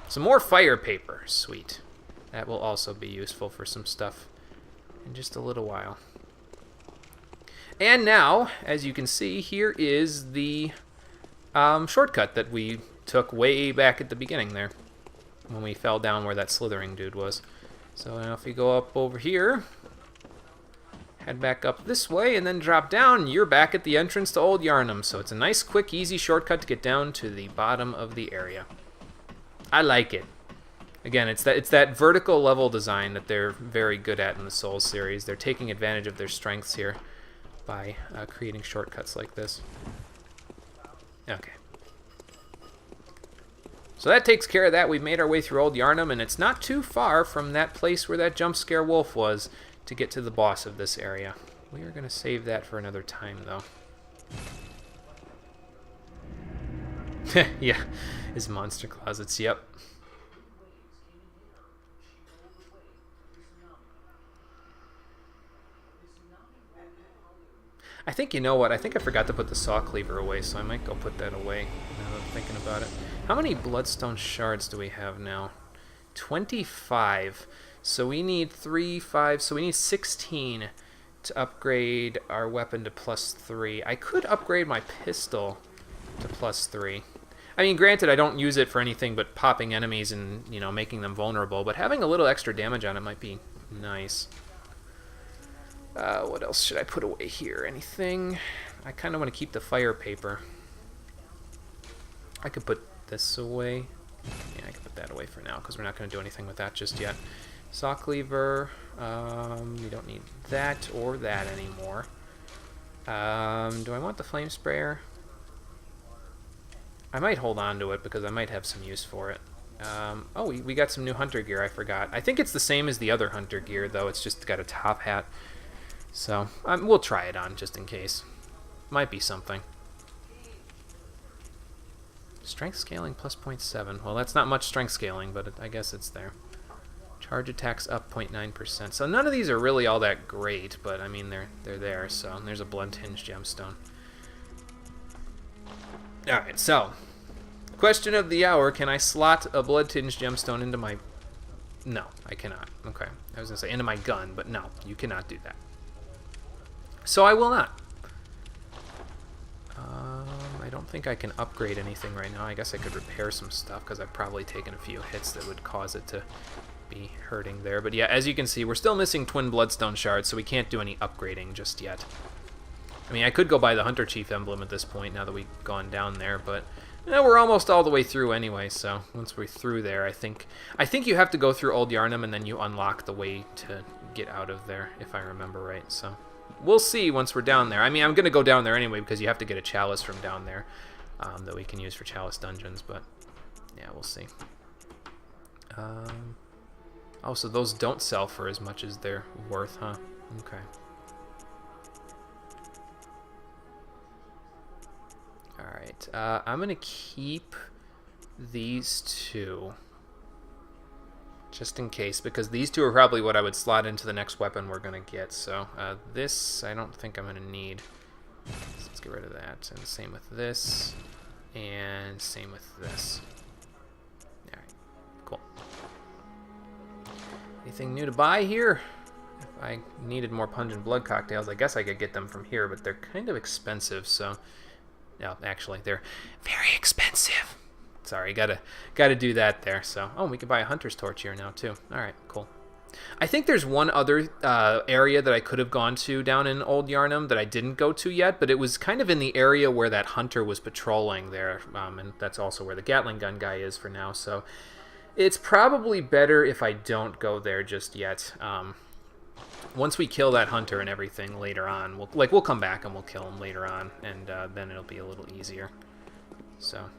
Some more fire paper. Sweet. That will also be useful for some stuff in just a little while. And now, as you can see, here is the shortcut that we took way back at the beginning there, when we fell down where that slithering dude was. So now if we go up over here, head back up this way, and then drop down, you're back at the entrance to Old Yarnum. So it's a nice, quick, easy shortcut to get down to the bottom of the area. I like it. Again, it's that vertical level design that they're very good at in the Souls series. They're taking advantage of their strengths here by creating shortcuts like this. Okay. So that takes care of that. We've made our way through Old Yarnum, and it's not too far from that place where that jump scare wolf was to get to the boss of this area. We are going to save that for another time, though. Yeah, his monster closets, yep. I think, you know what, I think I forgot to put the saw cleaver away, so I might go put that away now that I'm thinking about it. How many bloodstone shards do we have now? 25. So we need 3, 5, so we need 16 to upgrade our weapon to +3. I could upgrade my pistol to +3. I mean, granted, I don't use it for anything but popping enemies and, you know, making them vulnerable, but having a little extra damage on it might be nice. What else should I put away here? Anything? I kind of want to keep the fire paper. I could put this away. Yeah, I can put that away for now, because we're not going to do anything with that just yet. Saw cleaver. We don't need that or that anymore. Do I want the flame sprayer? I might hold on to it, because I might have some use for it. Oh, we got some new hunter gear, I forgot. I think it's the same as the other hunter gear, though. It's just got a top hat. So, we'll try it on, just in case. Might be something. Strength scaling plus 0.7. Well, that's not much strength scaling, but I guess it's there. Charge attacks up 0.9%. So none of these are really all that great, but I mean, they're there. So there's a blood-tinged gemstone. Alright, so, question of the hour, can I slot a blood-tinged gemstone into my... No, I cannot. Okay, I was going to say into my gun, but no, you cannot do that. So I will not. I don't think I can upgrade anything right now. I guess I could repair some stuff, because I've probably taken a few hits that would cause it to be hurting there. But yeah, as you can see, we're still missing twin bloodstone shards, so we can't do any upgrading just yet. I mean, I could go buy the Hunter Chief emblem at this point, now that we've gone down there, but we're almost all the way through anyway, so once we're through there, I think you have to go through Old Yarnum, and then you unlock the way to get out of there, if I remember right, so... We'll see once we're down there. I mean, I'm going to go down there anyway, because you have to get a chalice from down there that we can use for chalice dungeons, but yeah, we'll see. Oh, so those don't sell for as much as they're worth, huh? Okay. Alright, I'm going to keep these two. Just in case, because these two are probably what I would slot into the next weapon we're going to get. So this I don't think I'm going to need. So let's get rid of that. And same with this. And same with this. Alright, cool. Anything new to buy here? If I needed more pungent blood cocktails, I guess I could get them from here, but they're kind of expensive, so... No, actually, they're very expensive. Sorry, gotta do that there. So, oh, we can buy a hunter's torch here now too. All right, cool. I think there's one other area that I could have gone to down in Old Yarnum that I didn't go to yet, but it was kind of in the area where that hunter was patrolling there, and that's also where the Gatling gun guy is for now. So, it's probably better if I don't go there just yet. Once we kill that hunter and everything later on, we'll come back and we'll kill him later on, and then it'll be a little easier. So.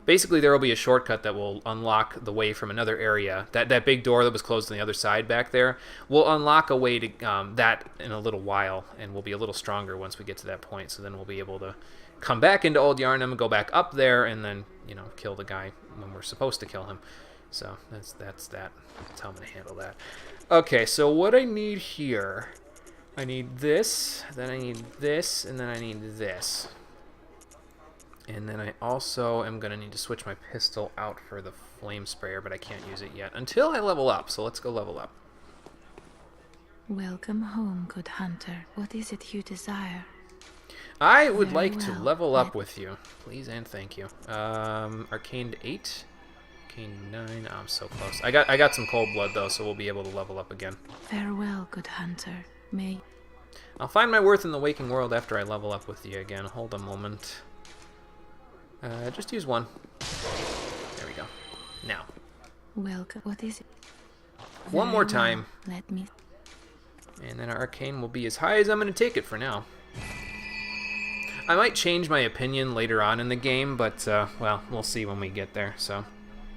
Basically, there will be a shortcut that will unlock the way from another area. That big door that was closed on the other side back there will unlock a way to that in a little while, and we'll be a little stronger once we get to that point. So then we'll be able to come back into Old Yarnum and go back up there, and then kill the guy when we're supposed to kill him. So that's that. That's how I'm gonna handle that. Okay, so what I need here, I need this, then I need this, and then I need this. And then I also am going to need to switch my pistol out for the flame sprayer, but I can't use it yet until I level up. So let's go level up. Welcome home, good hunter. What is it you desire? I would like to level up with you. Please and thank you. Arcane 8? Arcane 9? Oh, I'm so close. I got some cold blood, though, so we'll be able to level up again. Farewell, good hunter. May... I'll find my worth in the waking world after I level up with you again. Hold a moment. Just use one. There we go. Now. Welcome. What is it? One more time. Let me. And then our arcane will be as high as I'm going to take it for now. I might change my opinion later on in the game, but, well, we'll see when we get there, so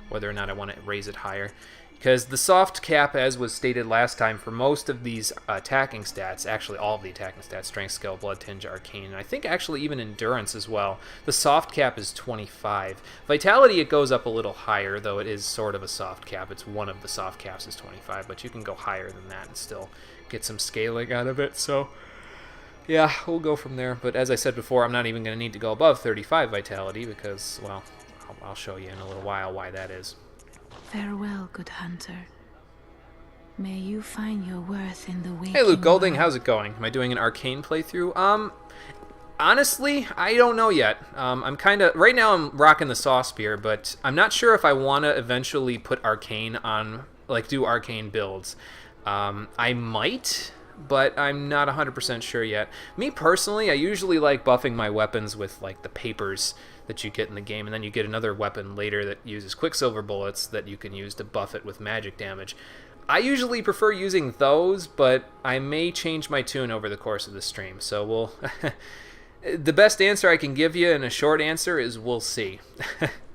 whether or not I want to raise it higher. Because the soft cap, as was stated last time, for most of these attacking stats, actually all of the attacking stats, strength, skill, blood, tinge, arcane, and I think actually even endurance as well, the soft cap is 25. Vitality, it goes up a little higher, though it is sort of a soft cap. It's one of the soft caps is 25, but you can go higher than that and still get some scaling out of it, so... Yeah, we'll go from there. But as I said before, I'm not even going to need to go above 35 vitality because, well, I'll show you in a little while why that is. Farewell, good hunter. May you find your worth in the waking Hey, Luke Golding, world. how's it going? Am I doing an arcane playthrough? Honestly, I don't know yet. I'm kind of... Right now, I'm rocking the Saw Spear, but I'm not sure if I want to eventually put arcane on... Like, do arcane builds. I might, but I'm not 100% sure yet. Me, personally, I usually like buffing my weapons with, like, the papers that you get in the game, and then you get another weapon later that uses Quicksilver bullets that you can use to buff it with magic damage. I usually prefer using those, but I may change my tune over the course of the stream, so we'll... The best answer I can give you in a short answer is we'll see.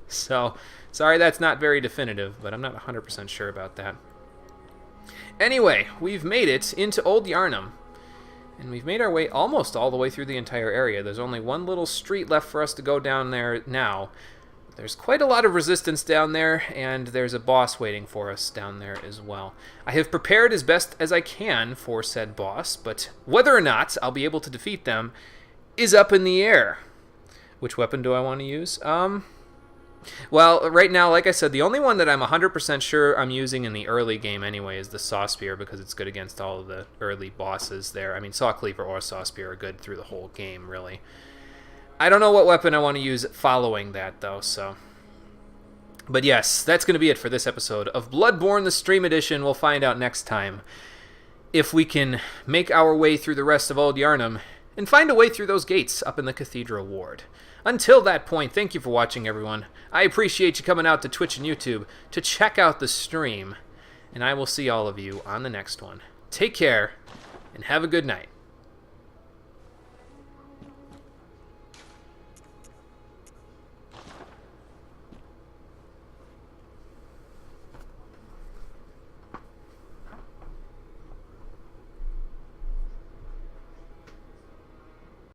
So, sorry that's not very definitive, but I'm not 100% sure about that. Anyway, we've made it into Old Yarnum, and we've made our way almost all the way through the entire area. There's only one little street left for us to go down there now. There's quite a lot of resistance down there, and there's a boss waiting for us down there as well. I have prepared as best as I can for said boss, but whether or not I'll be able to defeat them is up in the air. Which weapon do I want to use? Well, right now, like I said, the only one that I'm 100% sure I'm using in the early game anyway is the Saw Spear, because it's good against all of the early bosses there. I mean, Saw Cleaver or Saw Spear are good through the whole game, really. I don't know what weapon I want to use following that, though, so... But yes, that's going to be it for this episode of Bloodborne, the Stream Edition. We'll find out next time if we can make our way through the rest of Old Yarnum and find a way through those gates up in the Cathedral Ward. Until that point, thank you for watching, everyone. I appreciate you coming out to Twitch and YouTube to check out the stream, and I will see all of you on the next one. Take care, and have a good night.